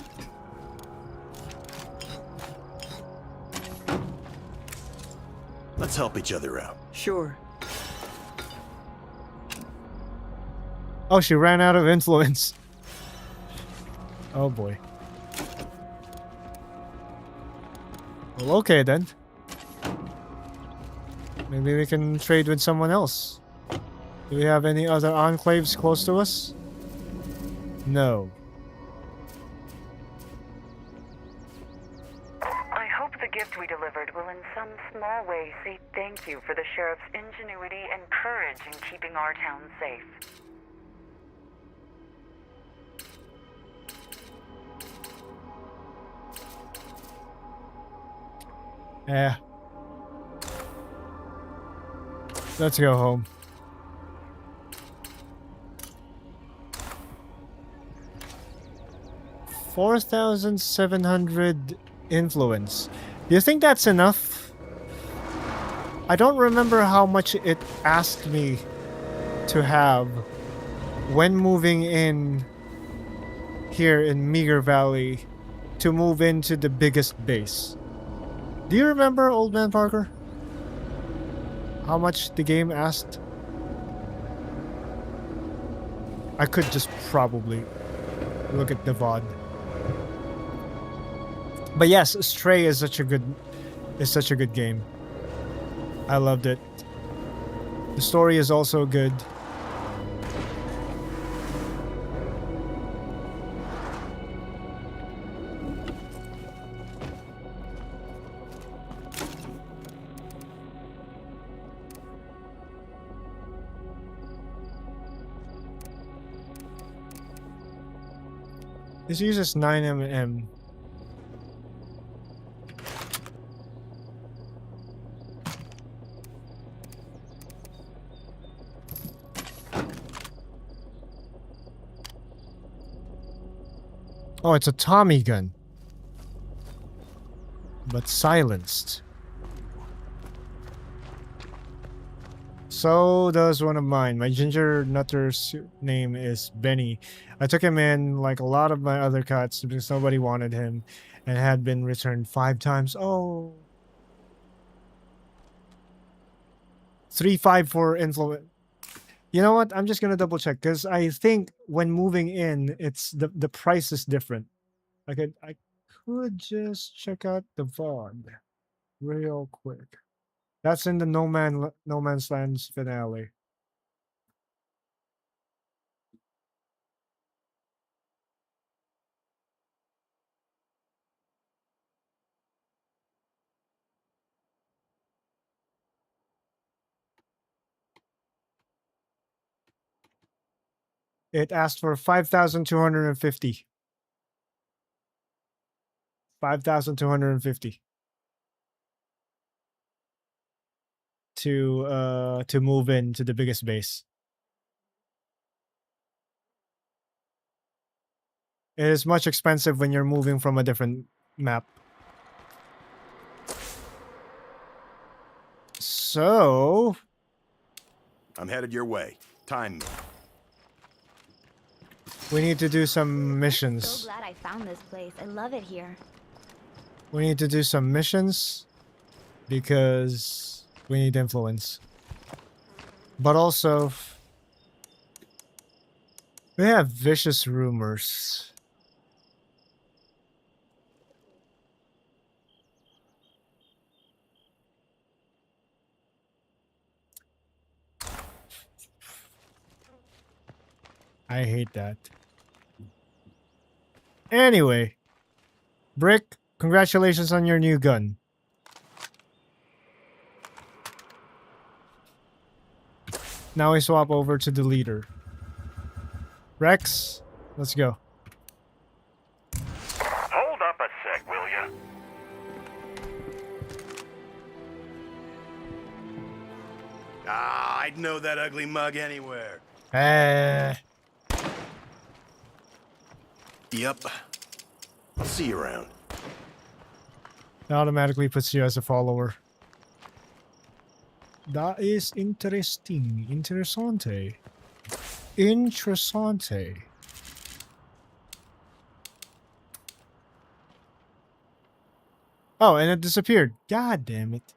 Let's help each other out. Sure. Oh, she ran out of influence. Oh boy. Well, okay then. Maybe we can trade with someone else. Do we have any other enclaves close to us? No. I hope the gift we delivered will in some small way say thank you for the sheriff's ingenuity and courage in keeping our town safe. Let's go home. $4,700 influence. Do you think that's enough? I don't remember how much it asked me to have when moving in here in Meager Valley to move into the biggest base. Do you remember, Old Man Parker? How much the game asked? I could just probably look at the VOD. But yes, Stray is such a good game. I loved it. The story is also good. This uses 9mm. Oh, it's a Tommy gun. But silenced. So does one of mine. My ginger nutter's name is Benny. I took him in like a lot of my other cats because nobody wanted him and had been returned 5 times. Oh. 354 influence. You know what? I'm just gonna double check because I think when moving in, it's the price is different. I could just check out the VOD real quick. That's in the No Man's Land's finale. It asked for 5,250. 5,250 to move into the biggest base. It is much expensive when you're moving from a different map. So I'm headed your way. Time me. We need to do some I'm missions. so glad I found this place. I love it here. We need to do some missions because we need influence. But also, we have vicious rumors. I hate that. Anyway, Brick, congratulations on your new gun. Now we swap over to the leader. Rex, let's go. Hold up a sec, will ya? Ah, I'd know that ugly mug anywhere. Yep. I'll see you around. It automatically puts you as a follower. That is interesting. Interessante. Interessante. Oh, and it disappeared. God damn it.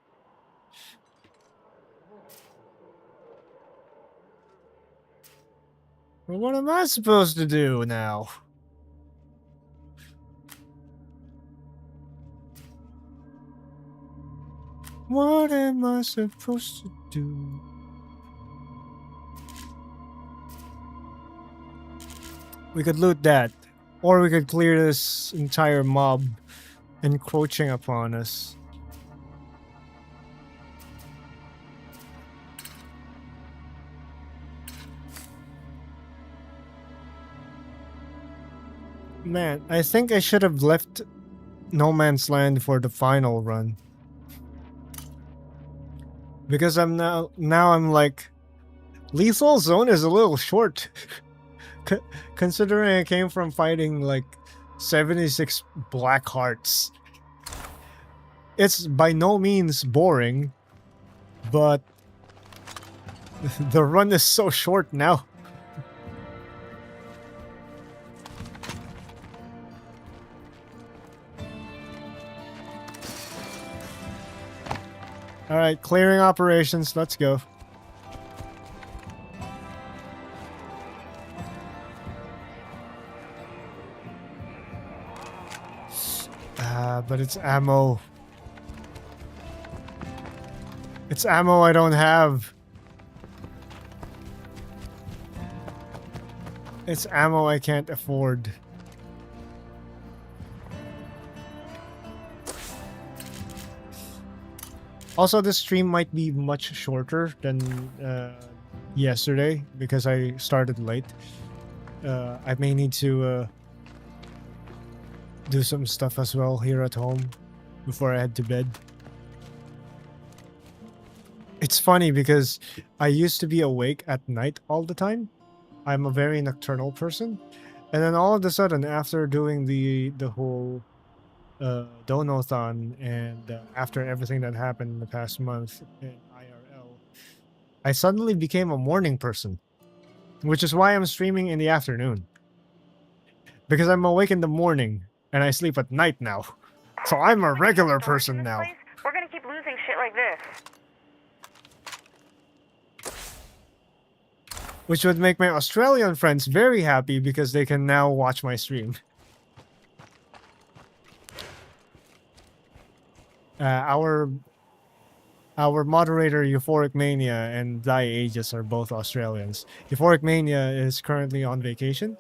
Well, what am I supposed to do now? What am I supposed to do? We could loot that. Or we could clear this entire mob encroaching upon us. Man, I think I should have left No Man's Land for the final run. Because I'm like, lethal zone is a little short. Considering I came from fighting like 76 black hearts. It's by no means boring, but the run is so short now. Alright, clearing operations, let's go. But it's ammo. It's ammo I don't have. It's ammo I can't afford. Also, this stream might be much shorter than yesterday because I started late. I may need to do some stuff as well here at home before I head to bed. It's funny because I used to be awake at night all the time. I'm a very nocturnal person. And then all of a sudden, after doing the whole Donothon and after everything that happened in the past month in IRL, I suddenly became a morning person. Which is why I'm streaming in the afternoon. Because I'm awake in the morning and I sleep at night now. So I'm a regular person now. We're gonna keep losing shit like this. Which would make my Australian friends very happy because they can now watch my stream. Our moderator Euphoric Mania and Die Aegis are both Australians. Euphoric Mania is currently on vacation.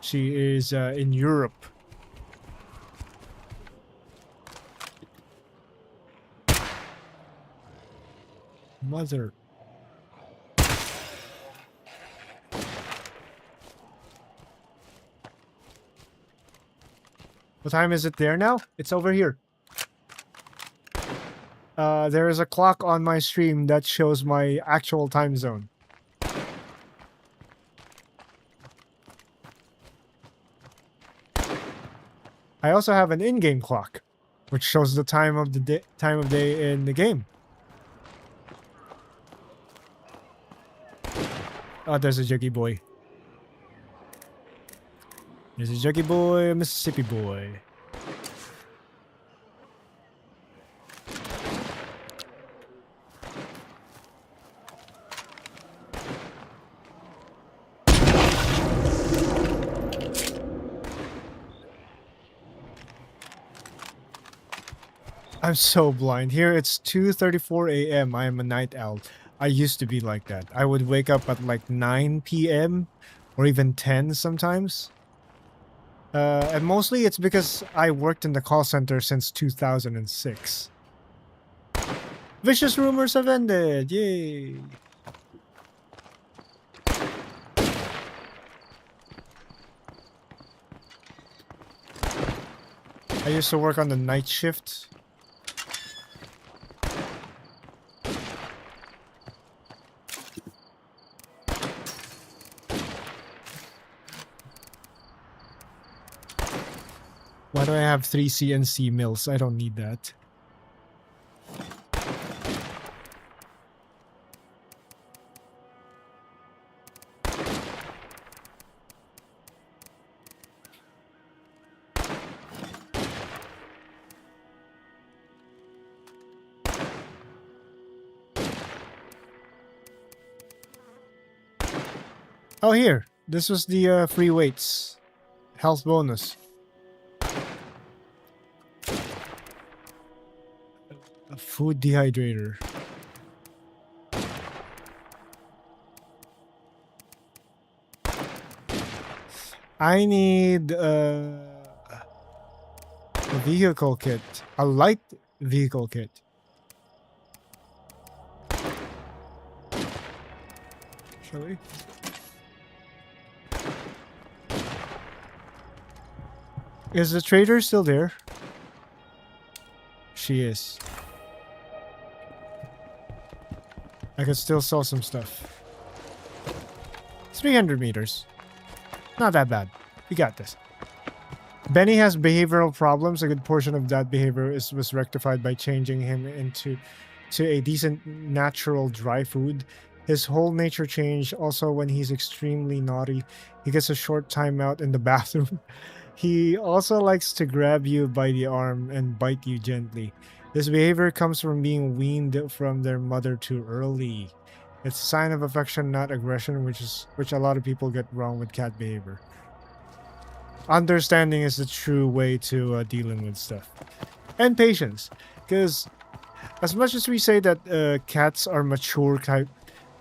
She is in Europe. Mother. What time is it there now? It's over here. There is a clock on my stream that shows my actual time zone. I also have an in-game clock, which shows the time of the day in the game. Oh, there's a Juggy boy. There's a Juggy boy, a Mississippi boy. I'm so blind. Here it's 2:34 a.m. I am a night owl. I used to be like that. I would wake up at like 9 p.m. or even 10 sometimes. And mostly it's because I worked in the call center since 2006. Vicious rumors have ended. Yay. I used to work on the night shift. Why do I have 3 CNC mills? I don't need that. Oh, here. This was the free weights. Health bonus. A food dehydrator. I need a vehicle kit. A light vehicle kit. Shall we? Is the trader still there? She is. I could still sell some stuff. 300 meters. Not that bad. We got this. Benny has behavioral problems. A good portion of that behavior was rectified by changing him into a decent natural dry food. His whole nature changed also when he's extremely naughty. He gets a short timeout in the bathroom. He also likes to grab you by the arm and bite you gently. This behavior comes from being weaned from their mother too early. It's a sign of affection, not aggression, which a lot of people get wrong with cat behavior. Understanding is the true way to dealing with stuff. And patience. Because as much as we say that cats are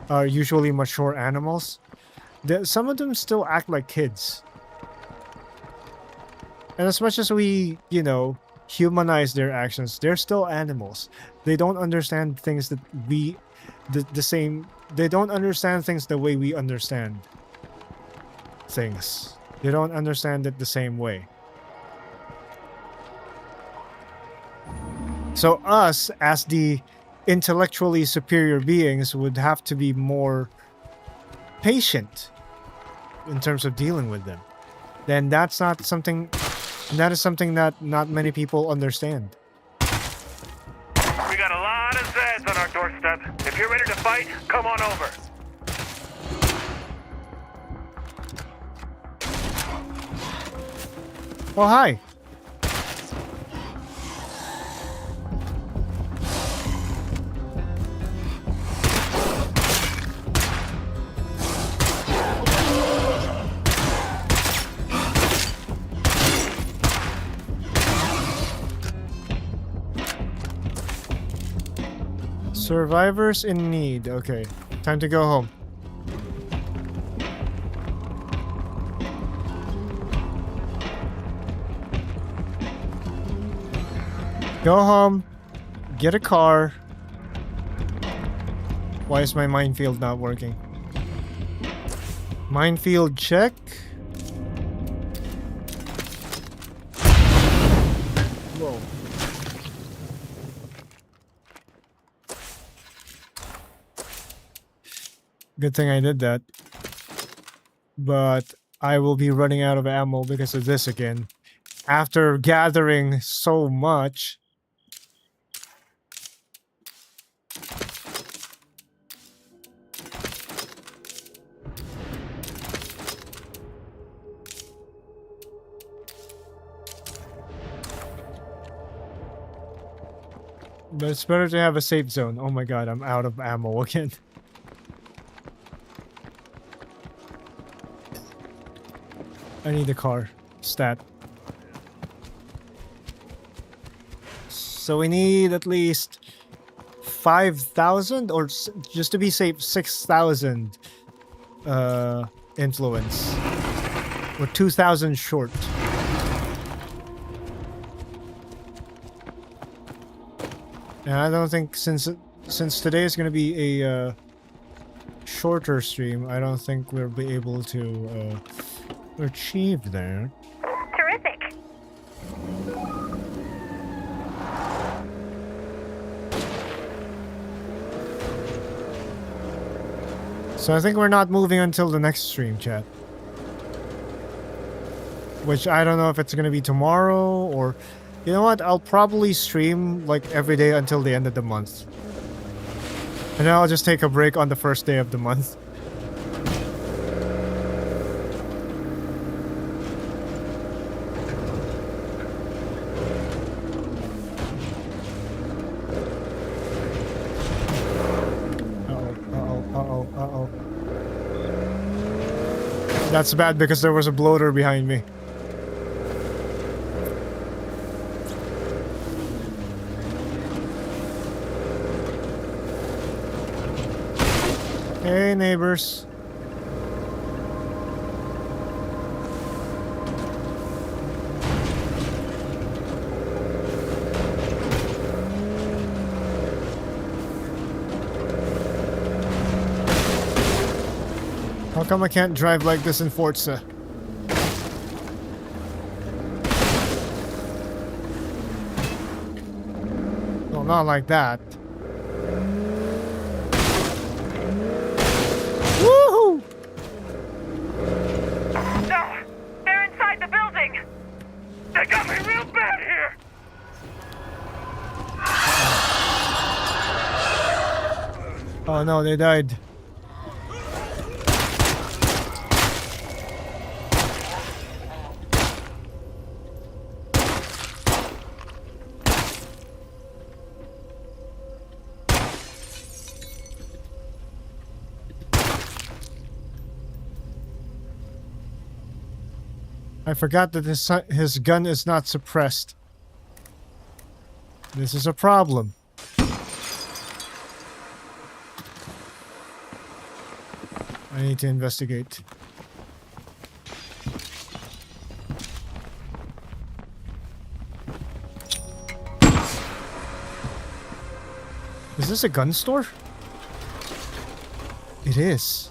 are usually mature animals, some of them still act like kids. And as much as we, you know, humanize their actions, they're still animals. They don't understand things that they don't understand things the way we understand things. They don't understand it the same way. So us, as the intellectually superior beings, would have to be more patient in terms of dealing with them. Then that is something that not many people understand. We got a lot of Zeds on our doorstep. If you're ready to fight, come on over. Oh, hi. Survivors in need. Okay, time to go home. Go home. Get a car. Why is my minefield not working? Minefield check. Whoa. Good thing I did that. But I will be running out of ammo because of this again. After gathering so much. But it's better to have a safe zone. Oh my god, I'm out of ammo again. I need a car. Stat. So we need at least 5,000 or just to be safe 6,000 influence. We're 2,000 short. And I don't think since today is going to be a shorter stream, I don't think we'll be able to achieve that. Terrific. So I think we're not moving until the next stream, chat. Which I don't know if it's going to be tomorrow or... You know what? I'll probably stream like every day until the end of the month. And then I'll just take a break on the first day of the month. Uh-oh. That's bad because there was a bloater behind me. Hey, neighbors. How come I can't drive like this in Forza? No, not like that. Oh no, they died. I forgot that his gun is not suppressed. This is a problem. I need to investigate. Is this a gun store? It is.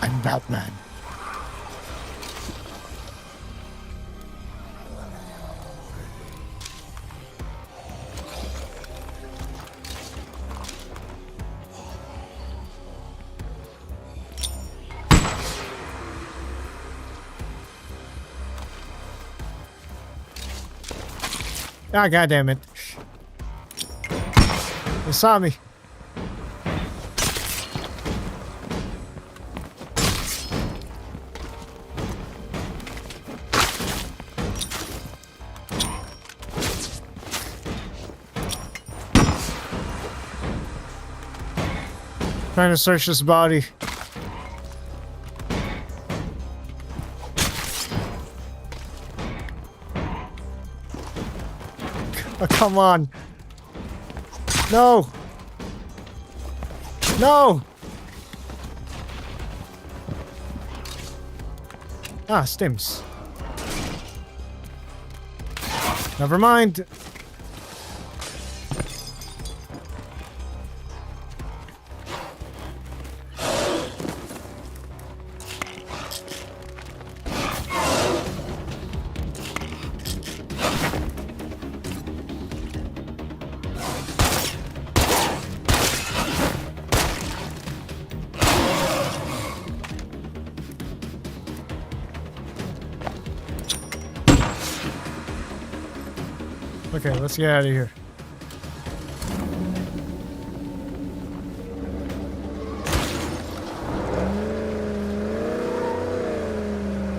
I'm Batman. Ah, goddammit. They saw me. Trying to search this body. Oh, come on. No. No. Ah, stims. Never mind. Okay, let's get out of here.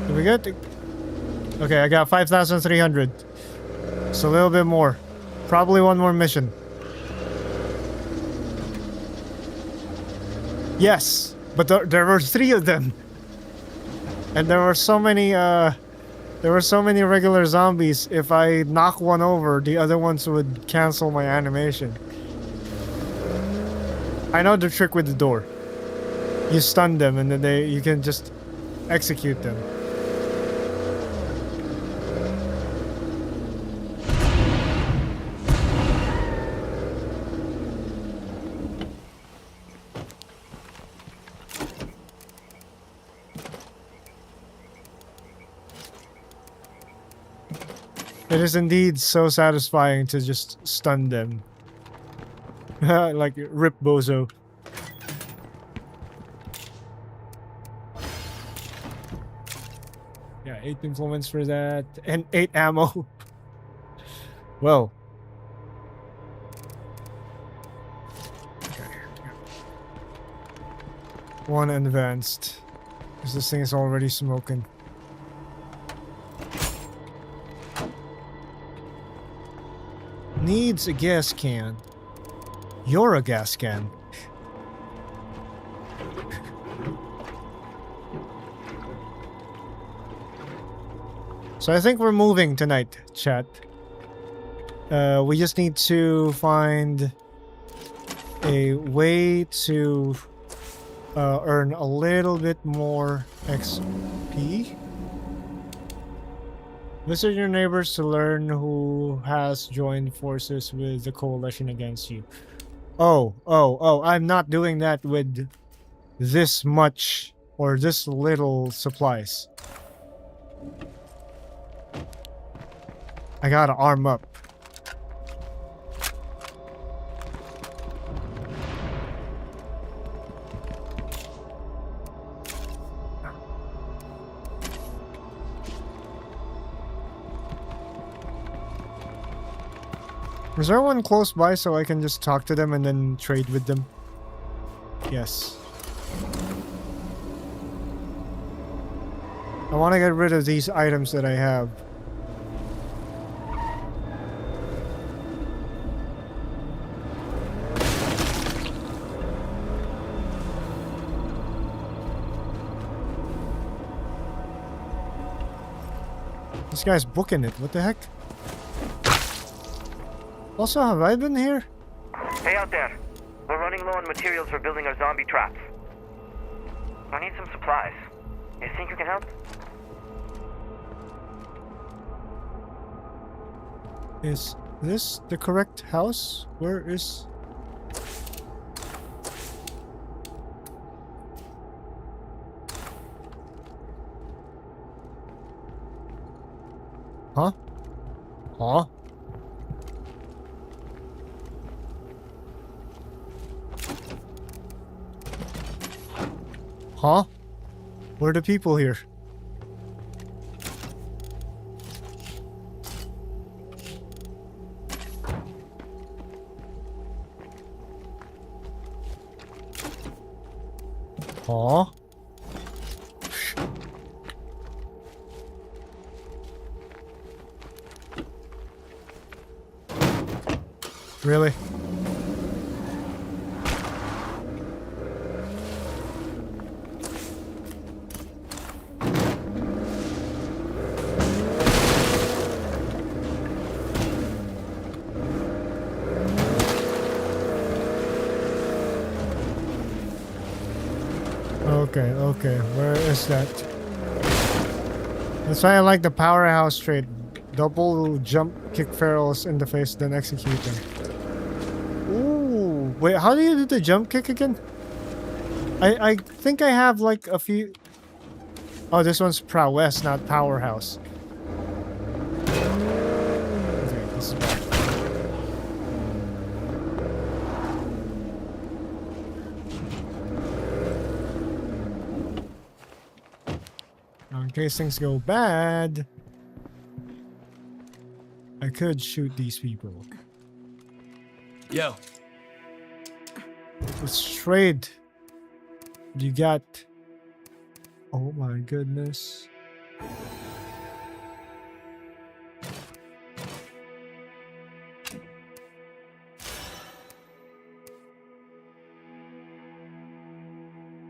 Did we get? Okay, I got 5,300. It's a little bit more. Probably one more mission. Yes, but there were 3 of them, and there were so many. There were so many regular zombies. If I knock one over, the other ones would cancel my animation. I know the trick with the door. You stun them and then you can just execute them. It is indeed so satisfying to just stun them. Like, rip bozo. Yeah, 8 influence for that. And 8 ammo. Well. Okay. 1 advanced. Because this thing is already smoking. Needs a gas can. You're a gas can. So I think we're moving tonight, chat. We just need to find a way to earn a little bit more XP. Visit your neighbors to learn who has joined forces with the coalition against you. Oh, I'm not doing that with this much or this little supplies. I gotta arm up. Is there one close by so I can just talk to them and then trade with them? Yes. I want to get rid of these items that I have. This guy's booking it. What the heck? Also, have I been here? Hey out there. We're running low on materials for building our zombie traps. I need some supplies. You think you can help? Is this the correct house? Where is... Huh? Huh? Huh? Where are the people here? Huh? Really? Okay, where is that? That's why I like the powerhouse trait. Double jump, kick ferals in the face, then execute them. Ooh, wait, how do you do the jump kick again? I think I have like a few... Oh, this one's prowess, not powerhouse. Okay, this is bad. In case things go bad, I could shoot these people. Yo. Let's trade. You got... Oh my goodness.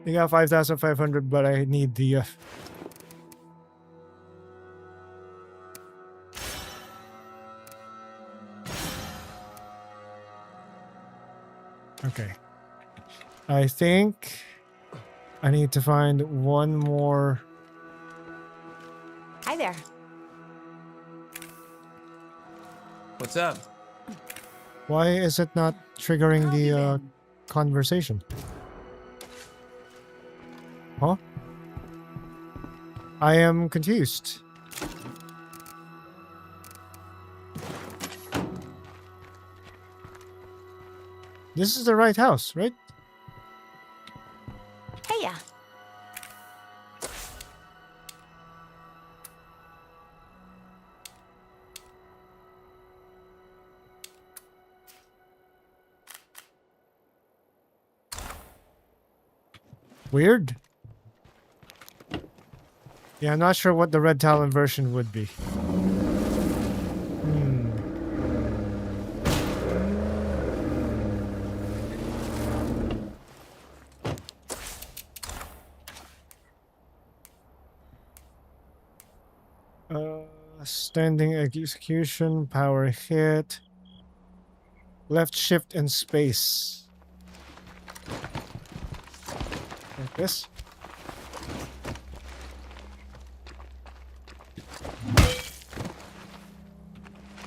You got 5,500, but I need the... Okay. I think I need to find one more. Hi there. What's up? Why is it not triggering the conversation? Huh? I am confused. This is the right house, right? Hey, yeah. Weird. Yeah, I'm not sure what the Red Talon version would be. Standing execution, power hit, left shift and space. Like this.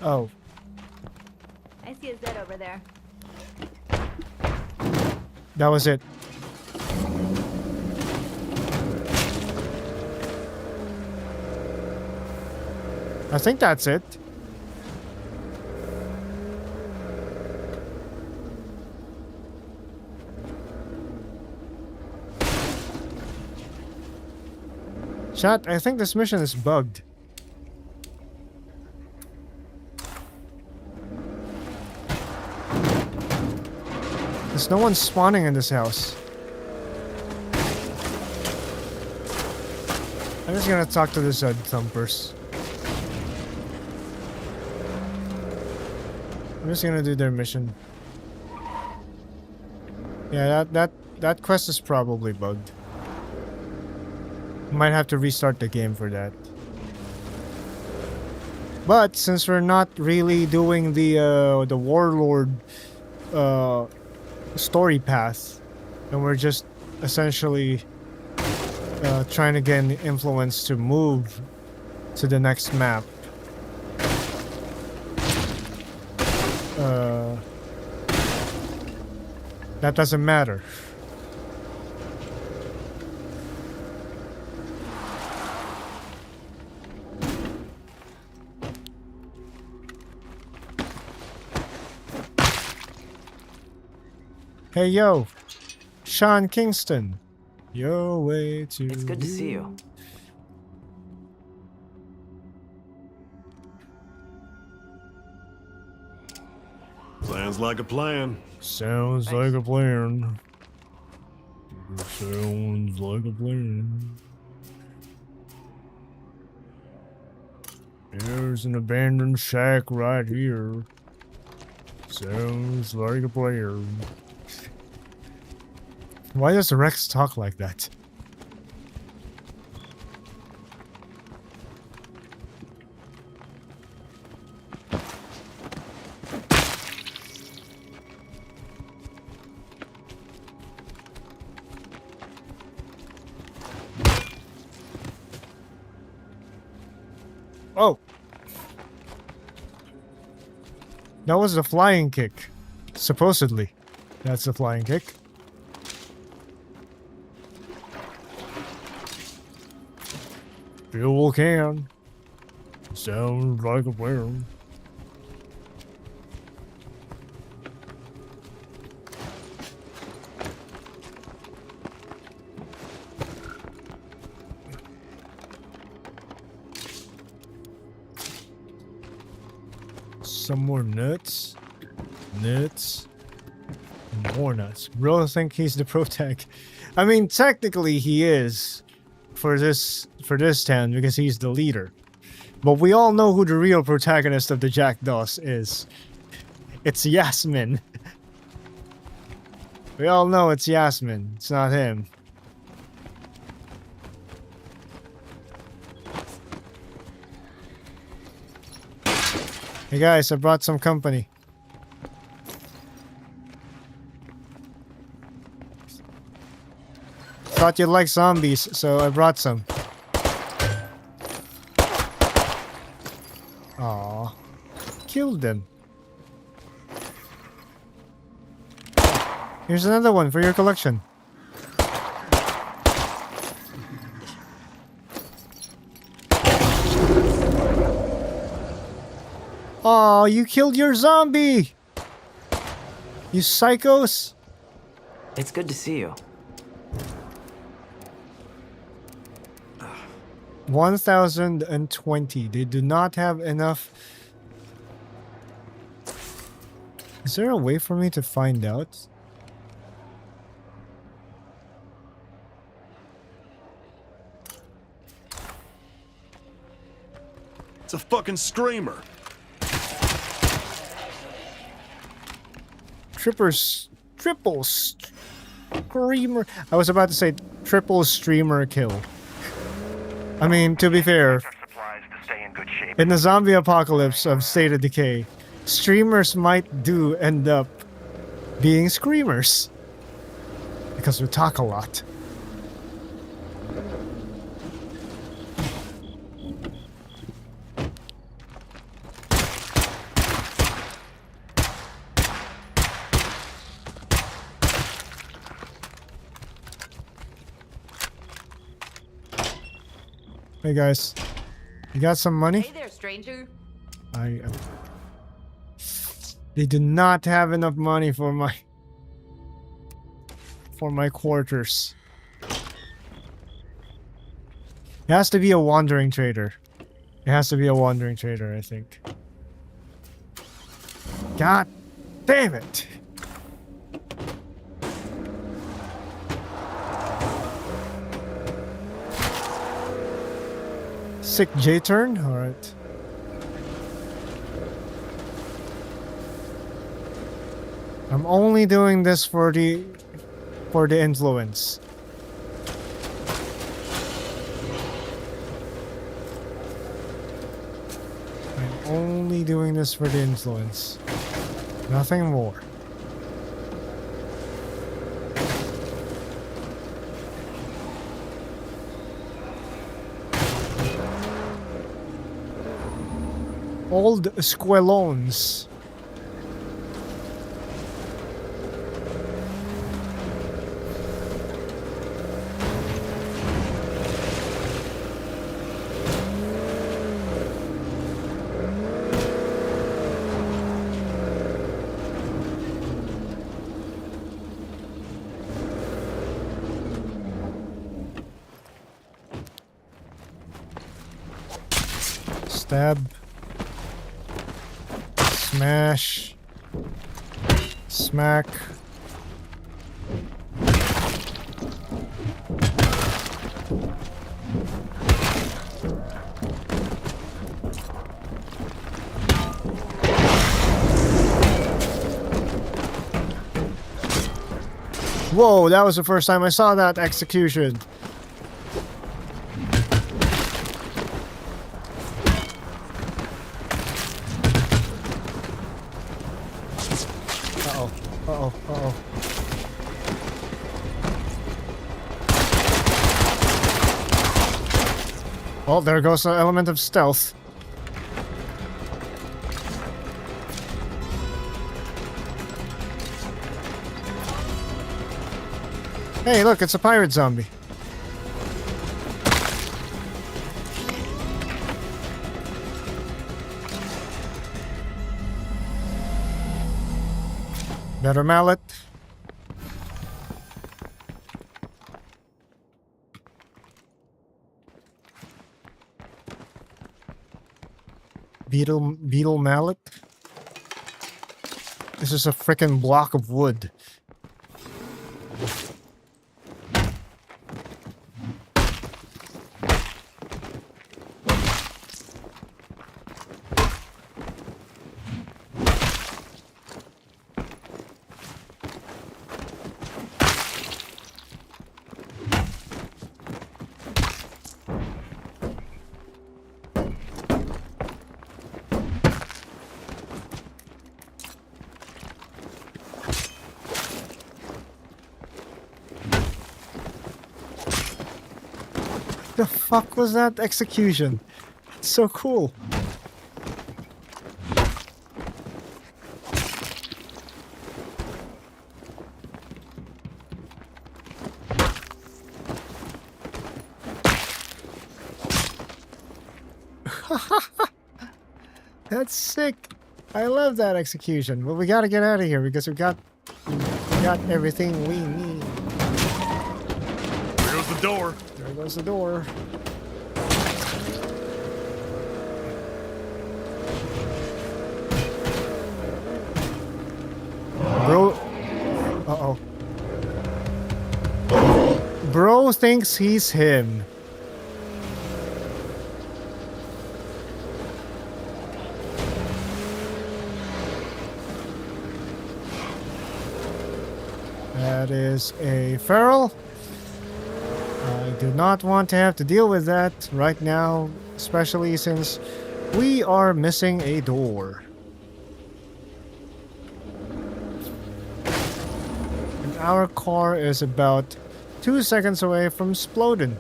Oh. I see a Z over there. That was it. I think that's it. Chat, I think this mission is bugged. no one spawning in this house. I'm just gonna talk to the Zed Thumpers. I'm just gonna do their mission. Yeah, that quest is probably bugged. Might have to restart the game for that. But since we're not really doing the warlord story path, and we're just essentially trying to gain influence to move to the next map. That doesn't matter. Hey yo, Sean Kingston. Your way to. It's good to see you. Sounds like a plan. Sounds like a plan. Sounds like a plan. There's an abandoned shack right here. Sounds like a plan. Why does Rex talk like that? Oh! That was a flying kick. Supposedly. That's a flying kick. Fuel can. Sounds like a plan. Some more nuts. Nuts. More nuts. Bro, I think he's the protag. I mean, technically he is for this town because he's the leader. But we all know who the real protagonist of the Jackdaws is. It's Yasmin. We all know it's Yasmin. It's not him. Hey guys, I brought some company. Thought you'd like zombies, so I brought some. Aw. Killed them. Here's another one for your collection. Aw, you killed your zombie! You psychos! It's good to see you. 1,020. They do not have enough. Is there a way for me to find out? It's a fucking screamer. Triple streamer. I was about to say triple streamer kill. I mean, to be fair, in the zombie apocalypse of State of Decay, streamers might end up being screamers. Because we talk a lot. Hey guys, you got some money? Hey there, stranger. They do not have enough money for my quarters. It has to be a wandering trader. It has to be a wandering trader, I think. God damn it! Sick J turn? Alright. I'm only doing this for the influence. I'm only doing this for the influence. Nothing more. Old squelons. Stab. Smash. Smack. Whoa, that was the first time I saw that execution. Uh-oh, uh-oh, uh-oh. Oh, there goes the element of stealth. Hey, look, it's a pirate zombie. Better mallet. Beetle mallet. This is a frickin' block of wood. The fuck was that execution? It's so cool. That's sick. I love that execution. But we gotta get out of here because we got everything we need. There goes the door. There goes the door. Bro. Uh-oh. Bro thinks he's him. That is a feral. I do not want to have to deal with that right now, especially since we are missing a door. And our car is about 2 seconds away from exploding.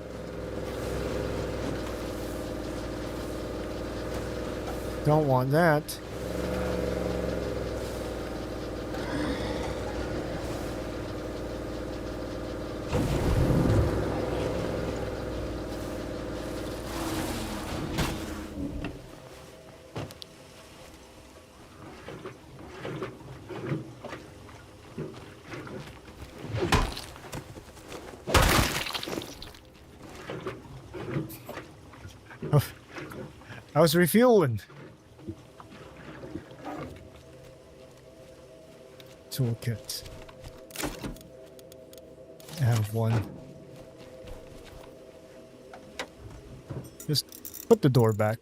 Don't want that. I was refueling. Toolkit. I have one. Just put the door back.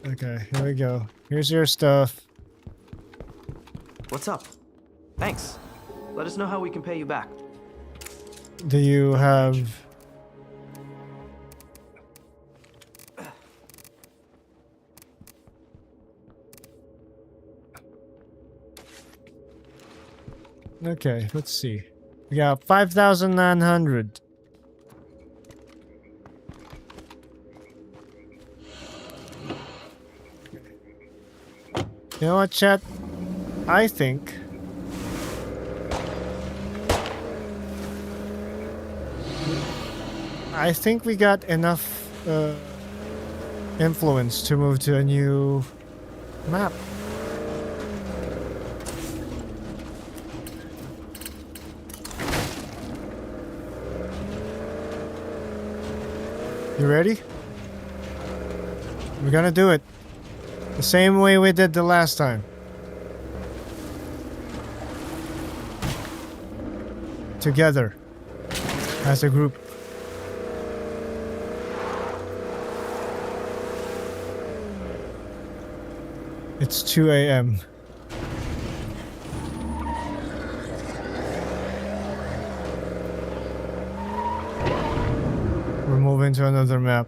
Okay, here we go. Here's your stuff. What's up? Thanks. Let us know how we can pay you back. Do you have... Okay, let's see. We got 5,900. You know what, chat? I think we got enough influence to move to a new map. You ready? We're gonna do it the same way we did the last time. Together as a group. It's 2 a.m. We're moving to another map.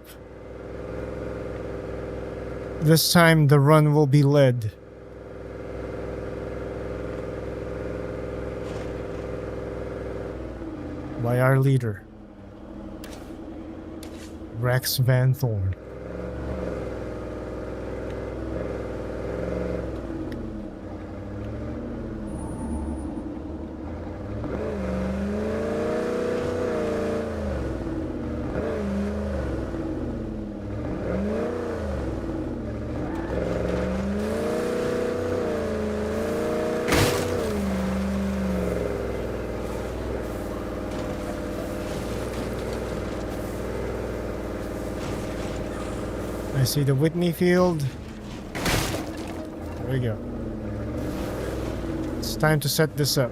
This time the run will be led by our leader, Rex Van Thorn. I see the Whitney field. There we go. It's time to set this up.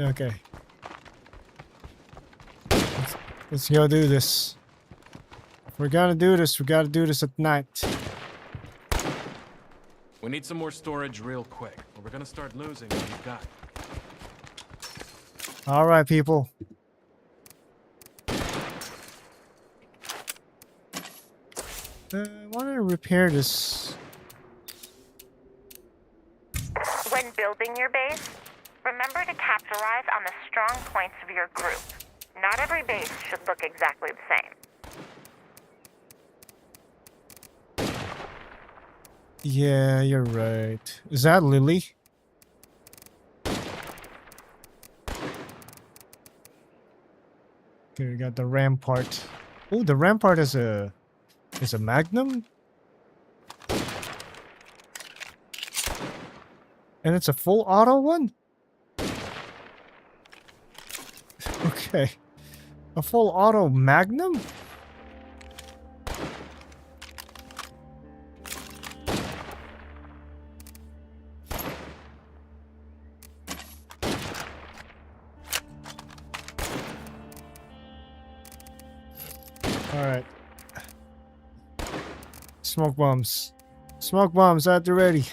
Okay. Let's go do this. If we're gonna do this, we gotta do this at night. We need some more storage real quick, or we're gonna start losing what we've got. Alright, people. I want to repair this. When building your base, remember to capitalize on the strong points of your group. Not every base should look exactly the same. Yeah, you're right. Is that Lily? Okay, we got the rampart. Oh, the rampart is a magnum? And it's a full auto one? Okay. A full auto magnum? Alright. Smoke bombs. Smoke bombs at the ready.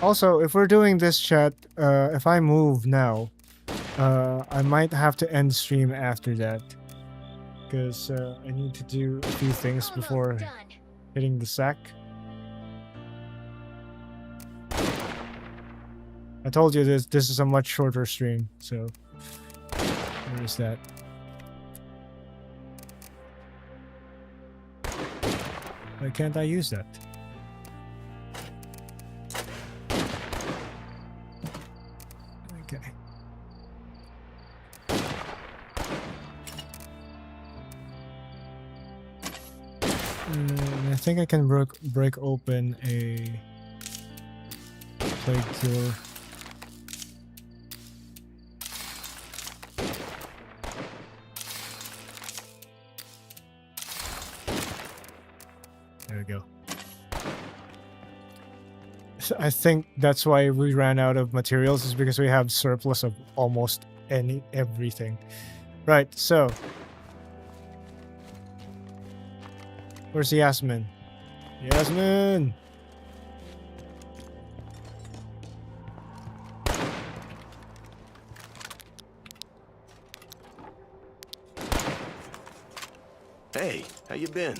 Also, if we're doing this, chat, if I move now, I might have to end stream after that, because I need to do a few things before hitting the sack. I told you this is a much shorter stream, so there's that. Why can't I use that? Okay. I think I can break open a plague cure. I think that's why we ran out of materials, is because we have surplus of almost everything. Right, so where's Yasmin? Yasmin! Hey, how you been?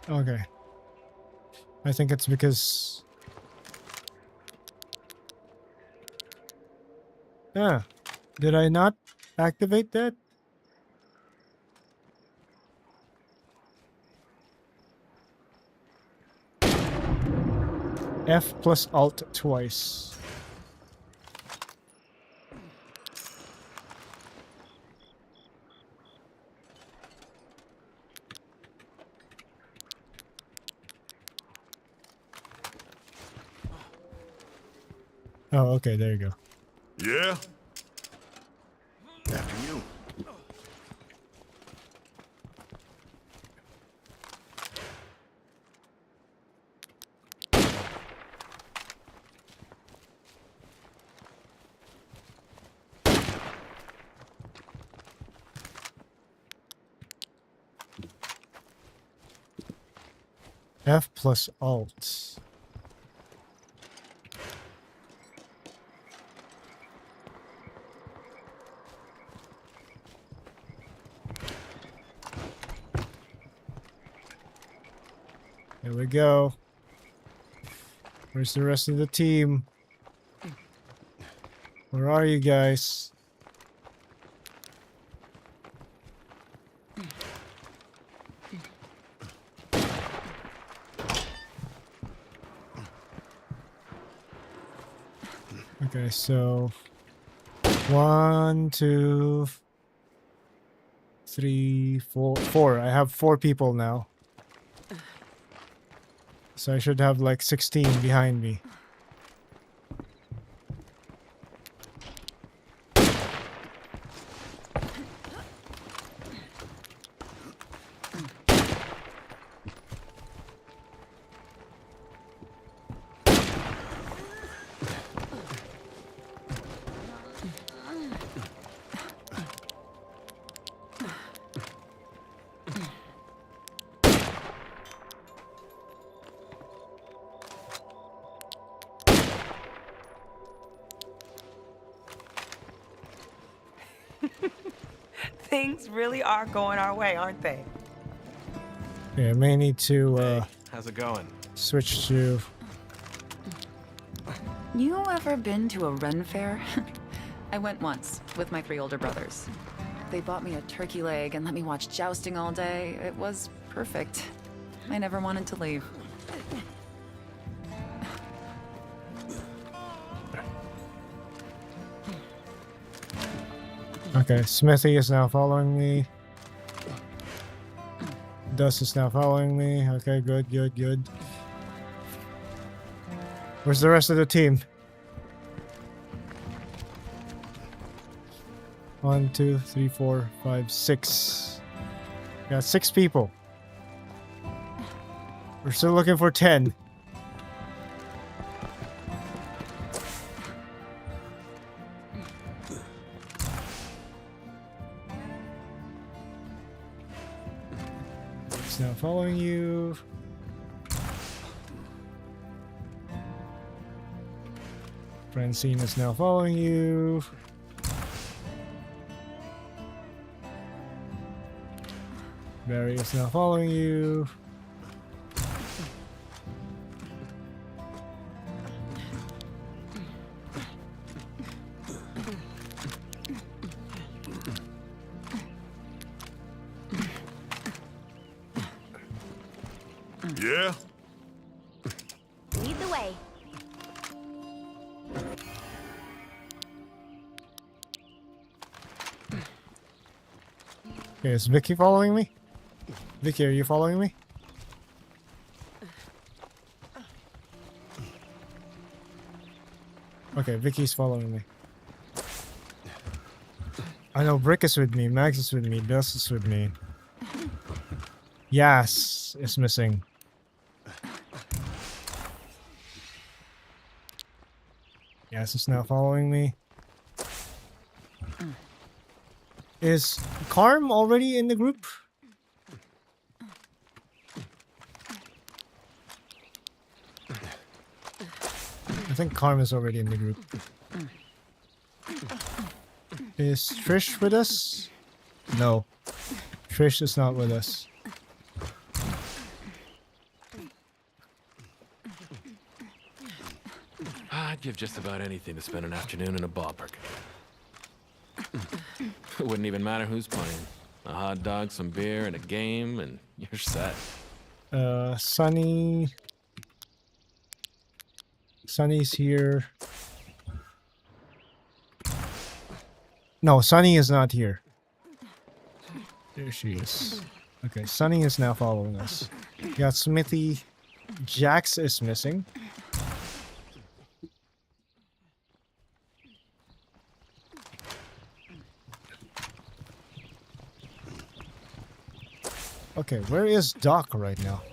Okay. I think it's because... Ah, did I not activate that? F plus Alt twice. Oh, okay, there you go. Yeah? After you. F plus Alt. There we go. Where's the rest of the team? Where are you guys? Okay, so 1, 2, 3, 4. I have 4 people now. So I should have like 16 behind me. Things really are going our way, aren't they? Yeah, I may need to Hey, how's it going? switch to... You ever been to a Ren fair? I went once with my 3 older brothers. They bought me a turkey leg and let me watch jousting all day. It was perfect. I never wanted to leave. Okay, Smithy is now following me. Dust is now following me. Okay, good, good, good. Where's the rest of the team? 1, 2, 3, 4, 5, 6. Got 6 people. We're still looking for 10. It's now following you. Francine is now following you. Barry is now following you. Yeah? Lead the way. Okay, is Vicky following me? Vicky, are you following me? Okay, Vicky's following me. I know Brick is with me, Max is with me, Dust is with me. Yas is missing. Yas is now following me. Is Karm already in the group? I think Karm is already in the group. Is Trish with us? No. Trish is not with us. I'd give just about anything to spend an afternoon in a ballpark. It wouldn't even matter who's playing. A hot dog, some beer, and a game, and you're set. Sunny. Sunny's here. No, Sunny is not here. There she is. Okay, Sunny is now following us. We got Smithy. Jax is missing. Okay, where is Doc right now?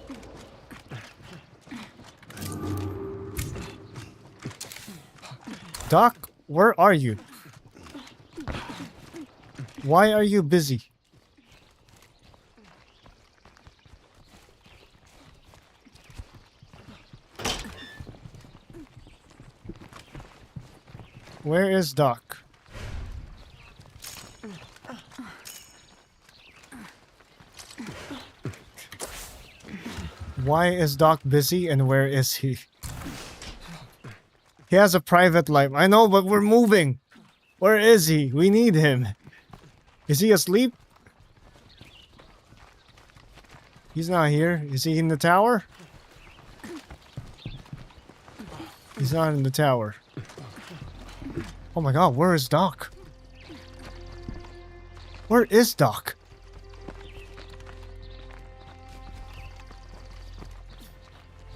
Doc, where are you? Why are you busy? Where is Doc? Why is Doc busy and where is he? He has a private life. I know, but we're moving. Where is he? We need him. Is he asleep? He's not here. Is he in the tower? He's not in the tower. Oh my god, where is Doc? Where is Doc?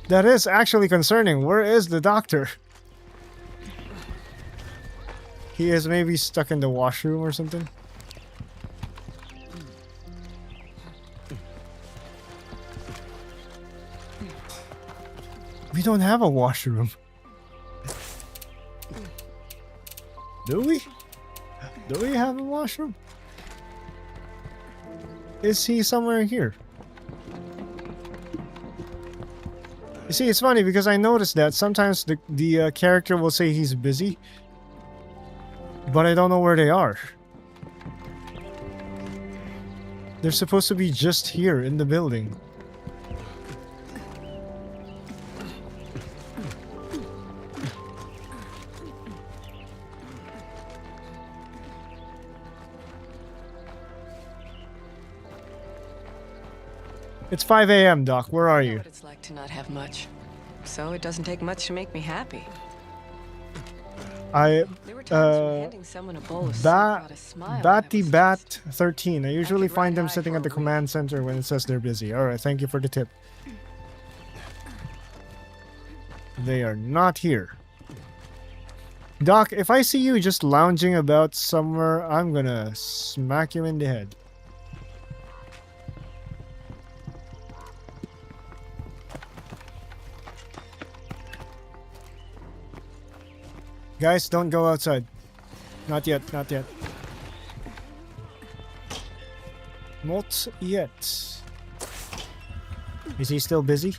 That is actually concerning. Where is the doctor? He is maybe stuck in the washroom or something. We don't have a washroom. Do we? Do we have a washroom? Is he somewhere here? You see, it's funny because I noticed that sometimes the character will say he's busy, but I don't know where they are. They're supposed to be just here in the building. It's 5 a.m., Doc. Where are you? What it's like to not have much. So it doesn't take much to make me happy. There were times when handing someone a bowl of soup brought a smile. Bat 13. I usually find them sitting at the command center when it says they're busy. Alright, thank you for the tip. They are not here. Doc, if I see you just lounging about somewhere, I'm gonna smack you in the head. Guys, don't go outside. Not yet, not yet. Not yet. Is he still busy?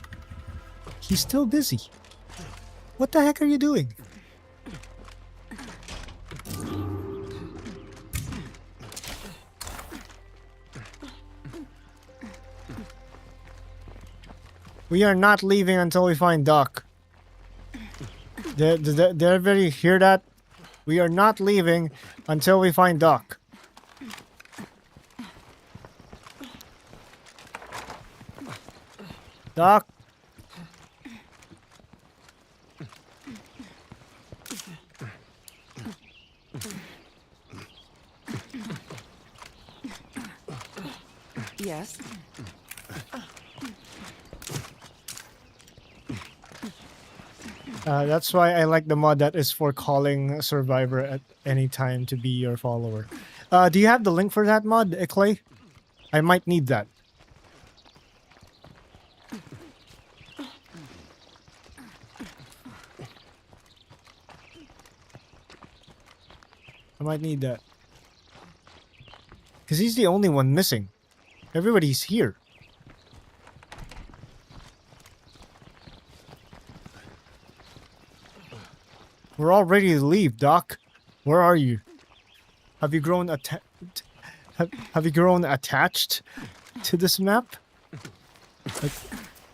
He's still busy. What the heck are you doing? We are not leaving until we find Doc. Did everybody hear that? We are not leaving until we find Doc. Doc? Yes. That's why I like the mod that is for calling a survivor at any time to be your follower. Do you have the link for that mod, Clay? I might need that. I might need that. Because he's the only one missing. Everybody's here. We're all ready to leave, Doc. Where are you? Have you grown have you grown attached to this map? Like,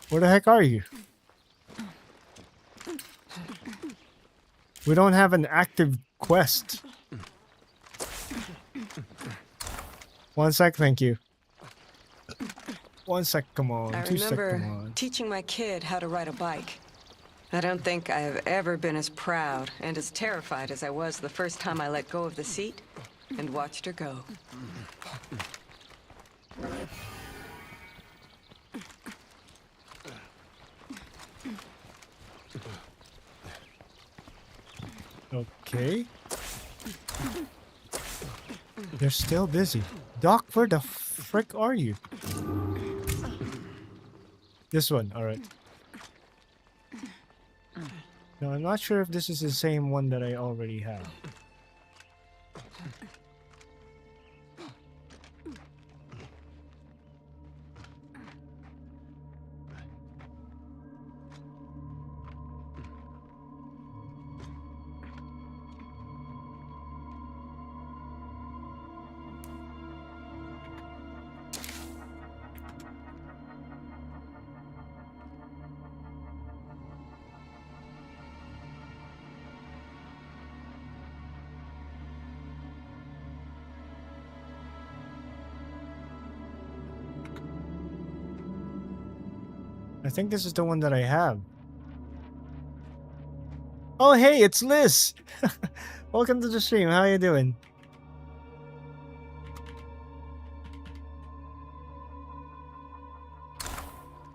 where the heck are you? We don't have an active quest. 1 sec, thank you. 1 sec, come on. I 2 sec, remember come on. teaching my kid how to ride a bike. I don't think I have ever been as proud and as terrified as I was the first time I let go of the seat and watched her go. Okay. They're still busy. Doc, where the frick are you? This one, alright. No, I'm not sure if this is the same one that I already have. I think this is the one that I have. Oh, hey, it's Liz! Welcome to the stream. How you doing?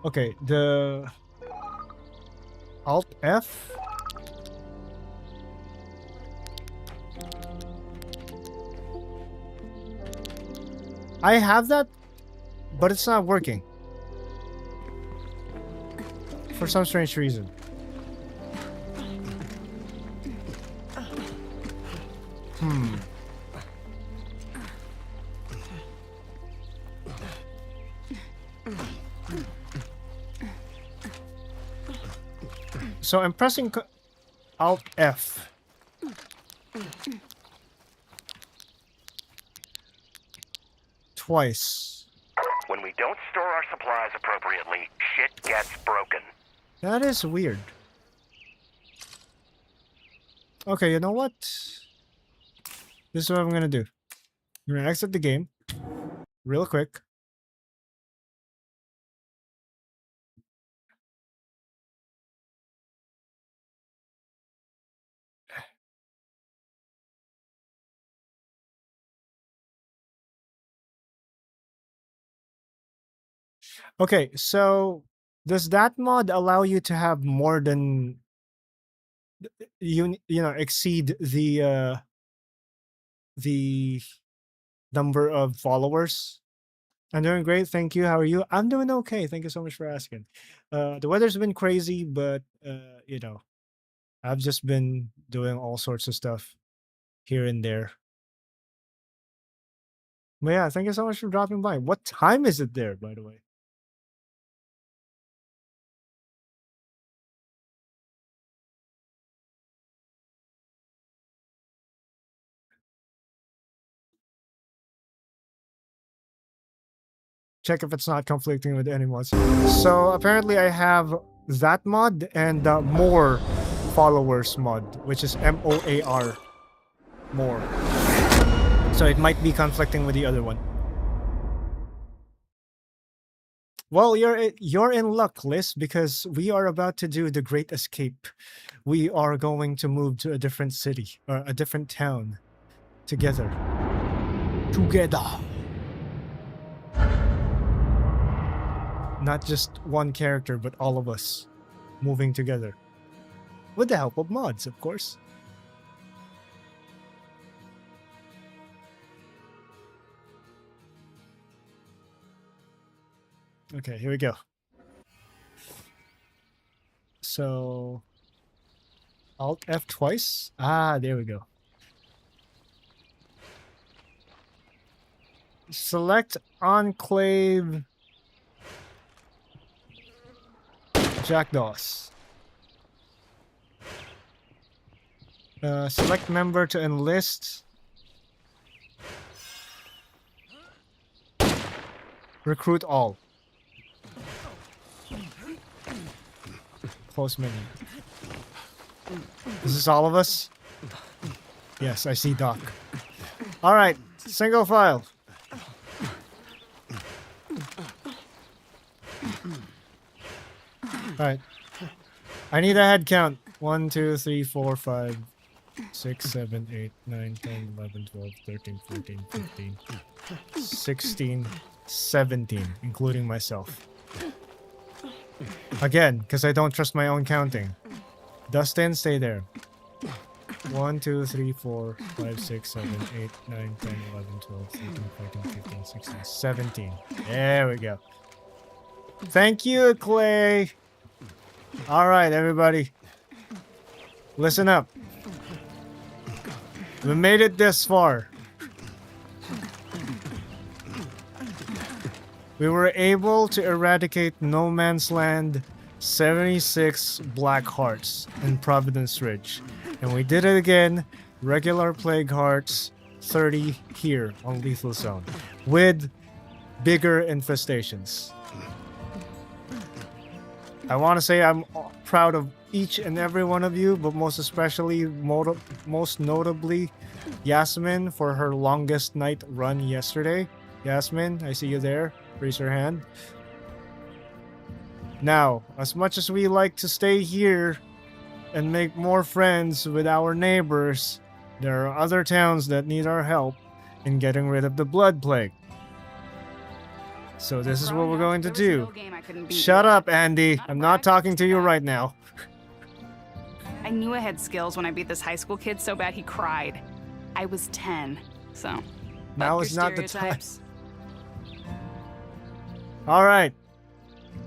Okay, the Alt F. I have that, but it's not working. For some strange reason. So I'm pressing Alt F. Twice. When we don't store our supplies appropriately, shit gets broken. That is weird. Okay, you know what? This is what I'm gonna do. I'm gonna exit the game real quick. Okay, so does that mod allow you to have more than you know exceed the number of followers? I'm doing great, thank you. How are you? I'm doing okay. Thank you so much for asking. The weather's been crazy, but you know, I've just been doing all sorts of stuff here and there. But yeah, thank you so much for dropping by. What time is it there, by the way? Check if it's not conflicting with any mods. So apparently I have that mod and more followers mod, which is MOAR. More. So it might be conflicting with the other one. Well, you're in luck, Liz, because we are about to do the Great Escape. We are going to move to a different city or a different town together. Together. Not just one character, but all of us moving together. With the help of mods, of course. Okay, here we go. So, Alt F twice. Ah, there we go. Select Enclave Jackdaws. Select member to enlist. Recruit all. Close menu. Is this all of us? Yes, I see Doc. Alright, single file. Alright. I need a head count. 1, 2, 3, 4, 5, 6, 7, 8, 9, 10, 11, 12, 13, 14, 15, 16, 17, including myself. Again, because I don't trust my own counting. Dustin, stay there. 1, 2, 3, 4, 5, 6, 7, 8, 9, 10, 11, 12, 13, 14, 15, 16, 17. There we go. Thank you, Clay. Alright, everybody. Listen up. We made it this far. We were able to eradicate No Man's Land 76 Black Hearts in Providence Ridge. And we did it again, regular Plague Hearts 30 here on Lethal Zone. With bigger infestations. I want to say I'm proud of each and every one of you, but most especially, most notably, Yasmin for her longest night run yesterday. Yasmin, I see you there. Raise your hand. Now, as much as we like to stay here and make more friends with our neighbors, there are other towns that need our help in getting rid of the blood plague. So this is what we're going to do. Shut up, Andy. I'm not talking to you right now. I knew I had skills when I beat this high school kid so bad he cried. I was 10, so... Now is not the time. Alright.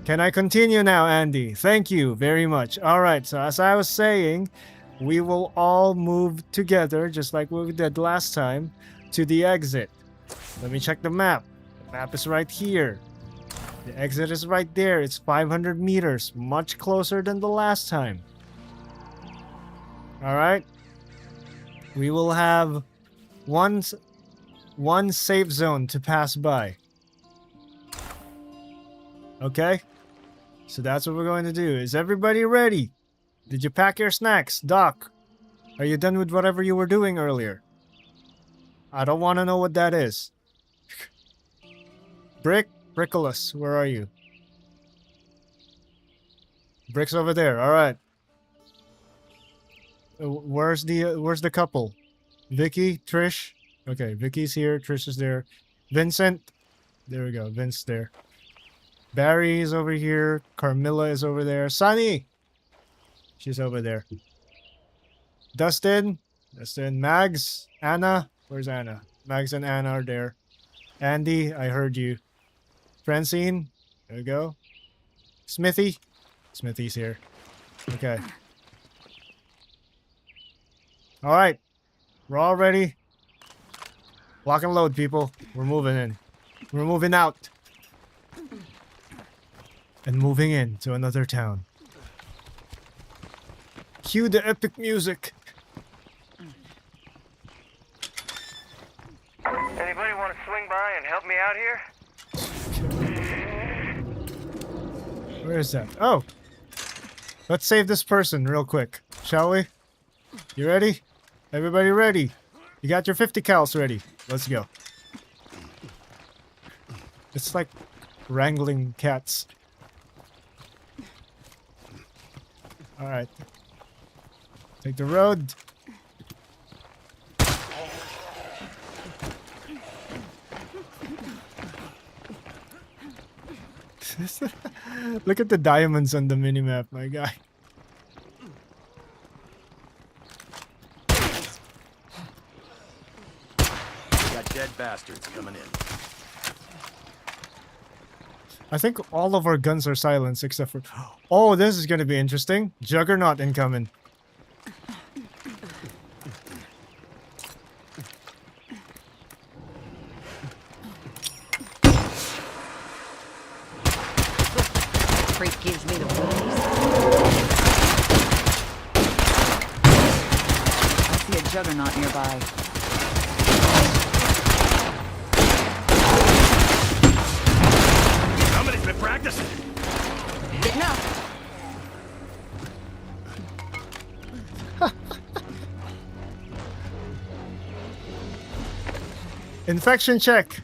Can I continue now, Andy? Thank you very much. Alright, so as I was saying, we will all move together, just like we did last time, to the exit. Let me check the map. The map is right here. The exit is right there. It's 500 meters, much closer than the last time. Alright. We will have one safe zone to pass by. Okay? So that's what we're going to do. Is everybody ready? Did you pack your snacks? Doc, are you done with whatever you were doing earlier? I don't want to know what that is. Brickolas, where are you? Brick's over there. All right. Where's the couple? Vicky, Trish. Okay, Vicky's here. Trish is there. Vincent. There we go. Vince there. Barry is over here. Carmilla is over there. Sunny. She's over there. Dustin. Mags. Anna. Where's Anna? Mags and Anna are there. Andy, I heard you. Francine. There we go. Smithy. Smithy's here. Okay. Alright. We're all ready. Lock and load, people. We're moving in. We're moving out. And moving in to another town. Cue the epic music. Anybody want to swing by and help me out here? Where is that? Oh! Let's save this person real quick, shall we? You ready? Everybody ready? You got your 50 cals ready. Let's go. It's like wrangling cats. Alright. Take the road. Look at the diamonds on the minimap, my guy. Got dead bastards coming in. I think all of our guns are silenced except for... Oh, this is gonna be interesting. Juggernaut incoming. Freak gives me the blues. I see a juggernaut nearby. Somebody's been practicing. Good enough. Infection check.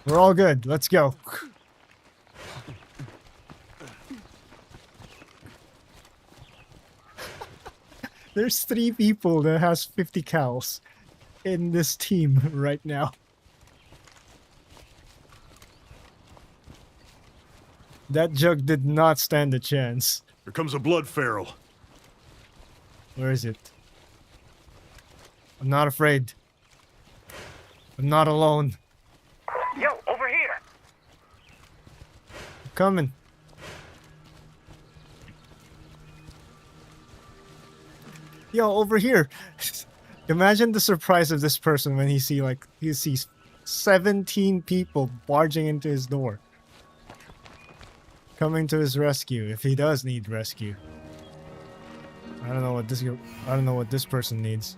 We're all good. Let's go. There's 3 people that has 50 cows in this team right now. That jug did not stand a chance. Here comes a blood feral. Where is it? I'm not afraid. I'm not alone. Yo, over here! I'm coming. Yo, over here. Imagine the surprise of this person when he sees 17 people barging into his door. Coming to his rescue if he does need rescue. I don't know what this person needs.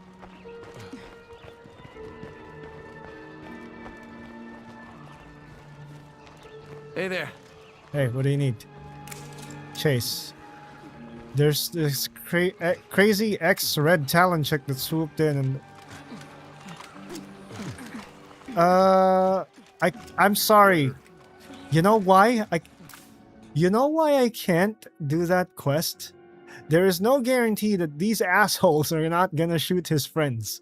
Hey there. Hey, what do you need? Chase. There's this crazy ex-Red Talon chick that swooped in and... I'm sorry. You know why? You know why I can't do that quest? There is no guarantee that these assholes are not gonna shoot his friends.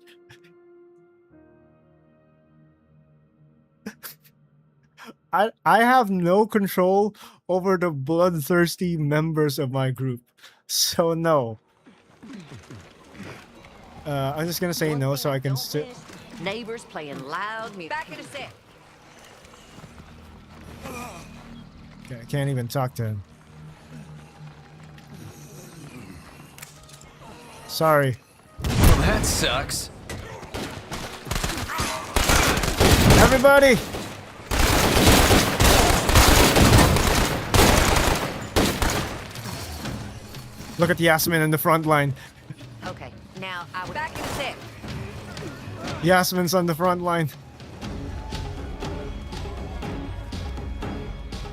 I have no control over the bloodthirsty members of my group. So no. I'm just gonna say no so I can still... Neighbors playing loud music. Back in a sec. Okay, I can't even talk to him. Sorry. Well, that sucks. Everybody! Look at Yasmin in the front line. Okay, now I would... Back in a sec. Yasmin's on the front line.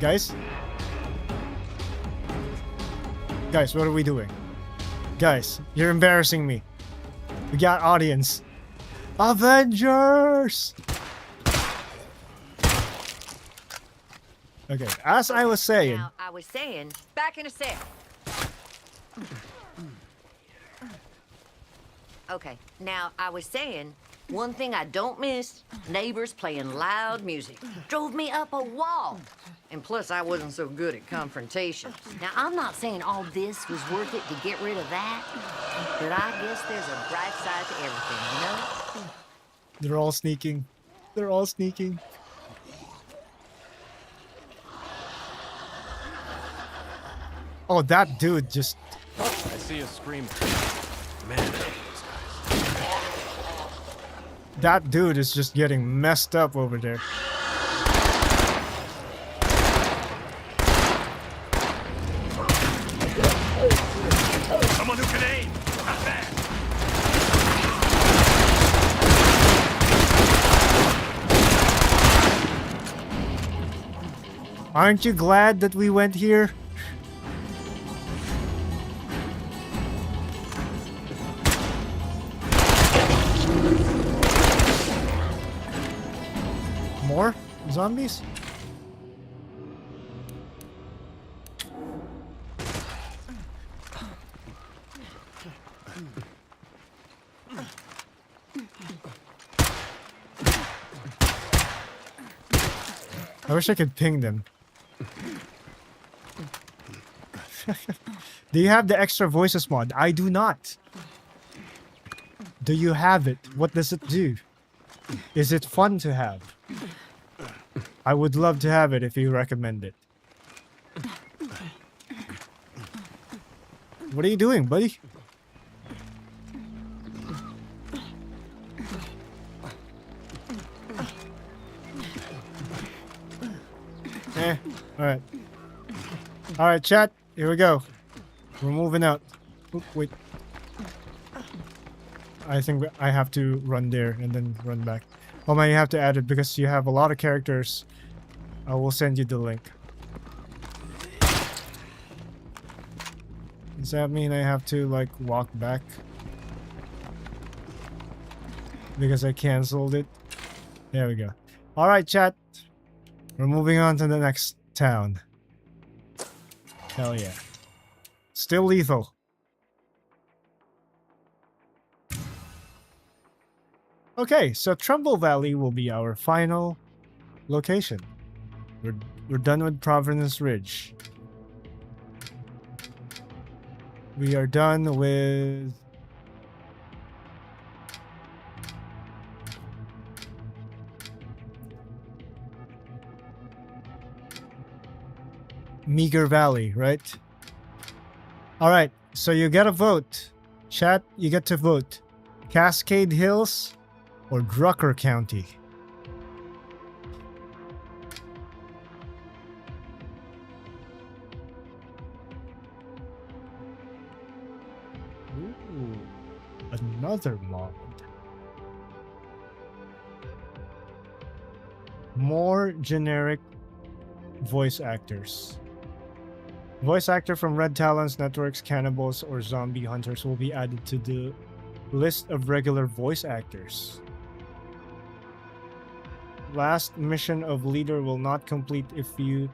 Guys? Guys, what are we doing? Guys, you're embarrassing me. We got audience. Avengers! Okay, as I was saying... Now, I was saying, back in a sec. Okay, now I was saying, one thing I don't miss, neighbors playing loud music. Drove me up a wall. And plus, I wasn't so good at confrontations. Now, I'm not saying all this was worth it to get rid of that, but I guess there's a bright side to everything, you know? They're all sneaking. They're all sneaking. Oh, that dude just... I see a scream. Man. That dude is just getting messed up over there. Someone who can aim. Not bad. Aren't you glad that we went here? More zombies? I wish I could ping them. Do you have the extra voices mod? I do not. Do you have it? What does it do? Is it fun to have? I would love to have it if you recommend it. What are you doing, buddy? Alright. Alright, chat. Here we go. We're moving out. Oop, wait. I think I have to run there and then run back. Oh man, you have to add it because you have a lot of characters. I will send you the link. Does that mean I have to, like, walk back? Because I cancelled it? There we go. Alright, chat. We're moving on to the next town. Hell yeah. Still lethal. Okay, so Trumbull Valley will be our final location. We're done with Providence Ridge. We are done with Meager Valley, right? Alright, so you get a vote. Chat, you get to vote. Cascade Hills or Drucker County? Ooh, another mod. More generic voice actors. Voice actor from Red Talons, Networks, Cannibals, or Zombie Hunters will be added to the list of regular voice actors. Last mission of leader will not complete if you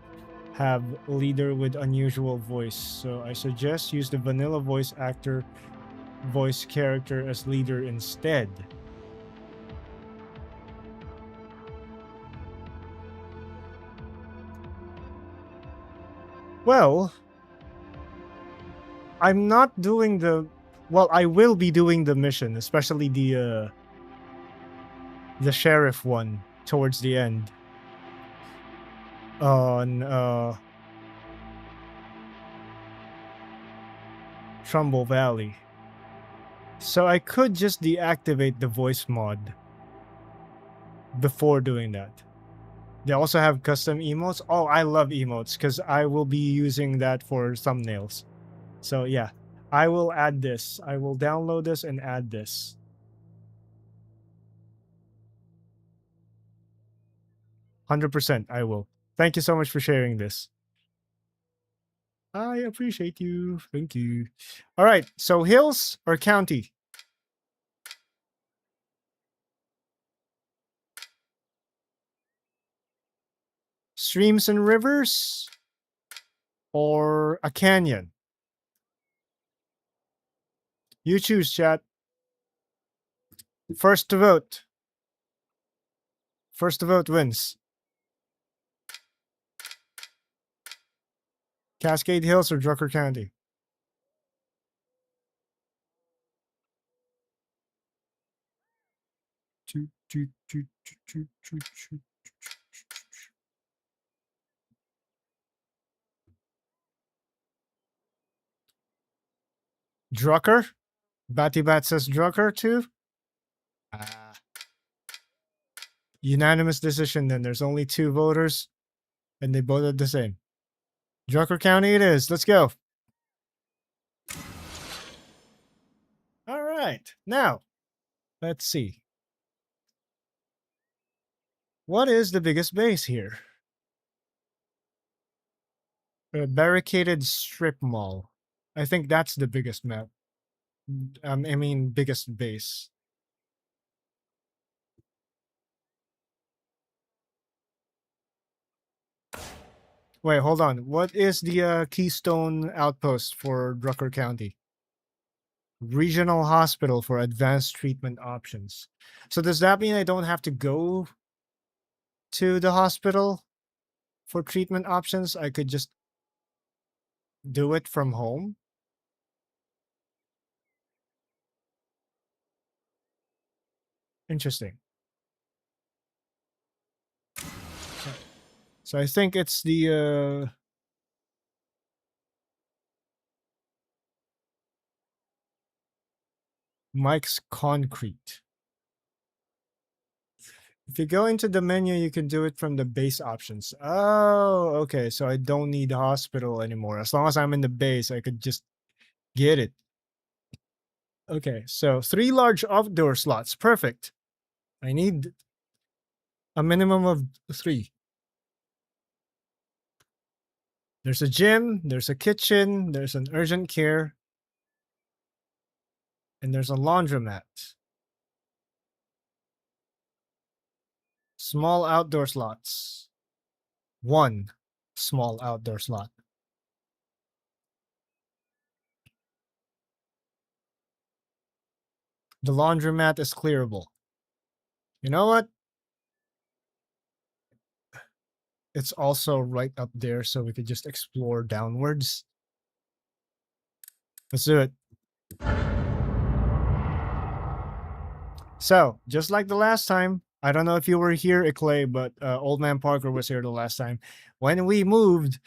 have leader with unusual voice. So I suggest use the vanilla voice actor voice character as leader instead. Well, I'm not doing the... Well, I will be doing the mission, especially the sheriff one towards the end. On Trumbull Valley. So I could just deactivate the voice mod before doing that. They also have custom emotes. Oh, I love emotes because I will be using that for thumbnails. So yeah, I will add this. I will download this and add this. %, I will. Thank you so much for sharing this. I appreciate you. Thank you. All right, so hills or county? Streams and rivers or a canyon? You choose, chat. First to vote. First to vote wins. Cascade Hills or Drucker County? Drucker? Batty Bat says Drucker too? Unanimous decision then. There's only 2 voters, and they voted the same. Drucker County it is. Let's go. All right. Now, let's see. What is the biggest base here? A barricaded strip mall. I think that's the biggest map. I mean, biggest base. Wait, hold on. What is the Keystone Outpost for Drucker County? Regional Hospital for Advanced Treatment Options. So does that mean I don't have to go to the hospital for treatment options? I could just do it from home? Interesting. So I think it's the Mike's Concrete. If you go into the menu, you can do it from the base options. Oh, okay. So I don't need the hospital anymore. As long as I'm in the base, I could just get it. Okay, so 3 large outdoor slots. Perfect. I need a minimum of 3. There's a gym, there's a kitchen, there's an urgent care, and there's a laundromat. Small outdoor slots. 1 small outdoor slot. The laundromat is clearable. You know what? It's also right up there, so we could just explore downwards. Let's do it. So, just like the last time, I don't know if you were here, Iclay, but Old Man Parker was here the last time. When we moved,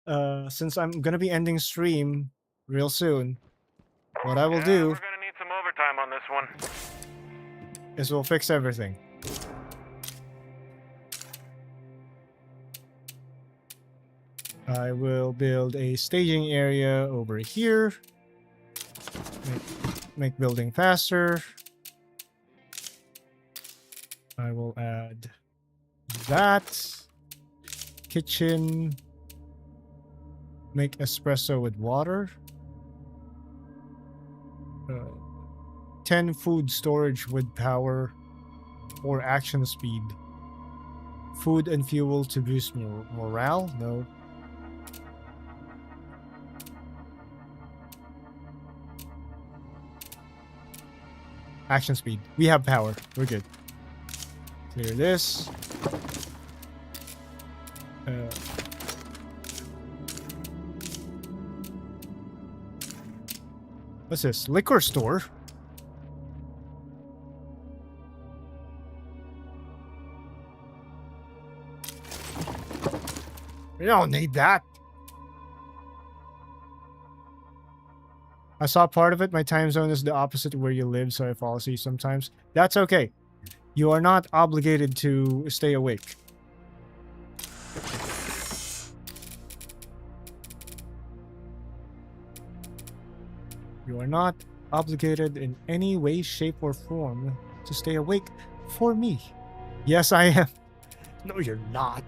since I'm going to be ending stream real soon, what I will do We're gonna need some overtime on this one. is we'll fix everything. I will build a staging area over here. Make building faster. I will add that. Kitchen. Make espresso with water. 10 food storage with power or action speed. Food and fuel to boost morale? No. Action speed. We have power. We're good. Clear this. What's this? Liquor store? We don't need that. I saw part of it. My time zone is the opposite of where you live, so I fall asleep sometimes. That's okay. You are not obligated to stay awake. You are not obligated in any way, shape, or form to stay awake for me. Yes, I am. No, you're not.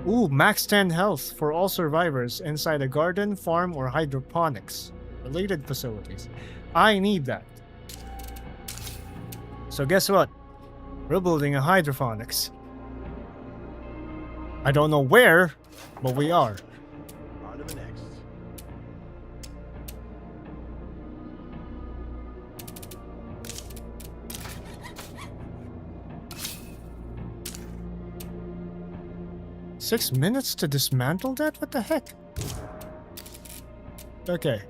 Max 10 health for all survivors inside a garden, farm, or hydroponics related facilities. I need that. So guess what? We're building a hydroponics. I don't know where, but we are. On to the next. Six minutes to dismantle that? What the heck? Okay.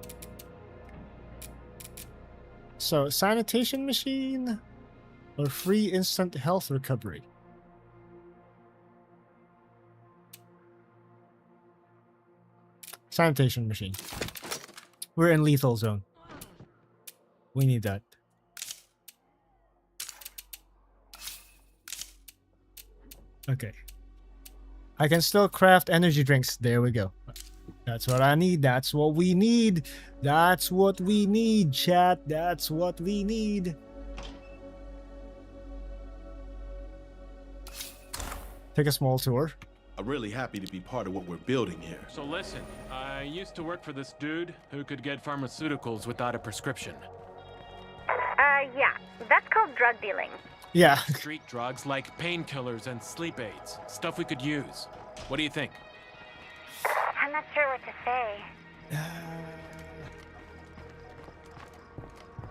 So, sanitation machine or free instant health recovery? Sanitation machine. We're in lethal zone. We need that. Okay. I can still craft energy drinks. There we go. That's what I need. That's what we need. That's what we need, chat. That's what we need. Take a small tour. I'm really happy to be part of what we're building here. So listen, I used to work for this dude who could get pharmaceuticals without a prescription. Yeah. That's called drug dealing. Yeah. Street drugs like painkillers and sleep aids. Stuff we could use. What do you think? I'm not sure what to say.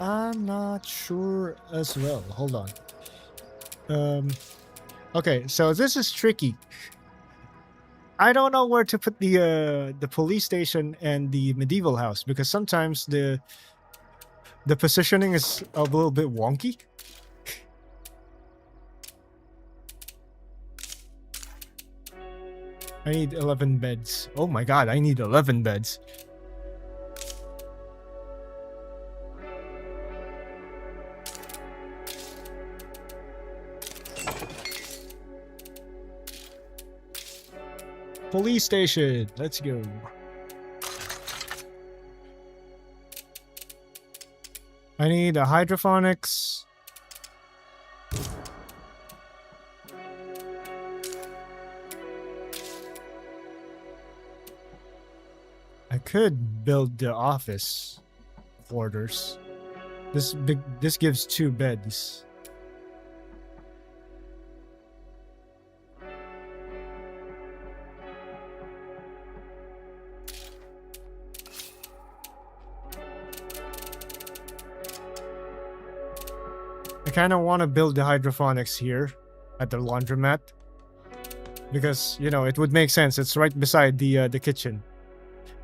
I'm not sure as well. Hold on. Okay, so this is tricky. I don't know where to put the police station and the medieval house because sometimes the positioning is a little bit wonky. I need 11 beds. Oh my god, I need 11 beds. Police station, let's go. I need a hydroponics. I could build the office quarters. This gives 2 beds. I kind of want to build the hydroponics here at the laundromat because, you know, it would make sense. It's right beside the kitchen.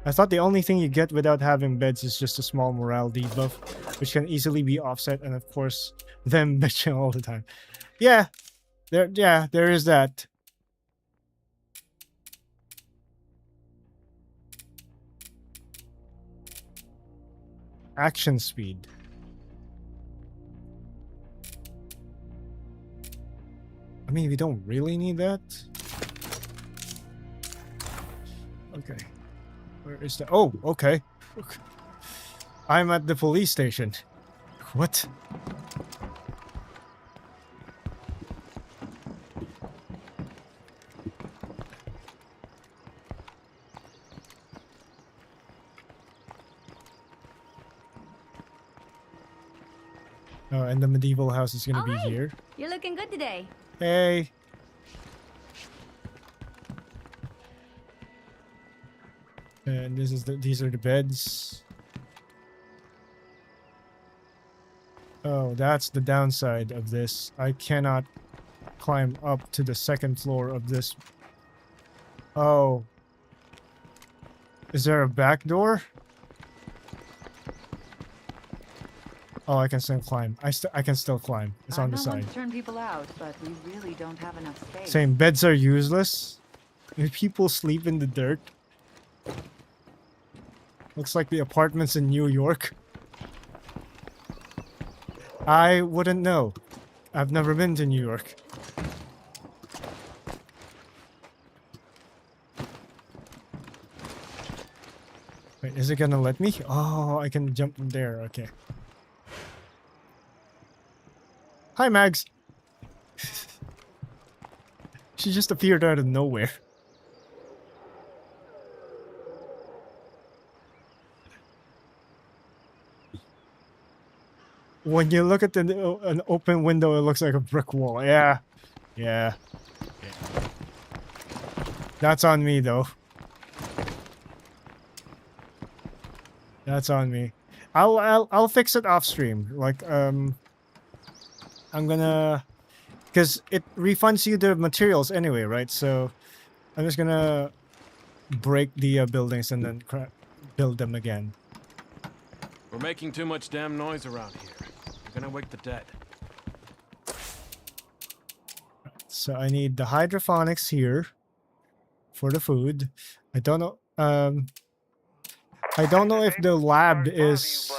I thought the only thing you get without having beds is just a small morale debuff, which can easily be offset, and of course, them bitching all the time. Yeah, there is that. Action speed. I mean, we don't really need that. Okay. Where is the... Oh, okay. I'm at the police station. What? Oh, and the medieval house is gonna be here. You're looking good today. Hey. And these are the beds. Oh, that's the downside of this. I cannot climb up to the 2nd floor of this. Oh. Is there a back door? Oh, I can still climb. I can still climb. It's on the side. I don't want to turn people out, but we really don't have enough space. Same. Beds are useless. If people sleep in the dirt. Looks like the apartments in New York. I wouldn't know. I've never been to New York. Wait, is it gonna let me? Oh, I can jump from there. Okay. Hi, Mags. She just appeared out of nowhere. When you look at an open window, it looks like a brick wall. Yeah. Yeah. That's on me, though. That's on me. I'll fix it off stream. Like, I'm gonna... Because it refunds you the materials anyway, right? So, I'm just gonna break the buildings and then build them again. We're making too much damn noise around here. We're gonna wake the dead. So I need the hydroponics here for the food. I don't know. I don't know if the lab is.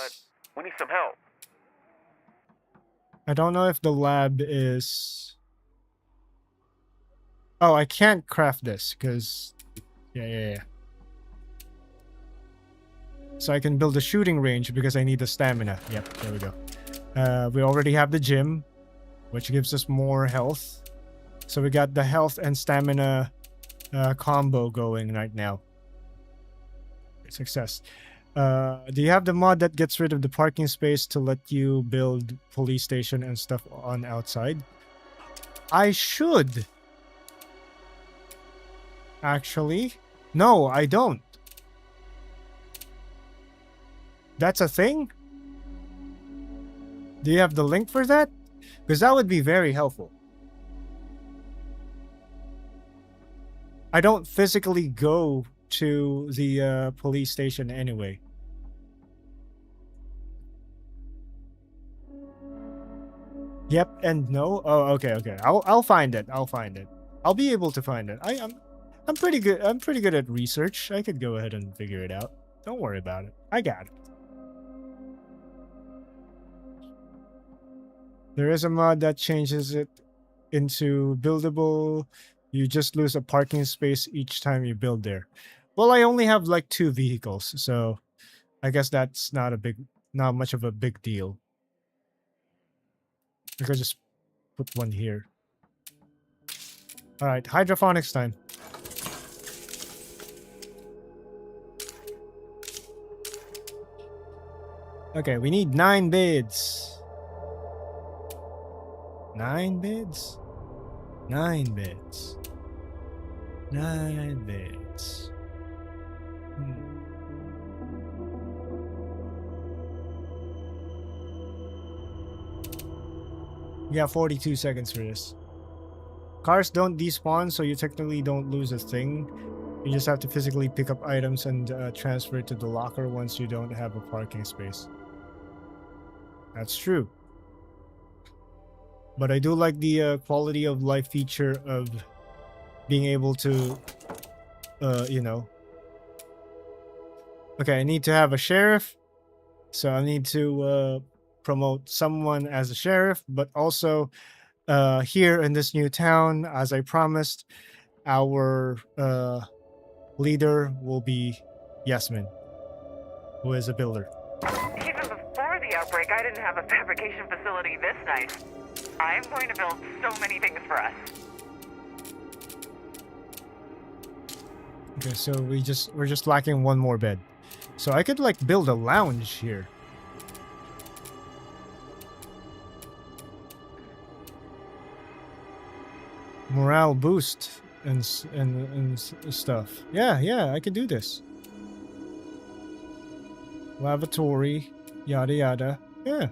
We need some help. I don't know if the lab is. Oh, I can't craft this because. Yeah. So I can build a shooting range because I need the stamina. Yep, there we go. We already have the gym, which gives us more health. So we got the health and stamina combo going right now. Success. Do you have the mod that gets rid of the parking space to let you build police station and stuff on outside? I should. Actually. No, I don't. That's a thing? Do you have the link for that? Because that would be very helpful. I don't physically go to the police station anyway. Yep and no. Oh, okay. I'll find it. I'll be able to find it. I'm pretty good. I'm pretty good at research. I could go ahead and figure it out. Don't worry about it. I got it. There is a mod that changes it into buildable. You just lose a parking space each time you build there. Well, I only have like 2 vehicles, so I guess that's not much of a big deal. I could just put one here. All right, hydroponics time. Okay, we need 9 beds. 9 beds? 9 beds. 9 beds. We got 42 seconds for this. Cars don't despawn, so you technically don't lose a thing. You just have to physically pick up items and transfer it to the locker once you don't have a parking space. That's true. But I do like the quality of life feature of being able to, you know. Okay, I need to have a sheriff. So I need to promote someone as a sheriff, but also here in this new town, as I promised, our leader will be Yasmin, who is a builder. Even before the outbreak, I didn't have a fabrication facility this nice. I'm going to build so many things for us. Okay, so we're just lacking 1 more bed. So I could like build a lounge here. Morale boost and stuff. Yeah, I could do this. Lavatory, yada yada. Yeah.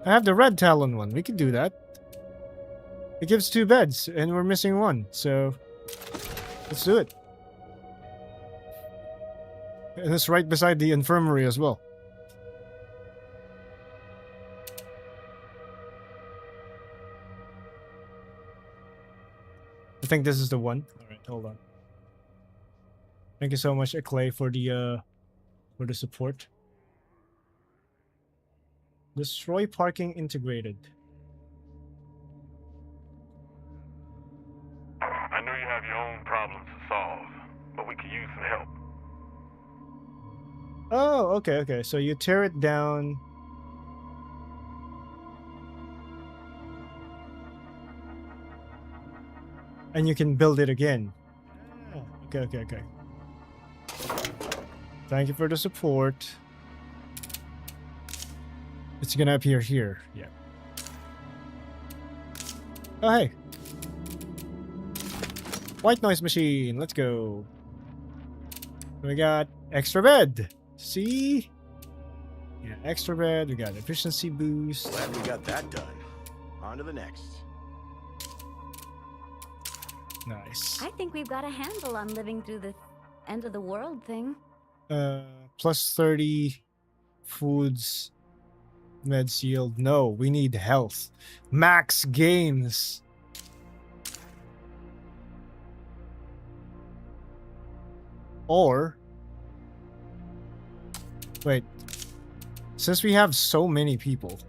I have the red talon one. We could do that. It gives 2 beds, and we're missing 1. So let's do it. And it's right beside the infirmary as well. I think this is the one. All right, hold on. Thank you so much, Clay, for the support. Destroy parking integrated. I know you have your own problems to solve, but we could use some help. Oh, okay. So you tear it down. And you can build it again. Okay. Thank you for the support. It's gonna appear here. Yeah. Oh, hey. White noise machine. Let's go. We got extra bed. See? Yeah, extra bed. We got efficiency boost. Glad we got that done. On to the next. Nice. I think we've got a handle on living through the end of the world thing. Plus 30 foods. Meds yield. No, we need health. Max gains. Or wait, since we have so many people,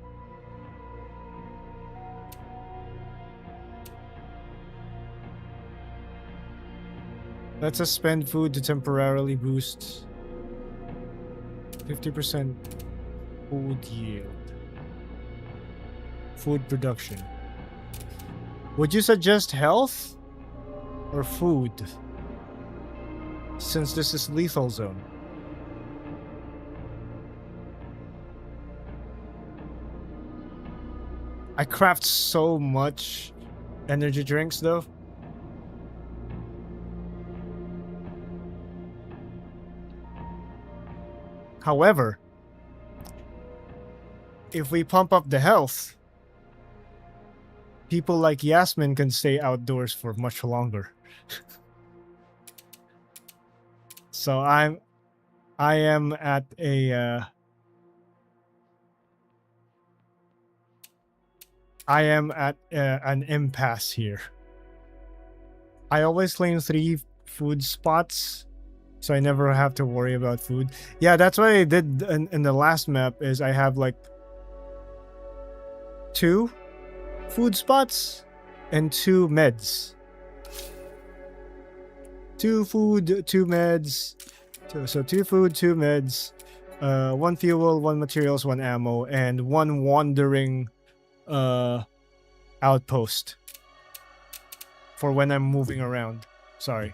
let's suspend food to temporarily boost 50% food yield. Food production. Would you suggest health or food? Since this is lethal zone. I craft so much energy drinks though. However, if we pump up the health, people like Yasmin can stay outdoors for much longer. So I am at a an impasse here. I always claim 3 food spots, so I never have to worry about food. Yeah, that's what I did in the last map. Is I have like 2 food spots and 2 meds. 2 food, 2 meds. So 2 food, 2 meds, 1 fuel, 1 materials, 1 ammo, and 1 wandering outpost for when I'm moving around. Sorry.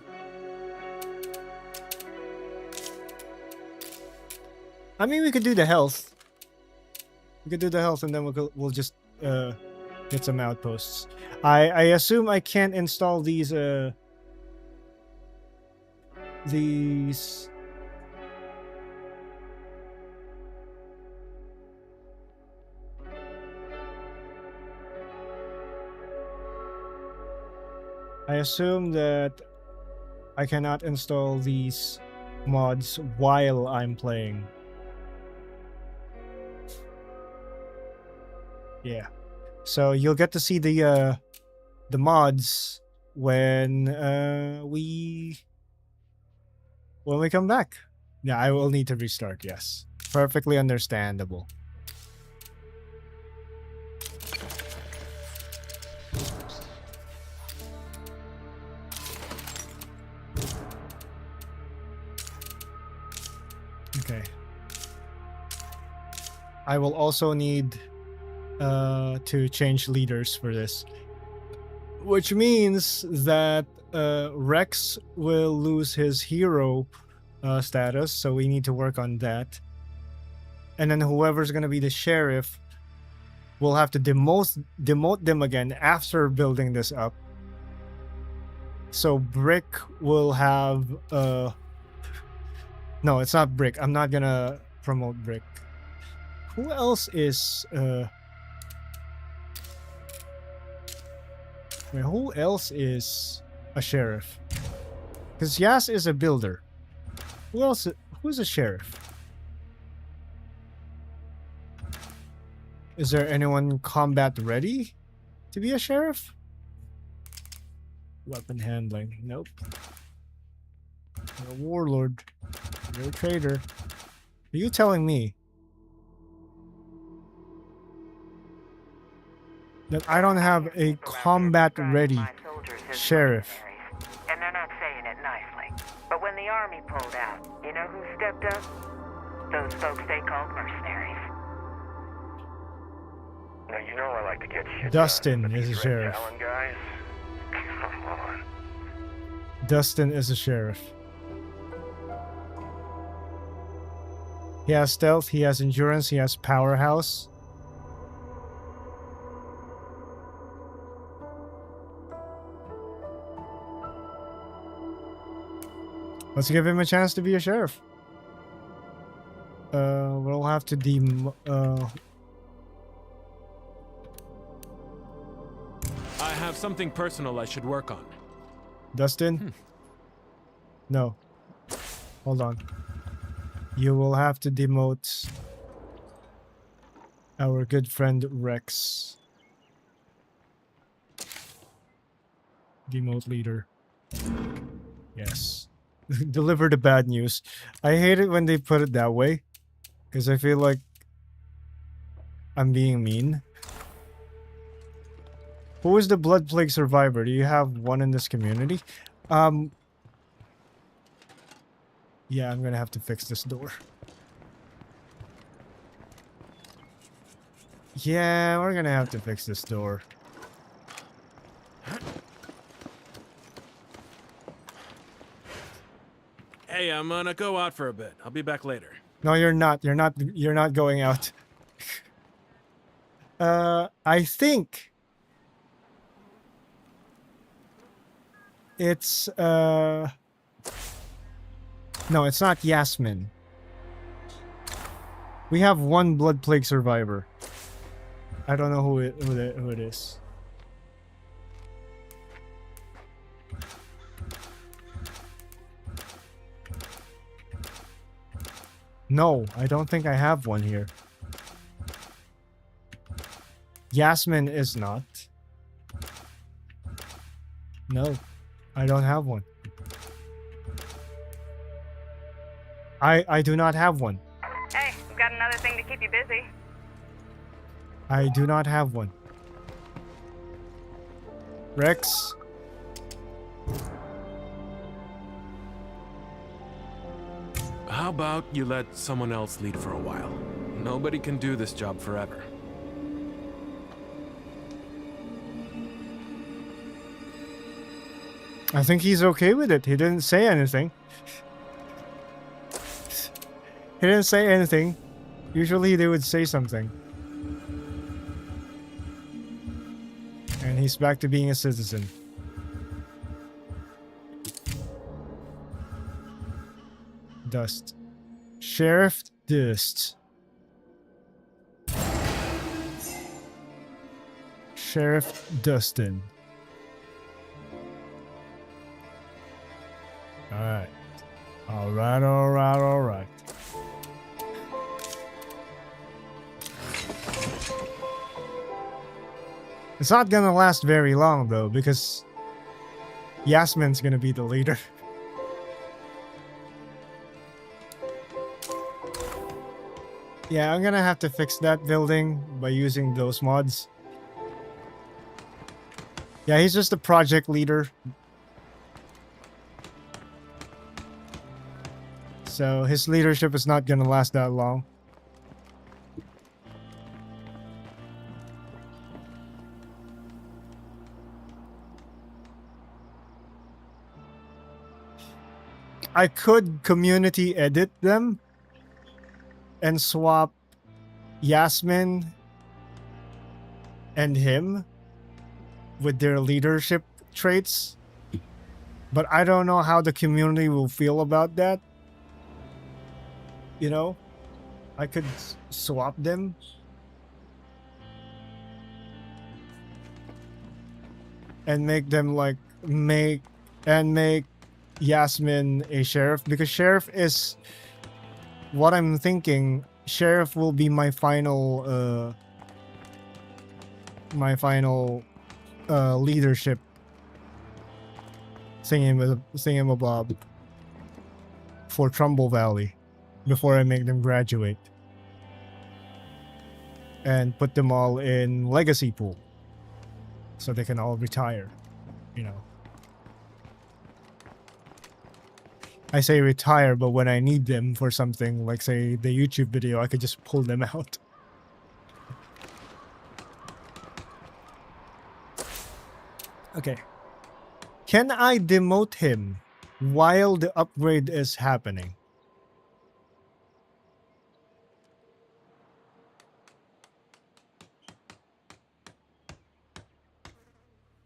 I mean, we could do the health. We could do the health, and then we'll just get some outposts. I assume I can't install these. I assume that I cannot install these mods while I'm playing. Yeah. So you'll get to see the mods when we come back. Yeah, I will need to restart, yes. Perfectly understandable. Okay. I will also need to change leaders for this, which means that Rex will lose his hero status, so we need to work on that. And then whoever's gonna be the sheriff will have to demote them again after building this up. So Brick will have no, it's not Brick. I'm not gonna promote Brick. Who else is who else is a sheriff? Because Yas is a builder. Who else? Who's a sheriff? Is there anyone combat ready to be a sheriff? Weapon handling. Nope. You're a warlord. You're a traitor. Are you telling me that I don't have a combat-ready sheriff? And they're not saying it nicely. But when the army pulled out, you know who stepped up? Those folks they called mercenaries. Now, you know I like to get shit Dustin done, but is a these sheriff. Red Talon guys? Come on. Dustin is a sheriff. He has stealth, he has endurance, he has powerhouse. Let's give him a chance to be a sheriff. We'll have to I have something personal I should work on. Dustin? No. Hold on. You will have to demote our good friend Rex. Demote leader. Yes. Deliver the bad news. I hate it when they put it that way, because I feel like I'm being mean. Who is the Blood Plague survivor? Do you have one in this community? Yeah, I'm gonna have to fix this door. Yeah, we're gonna have to fix this door. Hey, I'm gonna go out for a bit. I'll be back later. No, you're not. You're not going out. I think it's no, it's not Yasmin. We have one Blood Plague survivor. I don't know who it is. No, I don't think I have one here. Yasmin is not. No. I don't have one. I do not have one. Hey, we've got another thing to keep you busy. I do not have one. Rex? How about you let someone else lead for a while? Nobody can do this job forever. I think he's okay with it. He didn't say anything. He didn't say anything. Usually they would say something. And he's back to being a citizen. Dust. Sheriff Dust. Sheriff Dustin. Alright. Alright. It's not gonna last very long though, because Yasmin's gonna be the leader. Yeah, I'm gonna have to fix that building by using those mods. Yeah, he's just a project leader. So his leadership is not gonna last that long. I could community edit them and swap Yasmin and him with their leadership traits, but I don't know how the community will feel about that. You know, I could swap them. And make them like make Yasmin a sheriff, because sheriff is what I'm thinking. Sheriff will be my final leadership thingamabob for Trumbull Valley before I make them graduate and put them all in legacy pool so they can all retire, you know. I say retire, but when I need them for something, like say the YouTube video, I could just pull them out. Okay. Can I demote him while the upgrade is happening?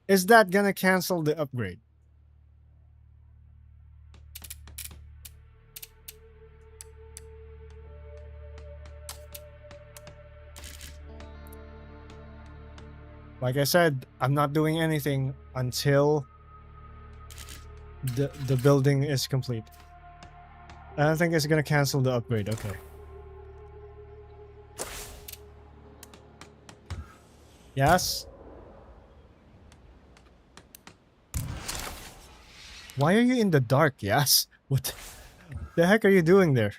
Is that gonna cancel the upgrade? Like I said, I'm not doing anything until the building is complete. I don't think it's gonna cancel the upgrade. Okay. Yes? Why are you in the dark, Yes? What the heck are you doing there?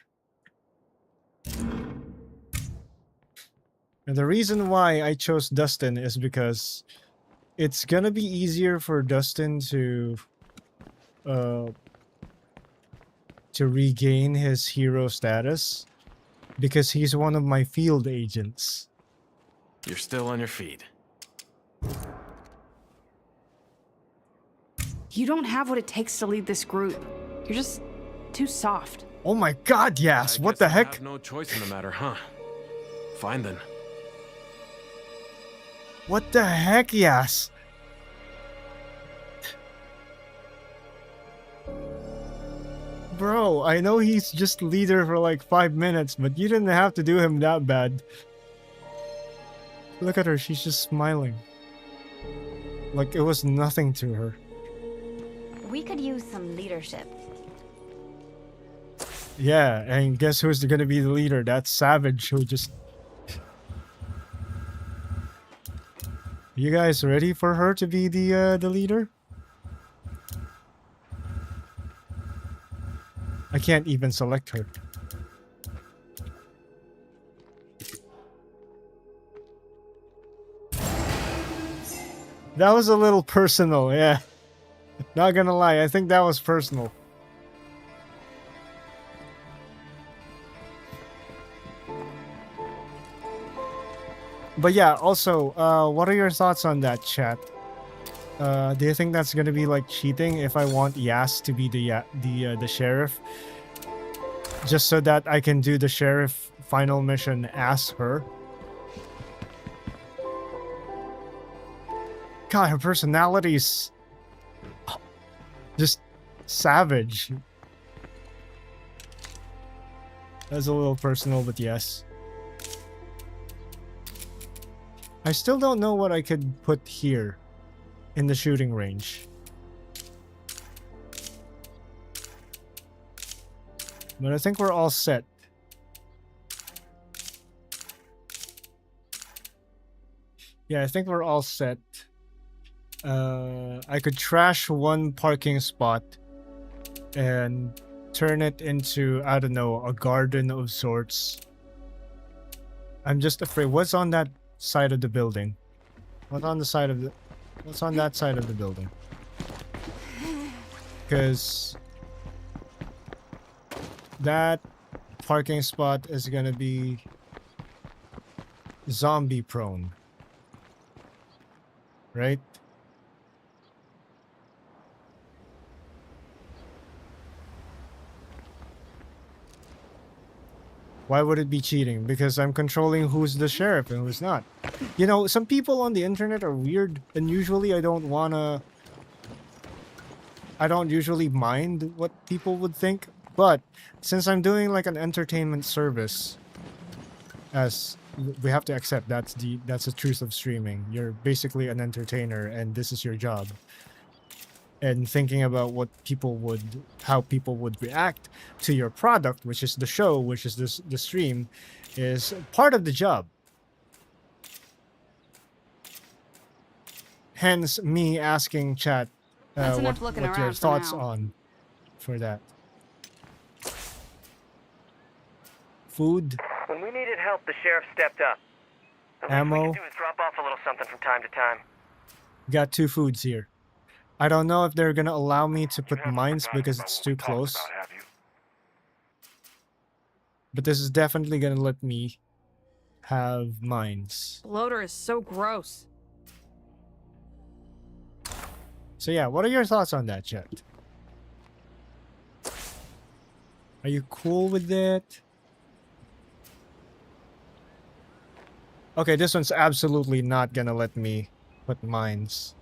And the reason why I chose Dustin is because it's gonna be easier for Dustin to regain his hero status because he's one of my field agents. You're still on your feet. You don't have what it takes to lead this group. You're just too soft. Oh my god, Yes! What the heck? I have no choice in the matter, huh? Fine then. What the heck, Yes? Bro, I know he's just leader for like 5 minutes, but you didn't have to do him that bad. Look at her, she's just smiling. Like it was nothing to her. We could use some leadership. Yeah, and guess who's gonna be the leader? That Savage who just... You guys ready for her to be the leader? can't even select her. That was a little personal, yeah. Not gonna lie, I think that was personal. But yeah, also, what are your thoughts on that, chat? Do you think that's gonna be like cheating if I want Yas to be the sheriff, just so that I can do the sheriff final mission as her? God, her personality's just savage. That's a little personal, but yes. I still don't know what I could put here in the shooting range. But I think we're all set. Yeah, I think we're all set. I could trash one parking spot and turn it into, I don't know, a garden of sorts. I'm just afraid. What's on that side of the building? What's on the side of the... What's on that side of the building? Because that parking spot is gonna be zombie prone. Right? Why would it be cheating? Because I'm controlling who's the sheriff and who's not. You know, some people on the internet are weird, and usually I don't usually mind what people would think, but since I'm doing like an entertainment service, as we have to accept that's the truth of streaming. You're basically an entertainer and this is your job. And thinking about how people would react to your product, which is the show, which is the stream, is part of the job. Hence, me asking chat what your thoughts on for that. Food. When we needed help, the sheriff stepped up. The least Ammo. we could do is drop off a little something from time to time. Got 2 foods here. I don't know if they're gonna allow me to put mines because it's too close. But this is definitely gonna let me have mines. Bloater is so gross. So yeah, what are your thoughts on that, chat? Are you cool with it? Okay, this one's absolutely not gonna let me put mines.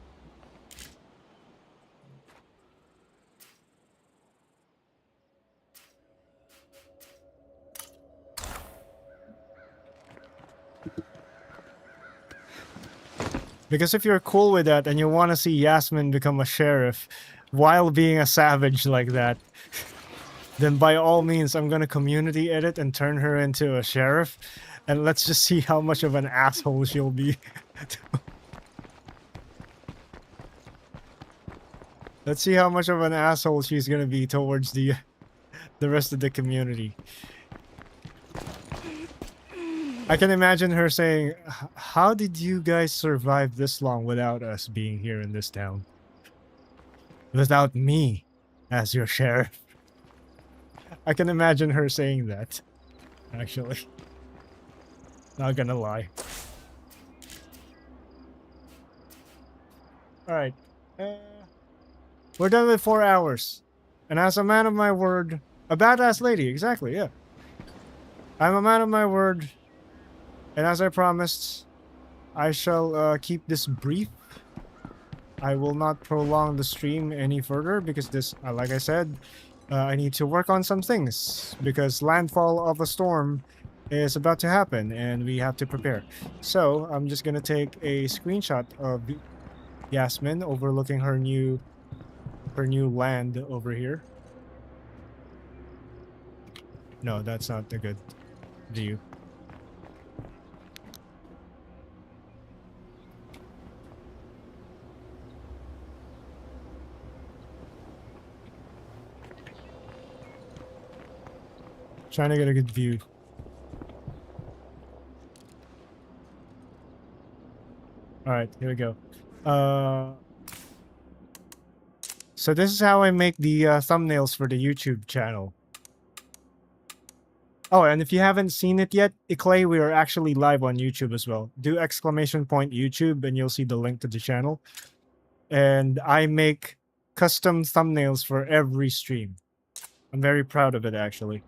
Because if you're cool with that and you want to see Yasmin become a sheriff while being a savage like that, then by all means, I'm gonna community edit and turn her into a sheriff, and let's just see how much of an asshole she'll be. Let's see how much of an asshole she's gonna be towards the rest of the community. I can imagine her saying, "How did you guys survive this long without us being here in this town? Without me as your sheriff?" I can imagine her saying that, actually. Not gonna lie. Alright. We're done with 4 hours. And as a man of my word... A badass lady, exactly, yeah. I'm a man of my word. And as I promised, I shall keep this brief. I will not prolong the stream any further because this, like I said, I need to work on some things because landfall of a storm is about to happen and we have to prepare. So I'm just gonna take a screenshot of Yasmin overlooking her new land over here. No, that's not a good view. Trying to get a good view. Alright, here we go. So this is how I make the thumbnails for the YouTube channel. Oh, and if you haven't seen it yet, Decay, we are actually live on YouTube as well. Do ! YouTube and you'll see the link to the channel. And I make custom thumbnails for every stream. I'm very proud of it, actually.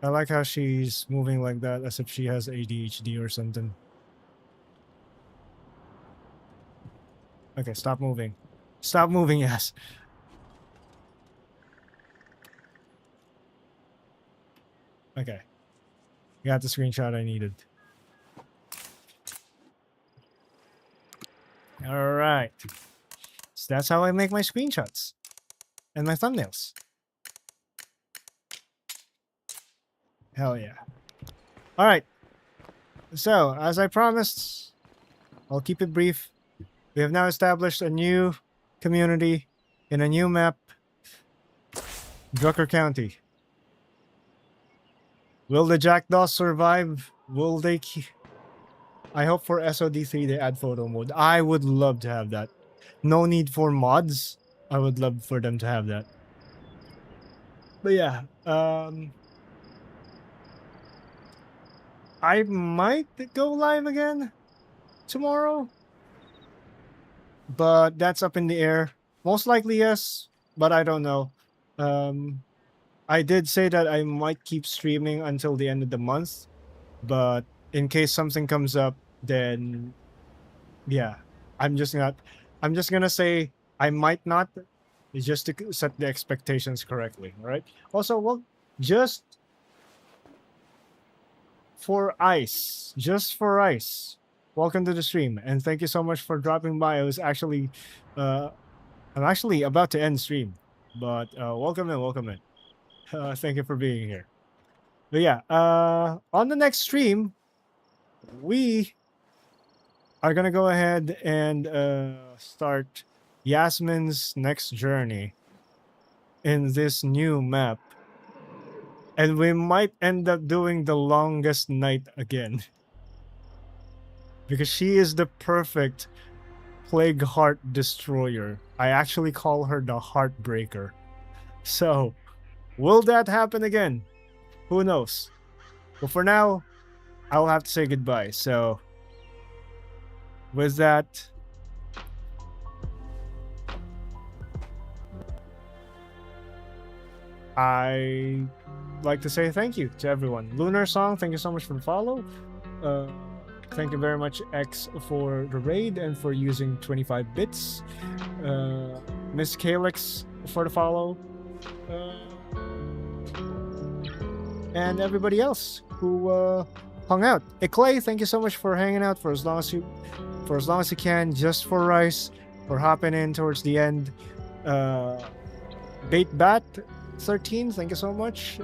I like how she's moving like that as if she has ADHD or something. Okay, stop moving. Stop moving, yes. Okay. Got the screenshot I needed. Alright. So that's how I make my screenshots. And my thumbnails. Hell yeah. Alright. So, as I promised, I'll keep it brief. We have now established a new community in a new map. Drucker County. Will the Jackdaws survive? Will they I hope for SOD3 they add photo mode. I would love to have that. No need for mods. I would love for them to have that. But yeah, I might go live again tomorrow. But that's up in the air. Most likely yes, but I don't know. I did say that I might keep streaming until the end of the month, but in case something comes up, then yeah, I'm just gonna say I might not, just to set the expectations correctly. All right. Also, well, just for Ice, welcome to the stream, and thank you so much for dropping by. I was actually, I'm actually about to end stream, but welcome in. Thank you for being here. But yeah, on the next stream, we are gonna go ahead and start Yasmin's next journey in this new map. And we might end up doing the longest night again. Because she is the perfect Plague Heart Destroyer. I actually call her the Heartbreaker. So, will that happen again? Who knows? But for now, I'll have to say goodbye. So, with that, I like to say thank you to everyone. Lunar Song, thank you so much for the follow. Thank you very much, X, for the raid and for using 25 bits. Miss Calyx for the follow. And everybody else who hung out. Decay, thank you so much for hanging out for as long as you can. Just for Rice, for hopping in towards the end. Bait Bat 13, thank you so much.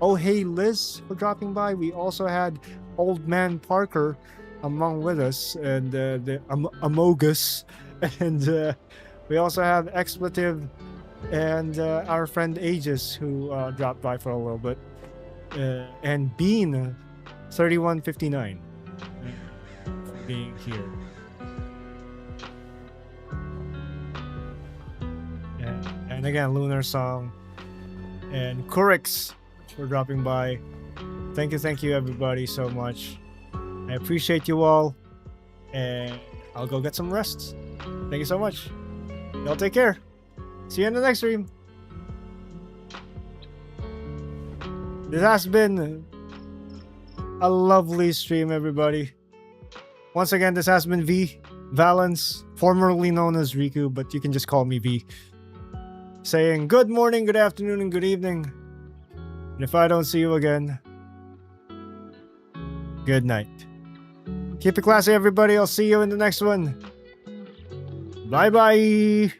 Oh hey Liz for dropping by. We also had Old Man Parker among with us, and the Amogus, and we also have Expletive and our friend Aegis who dropped by for a little bit, and Bean 3159 for being here. And again, Lunar Song and Kurix for dropping by. Thank you everybody so much. I appreciate you all, and I'll go get some rest. Thank you so much. Y'all take care. See you in the next stream. This has been a lovely stream, everybody. Once again, this has been V, Valence, formerly known as Riku, but you can just call me V, saying good morning, good afternoon, and good evening. And if I don't see you again, good night. Keep it classy, everybody. I'll see you in the next one. Bye-bye.